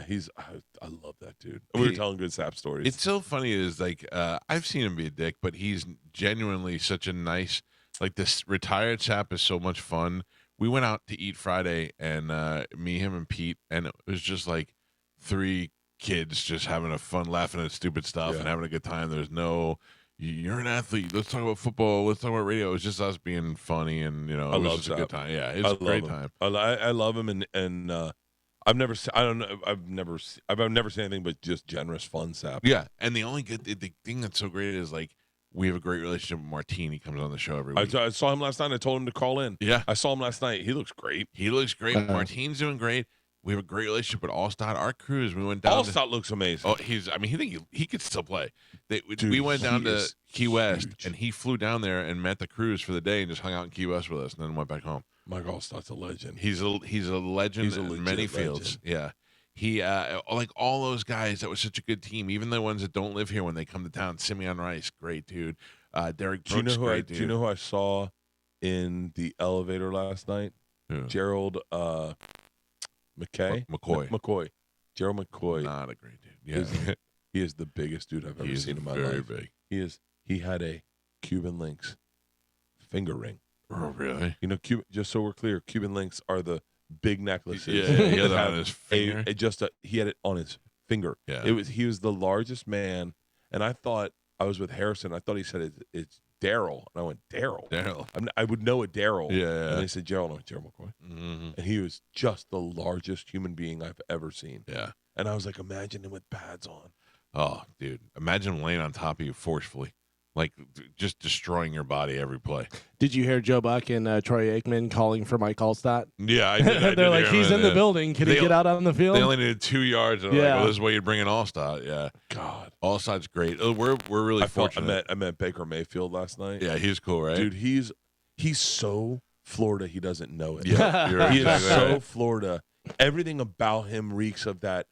I love that dude. We were telling good Sap stories. It's so funny is like I've seen him be a dick, but he's genuinely such a nice like this retired Sap is so much fun. We went out to eat Friday and me, him and Pete, and it was just like 3 kids just having a fun laughing at stupid stuff and having a good time. There's no you're an athlete. Let's talk about football. Let's talk about radio. It was just us being funny, and it was just a good time. Yeah, it was a great time. I love him, and I've never seen anything but just generous, fun Sap. Yeah, and the thing that's so great is like we have a great relationship with Martine. He comes on the show every week. I saw him last night. I told him to call in. Yeah, I saw him last night. He looks great. Martine's doing great. We have a great relationship with Allstott. Our cruise, we went down. Allstott looks amazing. Oh, he could still play. We went down to Key West, and he flew down there and met the crews for the day and just hung out in Key West with us, and then went back home. Mike Allstott's a legend. He's a legend He's a in many fields. Yeah. He like all those guys. That was such a good team. Even the ones that don't live here when they come to town. Simeon Rice, great dude. Derek Brooks, great dude. Do you know who I saw in the elevator last night? Yeah. Gerald McCoy. Gerald McCoy. Not a great dude. Yeah. He is the biggest dude I've ever seen in my life. Big. He had a Cuban Links finger ring. Oh, really? You know, just so we're clear, Cuban links are the big necklaces. Yeah, he had it that on his finger. He had it on his finger. Yeah. He was the largest man, and I thought I was with Harrison. I thought he said it's Daryl, and I went Daryl. I would know a Daryl. Yeah. And they said Gerald. I went Gerald McCoy, and he was just the largest human being I've ever seen. Yeah. And I was like, imagine him with pads on. Oh, dude. Imagine laying on top of you forcefully. Like, just destroying your body every play. Did you hear Joe Buck and Troy Aikman calling for Mike Allstott? Yeah, I did. They're like, he's in the building. Can he get out on the field? They only needed 2 yards. And Yeah. like, well, this is why you'd bring in Allstott. Yeah. God. Allstott's great. We're really fortunate. I met Baker Mayfield last night. Yeah, he's cool, right? Dude, he's so Florida, he doesn't know it. Yeah, you're he is exactly so right. Florida. Everything about him reeks of that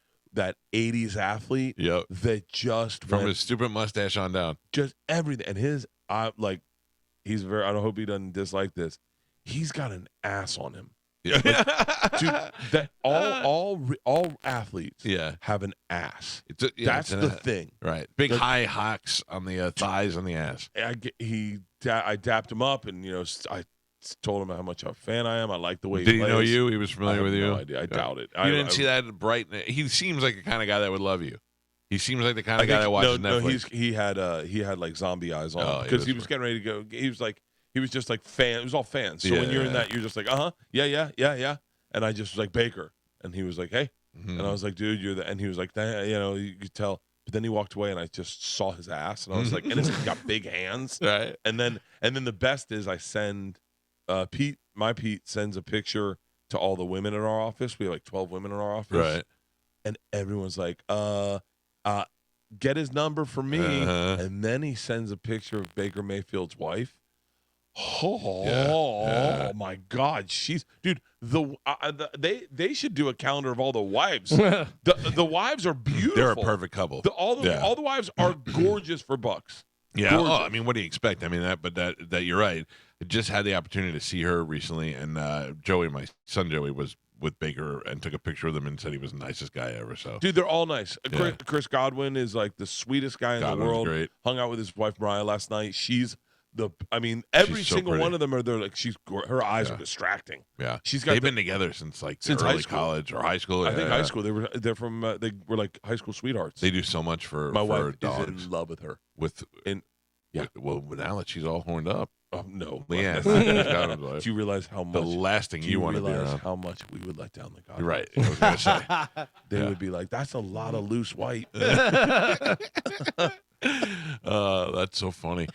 80s athlete Yep. that just From went, his stupid mustache on down. just everything. And he's very, I hope he doesn't dislike this. He's got an ass on him. Yeah. Dude, that all athletes Yeah. have an ass. That's the thing. Right. Big Like- high hocks on the thighs and the ass. I dapped him up, and I told him how much a fan I am. I like the way Did he he plays. know you? He was familiar with you? No idea. I doubt it. You didn't see that bright. He seems like the kind of guy that would love you. He seems like the kind of guy that watches Netflix. He had like zombie eyes Oh, on he because was he was getting ready to go. He was just like fan. It was all fans. So when you're in Yeah. that, you're just like, yeah. And I just was like Baker, and he was like, hey, Mhm. and I was like, dude, you're the. And he was like, you could tell. But then he walked away, and I just saw his ass, and I was like, and he's got big hands. Right. And then the best is I send Pete sends a picture to all the women in our office. We have like 12 women in our office. Right. And everyone's like, get his number for me. Uh-huh. And then he sends a picture of Baker Mayfield's wife. Oh, Yeah. my God. She's dude, they should do a calendar of all the wives. the wives are beautiful. They're a perfect couple. All the wives are gorgeous for bucks. Yeah. Gorgeous. Oh, I mean, what do you expect? I mean, that you're right. I just had the opportunity to see her recently, and Joey, my son Joey, was with Baker and took a picture with him and said he was the nicest guy ever. So, Dude, they're all nice. Yeah. Chris Godwin is like the sweetest guy in the Godwin's world. great. Hung out with his wife Mariah last night. Every She's so single pretty. one of them are there. Like her eyes are distracting. yeah, She's got they've been together since since early high school. college or high school. I think Yeah. high school. They're from they were like high school sweethearts. They do so much for My wife dogs. is in love with her. Yeah. Well, now that she's all horned up, No, Leanne. Godwin's wife. Do you realize how The much? last thing do you want to be realize around. how much we would let down the God? You're right. I was gonna say. They Yeah. would be like, "That's a lot of loose white." That's so funny.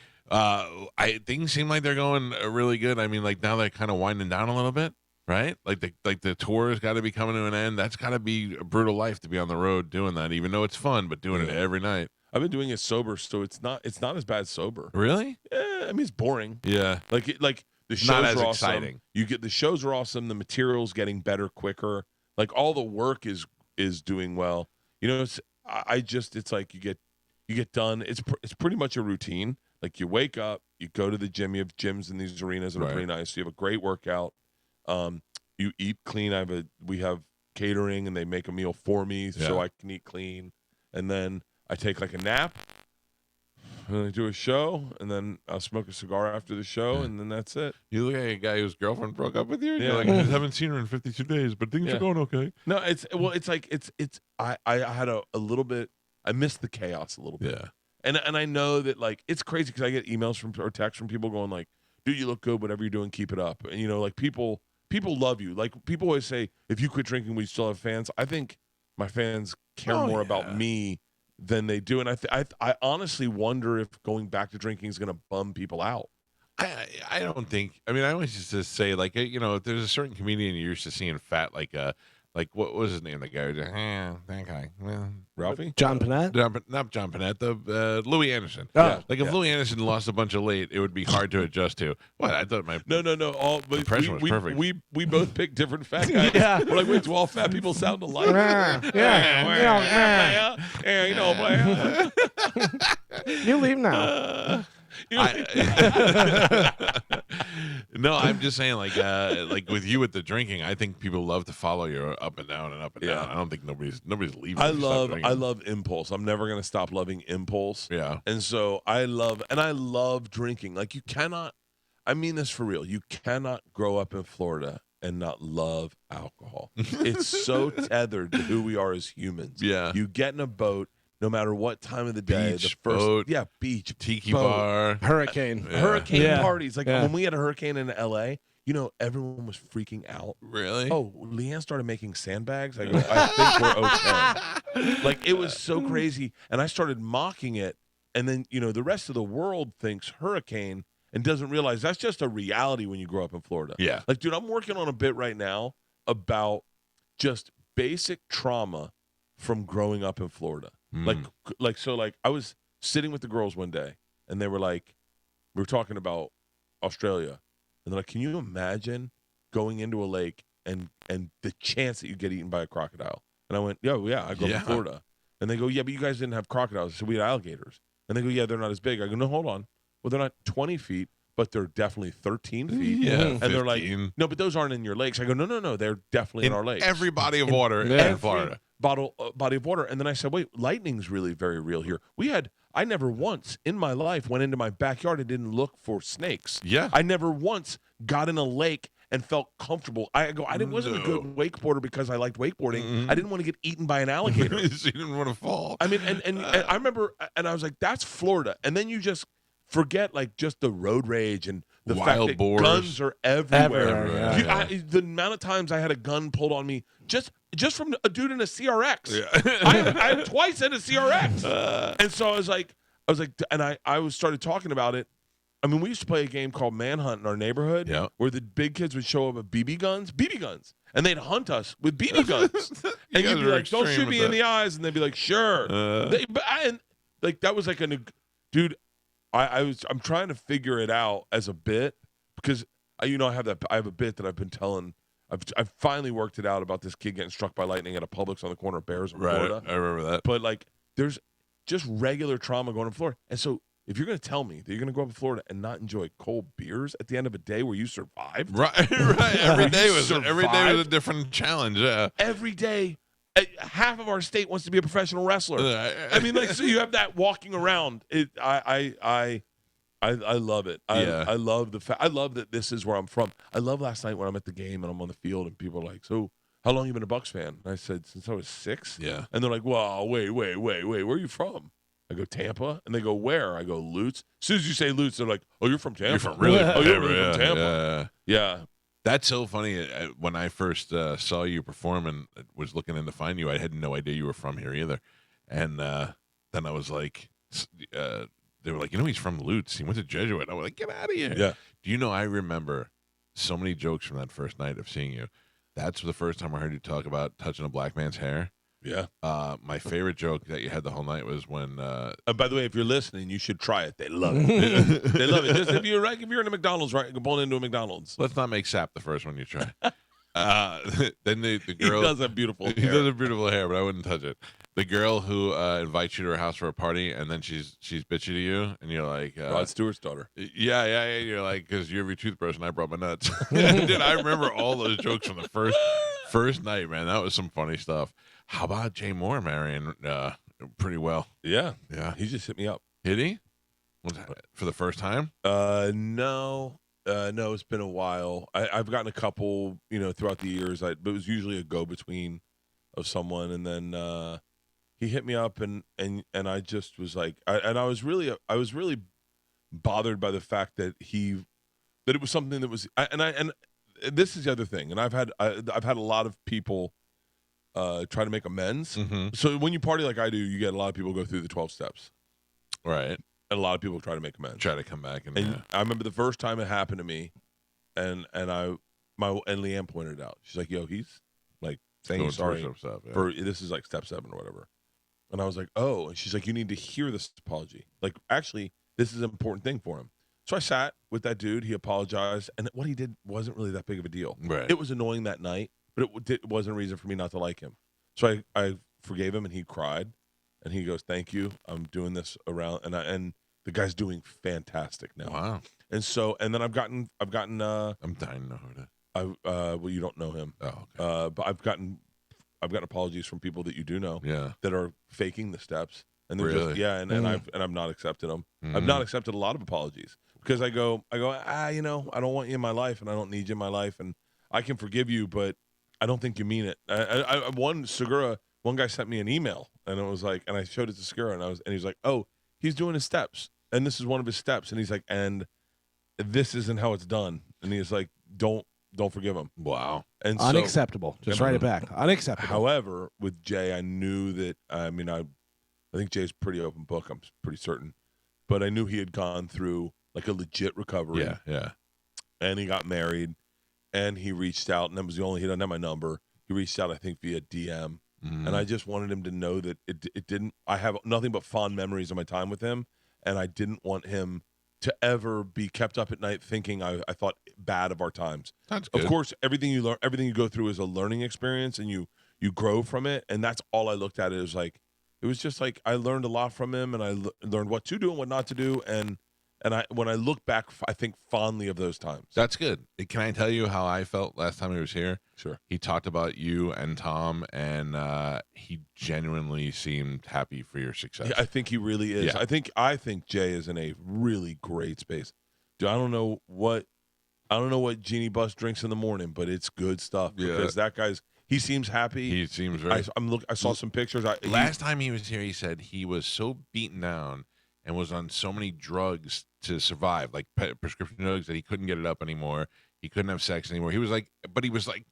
Things seem like they're going really good. I mean, like now they're kind of winding down a little bit, right? Like the tour has got to be coming to an end. That's got to be a brutal life to be on the road doing that, even though it's fun, but doing it every night. I've been doing it sober, so it's not as bad sober. Really? Yeah, I mean it's boring. Yeah. Like the shows Not as are awesome. exciting. The shows are awesome. The material's getting better quicker. Like all the work is doing well. You know, it's like you get done. It's pretty much a routine. Like you wake up, you go to the gym. You have gyms in these arenas that are pretty nice. You have a great workout. You eat clean. We have catering, and they make a meal for me so I can eat clean. And then I take like a nap. And then I do a show, and then I'll smoke a cigar after the show, and then that's it. You look like a guy whose girlfriend broke up with you. And Yeah. You're like, I haven't seen her in 52 days, but things are going okay. No, I had a little bit. I missed the chaos a little bit. Yeah. And I know that like it's crazy because I get emails or texts from people going like, "Dude, you look good. Whatever you're doing, keep it up." And you know, like people love you. Like people always say, "If you quit drinking, will you still have fans?" I think my fans care more about me than they do, and I honestly wonder if going back to drinking is going to bum people out. I don't think. I mean, I always used to say like, you know, if there's a certain comedian you're used to seeing fat, like what was his name? The guy, that guy, Ralphie, John Panette? Not John Panette, the Louis Anderson. Oh. Like if Louis Anderson lost a bunch of weight, it would be hard to adjust to. What I thought my No. All but impression was perfect. We both picked different fat guys. Yeah. We're like, wait, do all fat people sound alike? You know, player. You leave now. No, I'm just saying, like with you with the drinking, I think people love to follow you up and down and up and down. I don't think nobody's leaving. I if you stop drinking. love impulse. I'm never gonna stop loving impulse. Yeah. And so I love drinking. Like you cannot. I mean this for real. You cannot grow up in Florida and not love alcohol. It's so tethered to who we are as humans. Yeah. You get in a boat, no matter what time of the day. Beach, the first, boat, yeah, beach, tiki boat, bar, Hurricane. Yeah. hurricane Yeah. parties. Like Yeah. when we had a hurricane in L.A., everyone was freaking out. Really? Oh, Leanne started making sandbags. I go, I think we're okay. Like, it was so crazy. And I started mocking it. And then, the rest of the world thinks hurricane and doesn't realize that's just a reality when you grow up in Florida. Yeah. Like, dude, I'm working on a bit right now about just basic trauma from growing up in Florida. So I was sitting with the girls one day and they were like, we were talking about Australia. And they're like, can you imagine going into a lake and the chance that you get eaten by a crocodile? And I went, yeah, I grew up in Florida. And they go, yeah, but you guys didn't have crocodiles. So we had alligators. And they go, yeah, they're not as big. I go, no, hold on. Well, they're not 20 feet, but they're definitely 13 feet. Yeah, And they're like, 15. no, but those aren't in your lakes. I go, no, they're definitely in our lakes. Every body of water in Every Florida. body of water. And then I said, wait, lightning's really very real here. I never once in my life went into my backyard and didn't look for snakes. Yeah. I never once got in a lake and felt comfortable. I wasn't a good wakeboarder because I liked wakeboarding. I didn't want to get eaten by an alligator. You didn't want to fall. I mean, and I remember, and I was like, that's Florida. And then you just forget, like, just the road rage and the fact Wild that boars. guns are everywhere. Everywhere, yeah. The amount of times I had a gun pulled on me just from a dude in a CRX. Yeah. I had twice in a CRX. And so I was like, and I started talking about it. I mean, we used to play a game called Manhunt in our neighborhood where the big kids would show up with BB guns, and they'd hunt us with BB guns. And you'd be like, don't shoot me in the eyes. And they'd be like, sure. That was like dude, I'm trying to figure it out as a bit because, I have a bit that I've been telling. I've finally worked it out about this kid getting struck by lightning at a Publix on the corner of Bears in Florida. I remember that. But, like, there's just regular trauma going to Florida. And so if you're going to tell me that you're going to go up to Florida and not enjoy cold beers at the end of a day where you survived. Right. Every day was a different challenge. Yeah. Every day, half of our state wants to be a professional wrestler. I mean, like, so you have that walking around. I love it. I love the fact. I love that this is where I'm from. I love last night when I'm at the game and I'm on the field and people are like, so how long you been a Bucks fan? And I said, since I was 6. Yeah. And they're like, well, wait. Where are you from? I go, Tampa. And they go, where? I go, Lutz. As soon as you say Lutz, they're like, oh, you're from Tampa. You're from really Oh, you're really from Tampa. Yeah. That's so funny. When I first saw you perform and was looking in to find you, I had no idea you were from here either. And then I was like, they were like, he's from Lutz. He went to Jesuit. I was like, get out of here. Yeah. Do you know, I remember so many jokes from that first night of seeing you. That's the first time I heard you talk about touching a black man's hair. Yeah. My favorite joke that you had the whole night was when. By the way, if you're listening, you should try it. They love it. They love it. Just if you're in a McDonald's, right? Go pull into a McDonald's. Let's not make Sap the first one you try. Then the girl. He does have beautiful hair. He does have beautiful hair, but I wouldn't touch it. The girl who invites you to her house for a party, and then she's bitchy to you, and you're like, Rod Stewart's daughter. Yeah. You're like, because you're your toothbrush, and I brought my nuts. Dude, I remember all those jokes from the first night, man. That was some funny stuff. How about Jay Moore marrying pretty well? Yeah. He just hit me up. Hit he? For the first time? No, it's been a while. I've gotten a couple, throughout the years. But it was usually a go-between of someone, and then he hit me up, and I just was like, I was really bothered by the fact that it was something that was, and this is the other thing, and I've had a lot of people try to make amends. Mm-hmm. So when you party like I do, you get a lot of people go through the 12 steps, right? And a lot of people try to make amends, try to come back, and I remember the first time it happened to me, and Leanne pointed it out. She's like, "Yo, he's like saying he's sorry for this is like step 7 or whatever." And I was like, "Oh," and she's like, "You need to hear this apology. Like, actually, this is an important thing for him." So I sat with that dude. He apologized, and what he did wasn't really that big of a deal. Right. It was annoying that night, but it wasn't a reason for me not to like him. So I forgave him, and he cried, and he goes, "Thank you. I'm doing this around," and the guy's doing fantastic now. Wow. And then I've gotten. I'm dying to know who to. Well, you don't know him. Oh, okay. But I've gotten apologies from people that you do know. Yeah. That are faking the steps, and they're really? just and I've not accepted them. Mm-hmm. I've not accepted a lot of apologies because I go, I don't want you in my life, and I don't need you in my life, and I can forgive you, but I don't think you mean it. One guy sent me an email, and it was like, and I showed it to Segura, and he's like, oh, he's doing his steps, and this is one of his steps, and he's like, and this isn't how it's done, and he's like, don't forgive him. Wow. And Unacceptable. Just write it back. Unacceptable. However, with Jay, I knew that. I think Jay's pretty open book. I'm pretty certain, but I knew he had gone through like a legit recovery. Yeah, yeah. And he got married, and he reached out, and that was the only. He doesn't have my number. He reached out, I think, via DM, and I just wanted him to know that it didn't. I have nothing but fond memories of my time with him, and I didn't want him to ever be kept up at night thinking I thought bad of our times. That's good. Of course, everything you learn, everything you go through is a learning experience, and you grow from it. And that's all I looked at. It was like, it was just like I learned a lot from him, and I learned what to do and what not to do. And when I look back, I think fondly of those times. That's good. Can I tell you how I felt last time he was here? Sure. He talked about you and Tom, and he genuinely seemed happy for your success. Yeah, I think he really is. Yeah. I think Jay is in a really great space. Dude, I don't know what Jeannie Buss drinks in the morning, but it's good stuff. Because that guy's, he seems happy. He seems very. I saw some pictures. Last time he was here, he said he was so beaten down and was on so many drugs to survive, like prescription drugs, that he couldn't get it up anymore. He couldn't have sex anymore. He was like,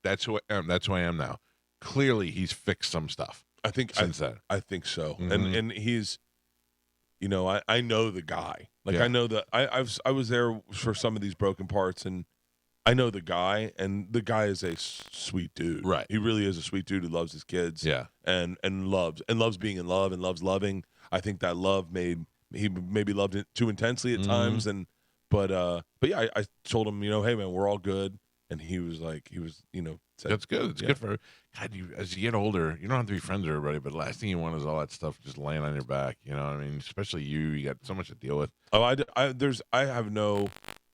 that's who I am. That's who I am now. Clearly, he's fixed some stuff. I think since then. I think so. Mm-hmm. And he's, I know the guy. Like I know that I was there for some of these broken parts, and I know the guy, and the guy is a sweet dude. Right. He really is a sweet dude who loves his kids. Yeah. And loves being in love and loves loving. I think that love he maybe loved it too intensely at times, but yeah, I told him, hey man, we're all good, and he was said, that's good. It's good for God. As you get older, you don't have to be friends with everybody, but the last thing you want is all that stuff just laying on your back. You know what I mean? Especially you got so much to deal with. Oh, I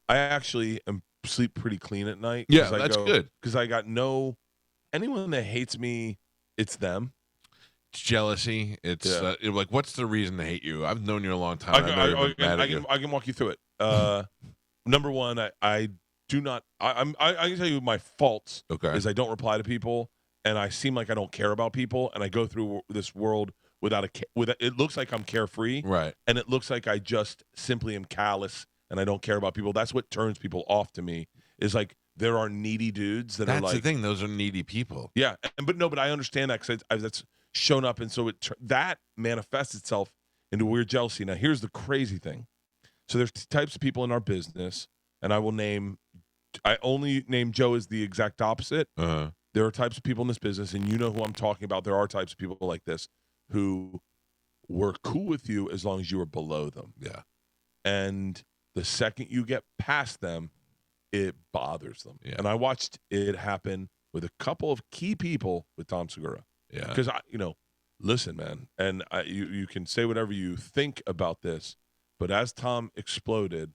actually am sleep pretty clean at night. Yeah, that's good. Because I got anyone that hates me, it's them. It's jealousy. It's like, what's the reason to hate you? I've known you a long time. I can walk you through it. Number one, I do not. I can tell you my faults. Okay. Is I don't reply to people, and I seem like I don't care about people, and I go through this world without it looks like I'm carefree, right? And it looks like I just simply am callous and I don't care about people. That's what turns people off to me. Is like there are needy dudes that are like. That's the thing. Those are needy people. Yeah, but I understand that because that's shown up, and so that manifests itself into weird jealousy. Now, here's the crazy thing. So there's types of people in our business, and I only name Joe as the exact opposite. Uh-huh. There are types of people in this business, and you know who I'm talking about. There are types of people like this who were cool with you as long as you were below them. Yeah. And the second you get past them, it bothers them. Yeah. And I watched it happen with a couple of key people with Tom Segura. Yeah. Because listen, man, and you can say whatever you think about this, but as Tom exploded,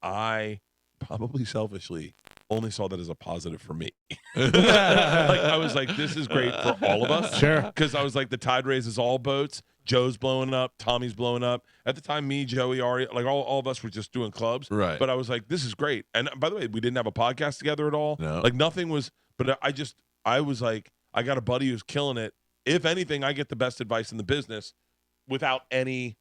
I probably selfishly only saw that as a positive for me. Like I was like, this is great for all of us. Sure. Because I was like, the tide raises all boats. Joe's blowing up. Tommy's blowing up. At the time, me, Joey, Ari, like all of us were just doing clubs. Right. But I was like, this is great. And by the way, we didn't have a podcast together at all. No. Like nothing was, but I was like, I got a buddy who's killing it. If anything, I get the best advice in the business without Tom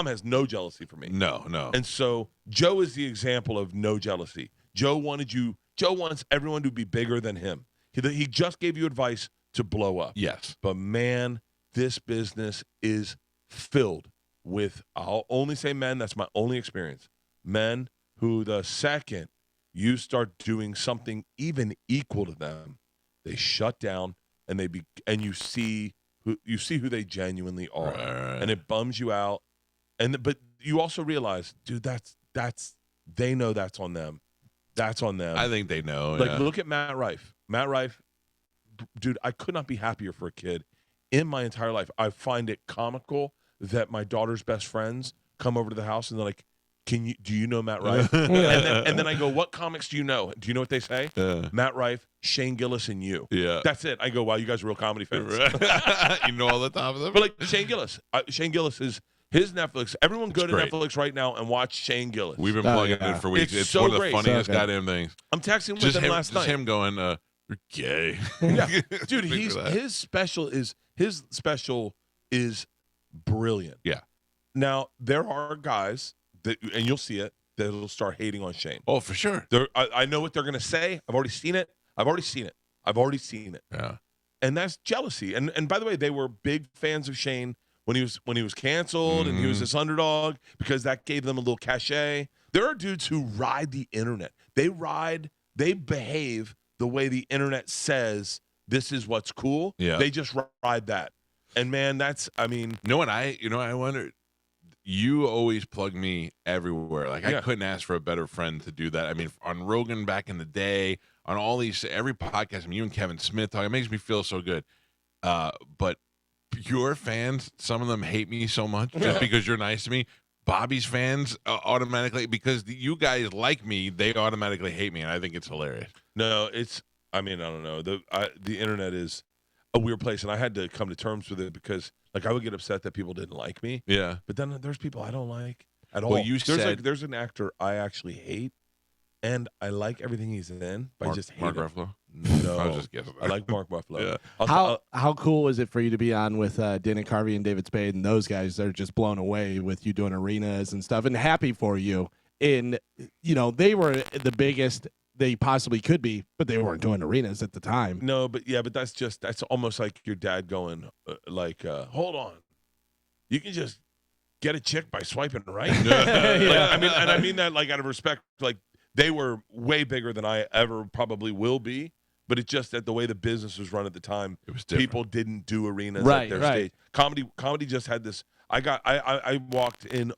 has no jealousy for me. No. And so Joe is the example of no jealousy. Joe wants everyone to be bigger than him. He just gave you advice to blow up. Yes. But man, this business is filled with, I'll only say men, that's my only experience. Men who the second you start doing something even equal to them, they shut down and you see who they genuinely are. Right. And it bums you out. But you also realize, dude, they know that's on them. That's on them. I think they know. Like, look at Matt Rife. Matt Rife, dude, I could not be happier for a kid in my entire life. I find it comical that my daughter's best friends come over to the house and they're like, do you know Matt Rife? and then I go, what comics do you know? Do you know what they say? Matt Rife, Shane Gillis, and you. Yeah. That's it. I go, wow, you guys are real comedy fans. You know all the top of them? But like Shane Gillis. Shane Gillis is His Netflix. Everyone go to great. Netflix right now and watch Shane Gillis. We've been plugging it for weeks. It's It's so one of the great. funniest So good. goddamn things. I'm texting with him last night. Just him going, you're gay. Yeah. Dude, Speak for that. his special is brilliant. Yeah. Now there are guys that, and you'll see it, that'll start hating on Shane. Oh, for sure. I know what they're gonna say. I've already seen it. Yeah. And that's jealousy. And by the way, they were big fans of Shane when he was canceled and he was this underdog because that gave them a little cachet. There are dudes who ride the internet. They behave the way the internet says this is what's cool. Yeah. They just ride that. And man, I wonder. You always plug me everywhere. Like I couldn't ask for a better friend to do that. I mean, on Rogan back in the day, on all these every podcast, I mean, you and Kevin Smith talk, it makes me feel so good. But your fans, some of them hate me so much just because you're nice to me. Bobby's fans automatically, because you guys like me, they automatically hate me, and I think it's hilarious. No, I don't know. The internet is a weird place, and I had to come to terms with it because, like, I would get upset that people didn't like me. Yeah. But then there's people I don't like at all. Well, there's an actor I actually hate, and I like everything he's in, but I just hate Mark him. Ruffalo. No, I was just guessing. I like Mark Ruffalo. Yeah. How cool is it for you to be on with Dana Carvey and David Spade and those guys? They're just blown away with you doing arenas and stuff, and happy for you. And they were the biggest they possibly could be, but they weren't doing arenas at the time. No, but that's almost like your dad going hold on, you can just get a chick by swiping right. I mean that like out of respect, like they were way bigger than I ever probably will be. But it's just that the way the business was run at the time, it was different. People didn't do arenas at their stage. Comedy just had this. I walked in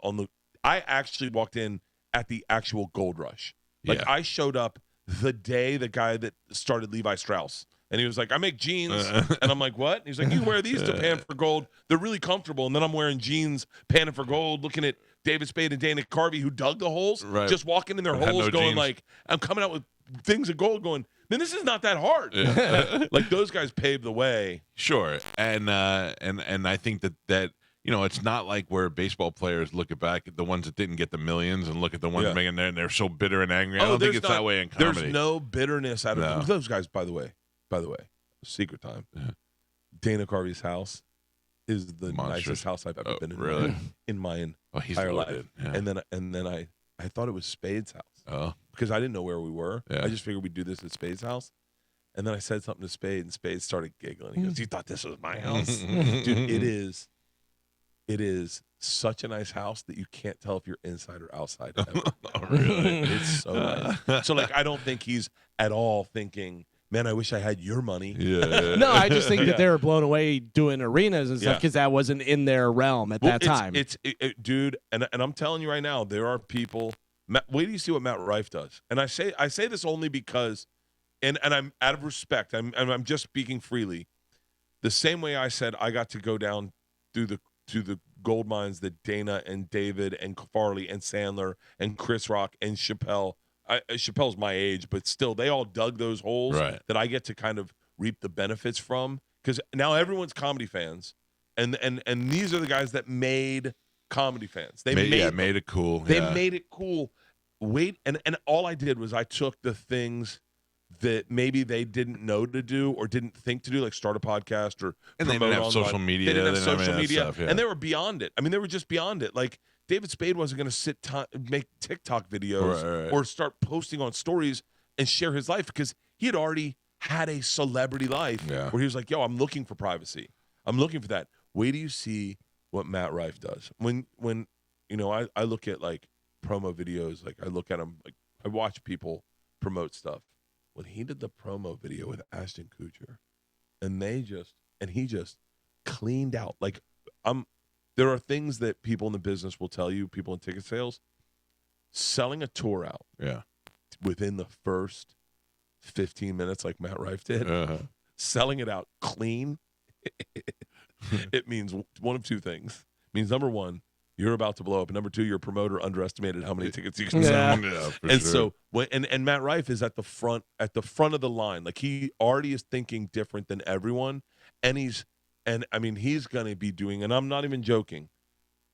I actually walked in at the actual gold rush. Like I showed up the day the guy that started Levi Strauss, and he was like, I make jeans, and I'm like, what? And he's like, you wear these to pan for gold. They're really comfortable. And then I'm wearing jeans, panning for gold, looking at David Spade and Dana Carvey who dug the holes, just walking in their holes, going jeans. Like, I'm coming out with things of gold, going, man, this is not that hard. Yeah. Like those guys paved the way. Sure, and I think that it's not like where baseball players look back at the ones that didn't get the millions and look at the ones making there and they're so bitter and angry. I don't think it's that way in comedy. There's no bitterness out of those guys. By the way, secret time. Yeah. Dana Carvey's house is the nicest house I've ever been in. Really? In my entire life. Yeah. And then I thought it was Spade's house. Oh. Because I didn't know where we were. Yeah. I just figured we'd do this at Spade's house. And then I said something to Spade, and Spade started giggling. He goes, "You thought this was my house?" Dude, it is such a nice house that you can't tell if you're inside or outside. Ever. Oh, really? It's so nice. So, like, I don't think he's at all thinking, man, I wish I had your money. Yeah. No, I just think that they were blown away doing arenas and stuff because that wasn't in their realm at that time. Dude, and I'm telling you right now, there are people. Wait till you see what Matt Rife does. And I say this only because, and I'm out of respect. I'm just speaking freely. The same way I said I got to go down through the gold mines that Dana and David and Farley and Sandler and Chris Rock and Chappelle. Chappelle's my age, but still, they all dug those holes that I get to kind of reap the benefits from. Because now everyone's comedy fans, and these are the guys that made comedy fans. They made it cool. They made it cool. And all I did was I took the things that maybe they didn't know to do or didn't think to do, like start a podcast or and they didn't have social media. They didn't have social media, stuff, and they were beyond it. I mean, they were just beyond it. Like David Spade wasn't going to make TikTok videos or start posting on stories and share his life because he had already had a celebrity life where he was like, "Yo, I'm looking for privacy. I'm looking for that." Wait till you see what Matt Rife does. When I look at like promo videos, like I look at them, like I watch people promote stuff. When he did the promo video with Ashton Kutcher, and he just cleaned out. Like there are things that people in the business will tell you, people in ticket sales, selling a tour out. Yeah. Within the first 15 minutes, like Matt Rife did, selling it out clean. It means one of two things. It means number one, you're about to blow up. And number two, your promoter underestimated how many tickets you can sell. So and Matt Rife is at the front of the line. Like he already is thinking different than everyone. And he's going to be doing, and I'm not even joking,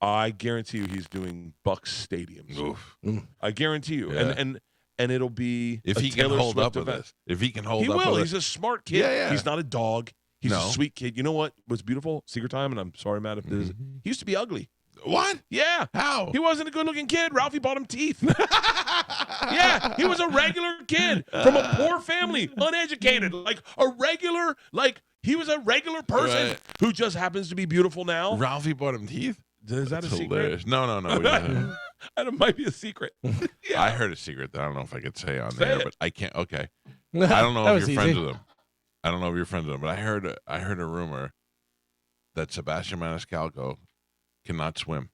I guarantee you he's doing Bucks stadiums. Oof. I guarantee you. Yeah. And it'll be If a he can Taylor hold Swift up with event. this. If he can hold He up will. with He's it. a smart kid. Yeah, yeah. He's not a dog. He's No. a sweet kid. You know what was beautiful? Secret time, and I'm sorry, Matt, if this is. He used to be ugly. What? Yeah. How? He wasn't a good-looking kid. Ralphie bought him teeth. Yeah, he was a regular kid from a poor family, uneducated, like a regular, like he was a regular person Right. who just happens to be beautiful now. Ralphie bought him teeth? Is that That's a secret? hilarious. No. Yeah. And it might be a secret. Yeah. I heard a secret that I don't know if I could say on Say there, it. but I can't. Okay. I don't know That if was you're friends easy. with him. I don't know if you're friends with him, but I heard a rumor that Sebastian Maniscalco cannot swim.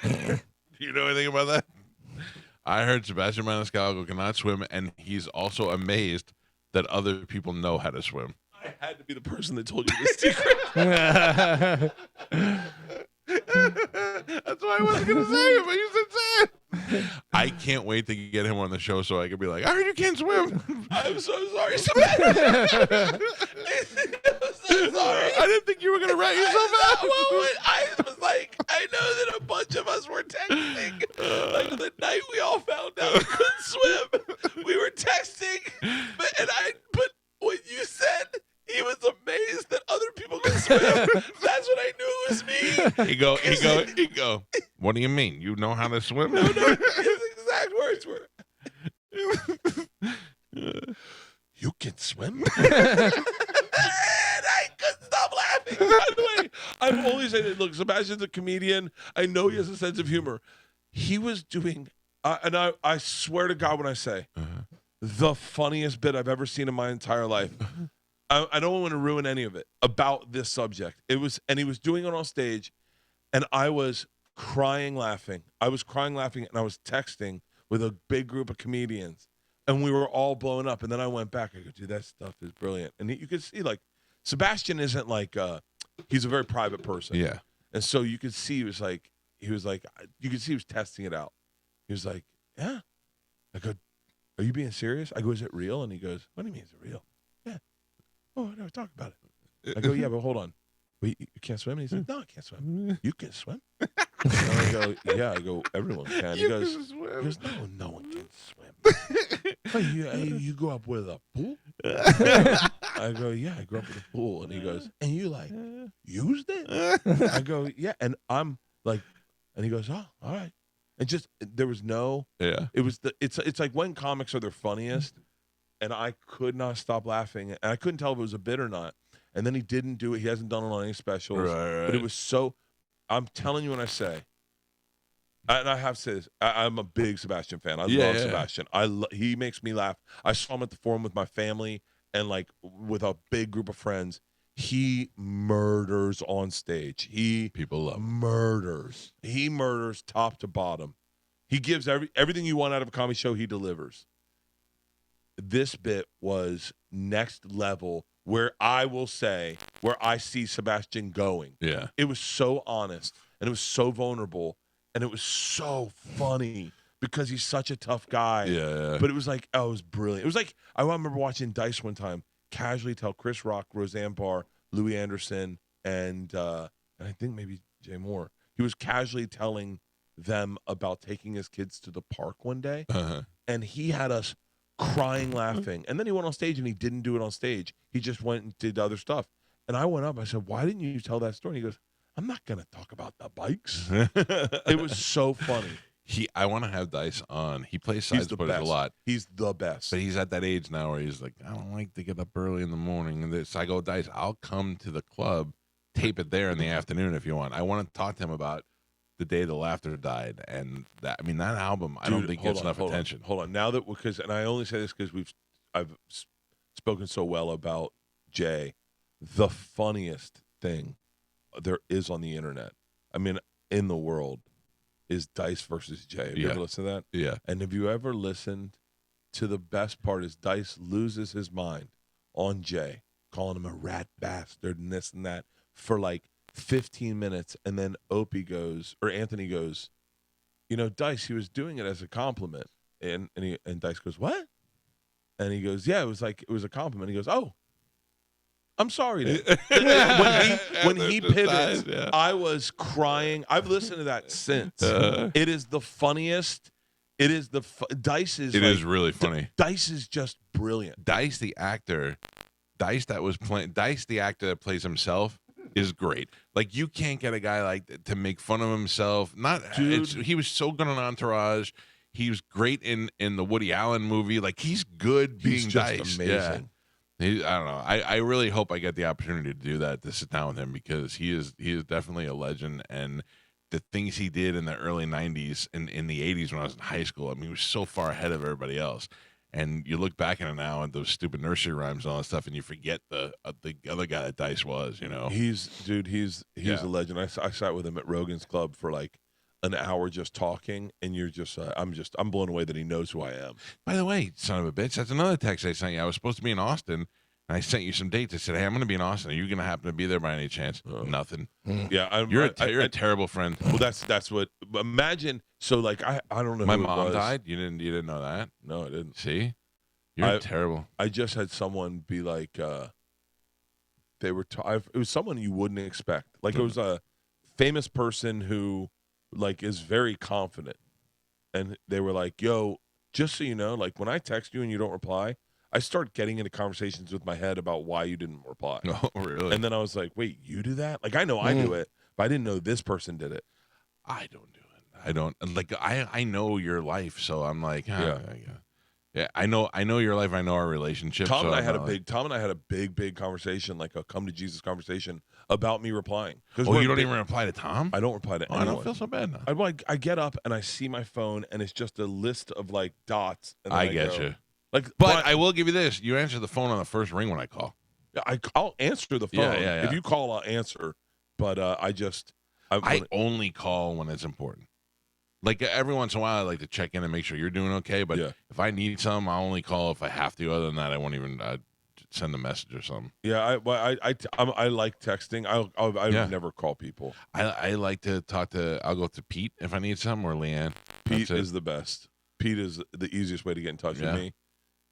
Do you know anything about that? I heard Sebastian Maniscalco cannot swim, and he's also amazed that other people know how to swim. I had to be the person that told you this secret. That's why I wasn't going to say it, but you said say it. I can't wait to get him on the show so I can be like, I heard you can't swim. I'm so sorry, Sebastian. I'm so sorry. I didn't think you were going to rat yourself out. I was like, I know that a bunch of us were texting. Like the night we all found out we couldn't swim, we were texting. But when you said he was amazed that other people could swim, that's when I knew it was me. He go. What do you mean? You know how to swim? No, his exact words were, you can swim? And I couldn't stop laughing. By the way, I've always said that, look, Sebastian's a comedian. I know he has a sense of humor. He was doing, and I swear to God when I say, the funniest bit I've ever seen in my entire life. I don't want to ruin any of it about this subject. And he was doing it on stage, and I was crying laughing. I was crying laughing, and I was texting with a big group of comedians, and we were all blowing up. And then I went back. I go, dude, that stuff is brilliant. And you could see, like, Sebastian isn't like, he's a very private person. Yeah. And so you could see you could see he was testing it out. He was like, yeah. I go, are you being serious? I go, is it real? And he goes, what do you mean is it real? Yeah. Oh, I never talked about it. I go, yeah, but hold on. Wait, you can't swim? And he's like, no, I can't swim. You can swim? And I go, yeah. I go, everyone can. He goes, no one can swim. Oh, you grew up with a pool? I go, yeah, I grew up with a pool. And he goes, and you like used it? I go, yeah. And I'm like, and he goes, oh, all right. And just there was no, it's like when comics are their funniest, and I could not stop laughing, and I couldn't tell if it was a bit or not. And then he didn't do it. He hasn't done it on any specials. Right. But it was so. I'm telling you when I say, and I have said this, I'm a big Sebastian fan. I love Sebastian. He makes me laugh. I saw him at the Forum with my family and like with a big group of friends. He murders on stage. People love him. Murders. He murders top to bottom. He gives everything you want out of a comedy show. He delivers. This bit was next level. Where I will say, where I see Sebastian going. Yeah. It was so honest, and it was so vulnerable, and it was so funny because he's such a tough guy. Yeah. But it was like, oh, it was brilliant. It was like, I remember watching Dice one time, casually tell Chris Rock, Roseanne Barr, Louis Anderson, and I think maybe Jay Moore. He was casually telling them about taking his kids to the park one day, and he had us crying, laughing. And then he went on stage and he didn't do it on stage. He just went and did other stuff. And I went up, I said, why didn't you tell that story? And he goes, I'm not going to talk about the bikes. It was so funny. I want to have Dice on. He plays side splitters a lot. He's the best. But he's at that age now where he's like, I don't like to get up early in the morning. And this, I go, Dice, I'll come to the club, tape it there in the afternoon if you want. I want to talk to him about The Day the Laughter Died, and that album, I don't think gets enough attention. Hold on, now that and I only say this because I've spoken so well about Jay. The funniest thing there is on the internet, I mean, in the world, is Dice versus Jay. Have you ever listened to that? Yeah. And have you ever listened to the best part is Dice loses his mind on Jay, calling him a rat bastard and this and that for like 15 minutes, and then Anthony goes, Dice, he was doing it as a compliment, and Dice goes, what? And he goes, yeah, it was a compliment. He goes, oh, I'm sorry. When he pivots, I was crying. I've listened to that since. It is the funniest. It is Dice is. It is really funny. Dice is just brilliant. Dice the actor, Dice the actor that plays himself is great. Like you can't get a guy like that to make fun of himself. He was so good on Entourage. He was great in the Woody Allen movie. Like he's good being He's just Dice. amazing. Yeah. I don't know. I really hope I get the opportunity to do that, to sit down with him, because he is definitely a legend. And the things he did in the early 90s and in the 80s when I was in high school, I mean, he was so far ahead of everybody else. And you look back at it now and those stupid nursery rhymes and all that stuff, and you forget the other guy that Dice was, you know. He's a legend. I sat with him at Rogan's Club for like an hour just talking, and you're just I'm blown away that he knows who I am. By the way, son of a bitch, that's another text I sent you. I was supposed to be in Austin, and I sent you some dates. I said, hey, I'm going to be in Austin. Are you going to happen to be there by any chance? Nothing. Yeah, you're a terrible friend. Well, that's what. Imagine. So like I don't know. My who it mom was. died. You didn't know that? No, I didn't. See, you're terrible. I just had someone be like, they were. It was someone you wouldn't expect. Like it was a famous person who, like, is very confident, and they were like, "Yo, just so you know, like when I text you and you don't reply, I start getting into conversations with my head about why you didn't reply." Oh, really? And then I was like, "Wait, you do that?" Like I know I do it, but I didn't know this person did it. I don't do it. I don't like. I know your life, so I'm like, yeah. I know your life. I know our relationship. Tom so and I had a big conversation, like a come to Jesus conversation about me replying. Oh, you don't even reply to Tom? I don't reply to anyone. I don't feel so bad now. I get up and I see my phone and it's just a list of like dots. And then I get you. Like, but I will give you this: you answer the phone on the first ring when I call. I'll answer the phone. Yeah. If you call, I'll answer. But I only call when it's important. Like every once in a while, I like to check in and make sure you're doing okay. But if I need something, I'll only call if I have to. Other than that, I won't even send a message or something. Yeah, I like texting. I never call people. I like to talk to. I'll go to Pete if I need something, or Leanne. Pete is the best. Pete is the easiest way to get in touch with me.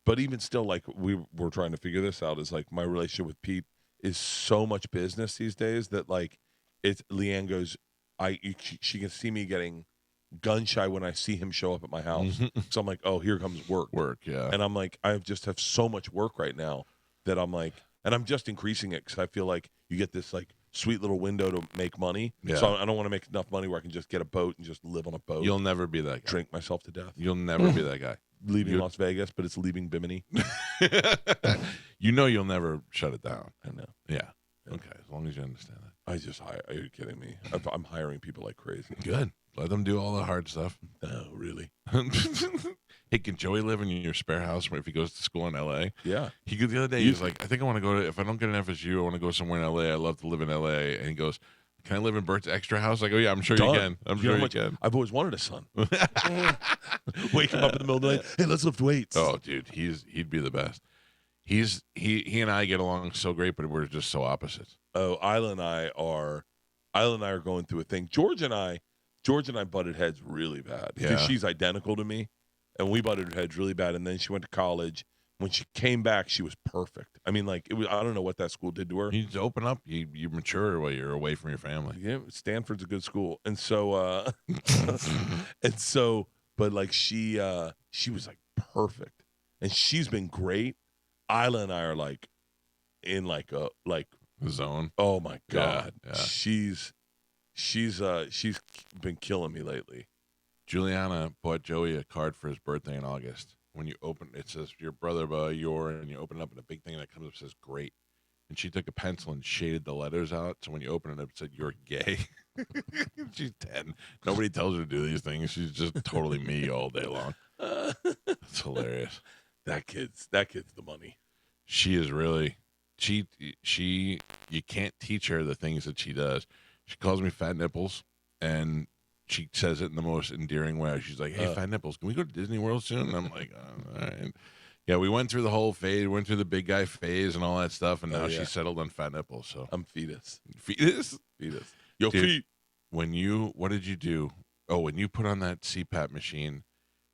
But even still, like we're trying to figure this out. Is like my relationship with Pete is so much business these days that like Leanne goes, she can see me getting gun shy when I see him show up at my house. So I'm like, oh, here comes work. Yeah. And I'm like, I just have so much work right now that I'm like, and I'm just increasing it because I feel like you get this like sweet little window to make money. Yeah. So I don't want to make enough money where I can just get a boat and just live on a boat. You'll never be that guy. Drink myself to death. You'll never be that guy. Leaving Las Vegas, but it's leaving Bimini. You know you'll never shut it down. I know. Yeah. Okay. As long as you understand that. I just hire. Are you kidding me? I'm hiring people like crazy. Good. Let them do all the hard stuff. No, really. Hey, can Joey live in your spare house if he goes to school in L.A.? Yeah. The other day, he was like, I think I want to go to, if I don't get an FSU, I want to go somewhere in L.A. I love to live in L.A. And he goes, can I live in Bert's extra house? I go, yeah, I'm sure you can. I'm sure you can. I've always wanted a son. Wake him up in the middle of the night. Hey, let's lift weights. Oh, dude, he'd be the best. He and I get along so great, but we're just so opposites. Oh, Isla and I are going through a thing. George and I butted heads really bad because she's identical to me, and we butted heads really bad. And then she went to college. When she came back, she was perfect. I mean, like it was. I don't know what that school did to her. You need to open up. You mature while you're away from your family. Yeah, Stanford's a good school, and so but like she was like perfect, and she's been great. Isla and I are like in like a zone. Oh my God, yeah. She's been killing me lately. Juliana bought Joey a card for his birthday in August. When you open it, says your brother by your, and you open it up and a big thing that comes up says great. And she took a pencil and shaded the letters out. So when you open it up, it said you're gay. She's 10. Nobody tells her to do these things. She's just totally me all day long. It's hilarious. That kid's the money. She is really, she, you can't teach her the things that she does. She calls me fat nipples, and she says it in the most endearing way. She's like, hey, fat nipples, can we go to Disney World soon? And I'm like, all right. Yeah, we went through the whole phase, went through the big guy phase and all that stuff, and now she's settled on fat nipples. So I'm fetus. Fetus? Yo, dude, feet. what did you do? Oh, when you put on that CPAP machine,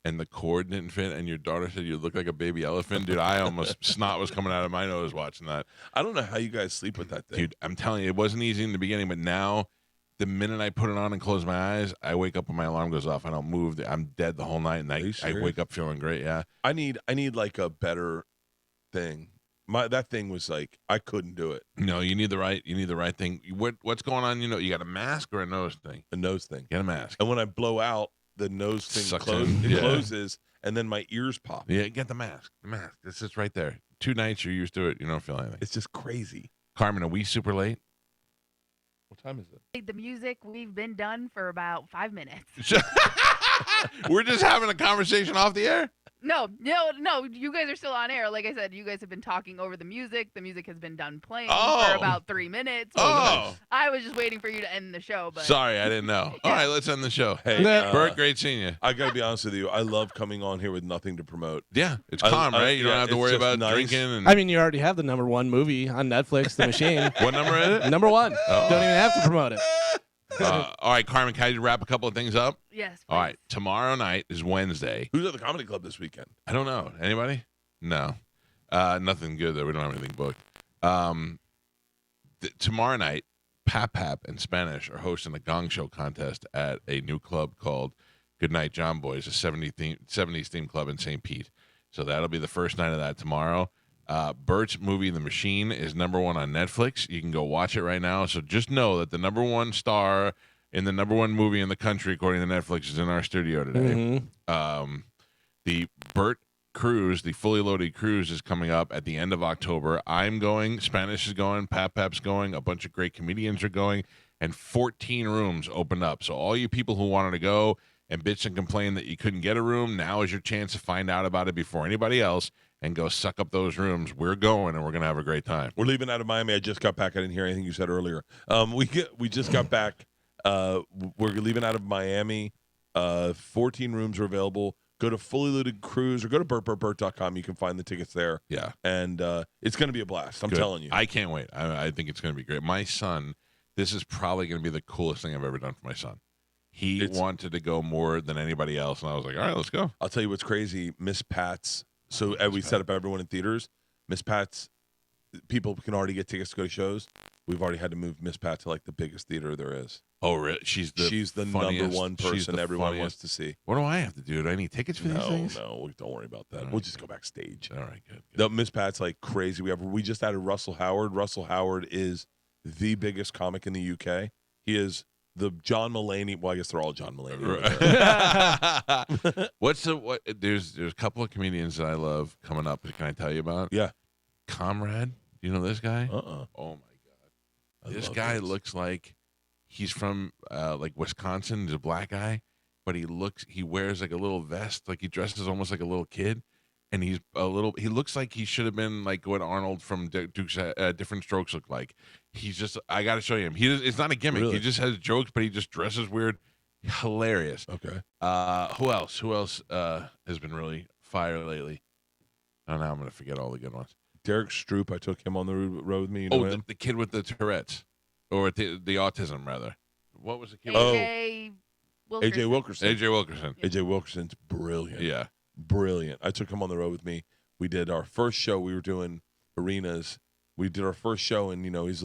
and the cord didn't fit, and your daughter said you look like a baby elephant, dude, I almost snot was coming out of my nose watching that. I don't know how you guys sleep with that thing. Dude, I'm telling you, it wasn't easy in the beginning, but now the minute I put it on and close my eyes, I wake up when my alarm goes off. I don't move. I'm dead the whole night, and I wake up feeling great. Yeah. I need like a better thing. That thing was like I couldn't do it. No, you need the right thing. What's going on? You got a mask or a nose thing? A nose thing. Get a mask. And when I blow out, the nose thing Sucks closes. in. It Yeah. closes, and then my ears pop. Yeah, get the mask. The mask. It's just right there. 2 nights you're used to it. You don't feel anything. It's just crazy. Carmen, are we super late? What time is it? The music, we've been done for about 5 minutes. We're just having a conversation off the air? No, you guys are still on air. Like I said, you guys have been talking over the music. The music has been done playing for about 3 minutes. Oh. I was just waiting for you to end the show. But Sorry, I didn't know. All right, let's end the show. Hey, Bert, great seeing you. I got to be honest with you. I love coming on here with nothing to promote. Yeah, it's calm, right? You don't have to worry about nice. drinking. And I mean, you already have the #1 movie on Netflix, The Machine. what number is it? #1. Oh. Don't even have to promote it. All right, Carmen, can I wrap a couple of things up? yes. All right, tomorrow night is Wednesday. Who's at the comedy club this weekend? I don't know. Anybody? No. Nothing good, though. We don't have anything booked. Tomorrow night, Pap and Spanish are hosting a gong show contest at a new club called Goodnight John Boys, a 70s themed club in St. Pete. So that'll be the first night of that tomorrow. Bert's movie, The Machine, is #1 on Netflix. You can go watch it right now. So just know that the #1 star in the #1 movie in the country, according to Netflix, is in our studio today. Mm-hmm. The Bert cruise, the fully loaded cruise, is coming up at the end of October. I'm going, Spanish is going, Pap's going, a bunch of great comedians are going, and 14 rooms opened up. So all you people who wanted to go and bitch and complain that you couldn't get a room, now is your chance to find out about it before anybody else and go suck up those rooms. We're going, and we're going to have a great time. We're leaving out of Miami. I just got back. I didn't hear anything you said earlier. We just got back. We're leaving out of Miami. 14 rooms are available. Go to Fully Loaded Cruise or go to BertBertBert.com. You can find the tickets there. Yeah. And it's going to be a blast. I'm Good. telling you. I can't wait. I think it's going to be great. My son, this is probably going to be the coolest thing I've ever done for my son. He wanted to go more than anybody else, and I was like, all right, let's go. I'll tell you what's crazy. Miss Pat's. So we set up everyone in theaters. Miss Pat's, people can already get tickets to go to shows. We've already had to move Miss Pat to like the biggest theater there is. Oh, really? She's the funniest, #1 person everyone funniest. wants to see. What do I have to do? Do I need tickets for these things? No, don't worry about that. All We'll right, just go backstage. All right, good. The Miss Pat's like crazy. We just added Russell Howard. Russell Howard is the biggest comic in the UK. He is the John Mulaney. Well, I guess they're all John Mulaney. There's a couple of comedians that I love coming up. Can I tell you about? Yeah. Comrade. Do you know this guy? Uh-uh. Oh my God. This guy looks like he's from like Wisconsin. He's a black guy, but he wears like a little vest, like he dresses almost like a little kid, and he looks like he should have been like what Arnold from Duke's Different Strokes looked like. He's just, I got to show you him. It's not a gimmick. Really? He just has jokes, but he just dresses weird. Hilarious. Okay. Who else? Who else has been really fire lately? Oh, now I'm going to forget all the good ones. Derek Stroop, I took him on the road with me. You know him? The kid with the Tourette's. Or the autism, rather. What was the kid? AJ Wilkerson. AJ Wilkerson. AJ Wilkerson. AJ Wilkerson's brilliant. Yeah. Brilliant. I took him on the road with me. We did our first show. We were doing arenas. We did our first show, and he's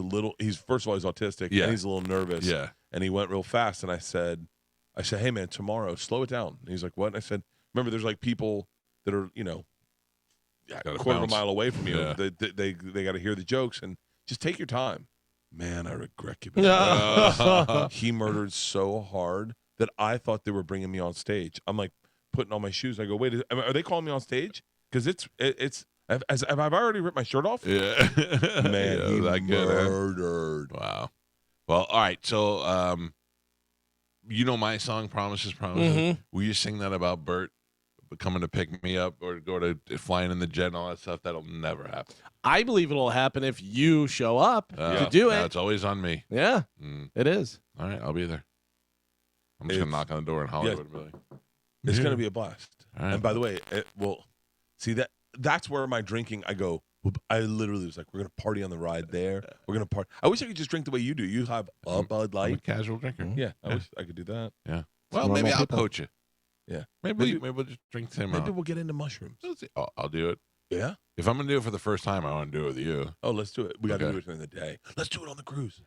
first of all, he's autistic, Yeah. and he's a little nervous. Yeah. And he went real fast, and I said, hey man, tomorrow, slow it down. And he's like, what? And I said, remember, there's like people that are, a quarter of a mile away from you. Yeah. They got to hear the jokes, and just take your time. Man, I regret giving him. He murdered so hard that I thought they were bringing me on stage. I'm like putting on my shoes. I go, wait, are they calling me on stage? Because have I already ripped my shirt off? Yeah. Man, Yeah, he that good, huh? murdered. Wow. Well, all right. So, you know my song, Promises, Promises? Mhm. Will you sing that about Bert coming to pick me up or go to flying in the jet and all that stuff? That'll never happen. I believe it'll happen if you show up to do No, it. it's always on me. Yeah, Mm. it is. All right, I'll be there. I'm just going to knock on the door in Hollywood. and be like, It's going to be a blast. All right. And by the way, see that's where my drinking, I literally was like, we're going to party on the ride there. We're going to party. I wish I could just drink the way you do. You have a Bud I'm a Light. casual drinker. Yeah, I wish I could do that. Yeah. Well, Normal maybe I'll people. coach you. Yeah. Maybe we'll just drink the same Maybe amount. we'll get into mushrooms. I'll do it. Yeah. If I'm gonna do it for the first time, I want to do it with you. Oh, let's do it. We got to Okay. do it during the day. Let's do it on the cruise.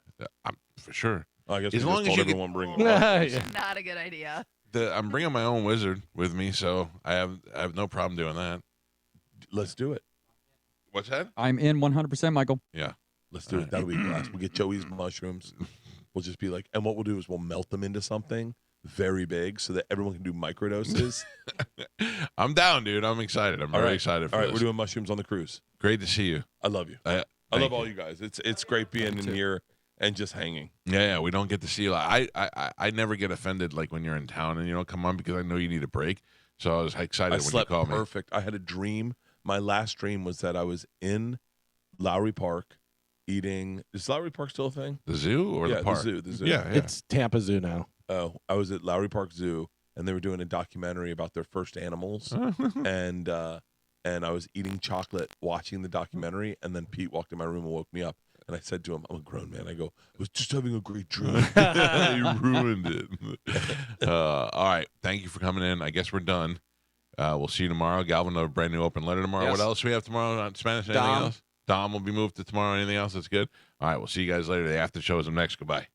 For sure. Oh, I guess As we long just as told you get- everyone bring. Yeah. Not a good idea. I'm bringing my own wizard with me, so I have no problem doing that. Let's do it. What's that? I'm in 100%, Michael. Yeah. Let's do it. That'll be a blast. We'll get Joey's mushrooms. We'll just be like, and what we'll do is we'll melt them into something very big so that everyone can do microdoses. I'm down, dude. I'm excited. I'm very excited for All right, this. we're doing mushrooms on the cruise. Great to see you. I love you. I thank love you. all you guys. It's great being in here and just hanging. Yeah, we don't get to see you. I never get offended like when you're in town and you don't come on because I know you need a break. So I was excited I when slept you called me. perfect. I had a dream. My last dream was that I was in Lowry Park eating. Is Lowry Park still a thing? The zoo or Yeah, the park? the zoo. Yeah, yeah. It's Tampa Zoo now. Oh, I was at Lowry Park Zoo and they were doing a documentary about their first animals. and I was eating chocolate watching the documentary, and then Pete walked in my room and woke me up. And I said to him, I'm a grown man. I go, I was just having a great dream. You ruined it. All right. Thank you for coming in. I guess we're done. We'll see you tomorrow. Galvin, a brand new open letter tomorrow. Yes. What else do we have tomorrow on Spanish? Anything Dom. else? Dom will be moved to tomorrow. Anything else? That's good. All right. We'll see you guys later. The after show is up next. Goodbye.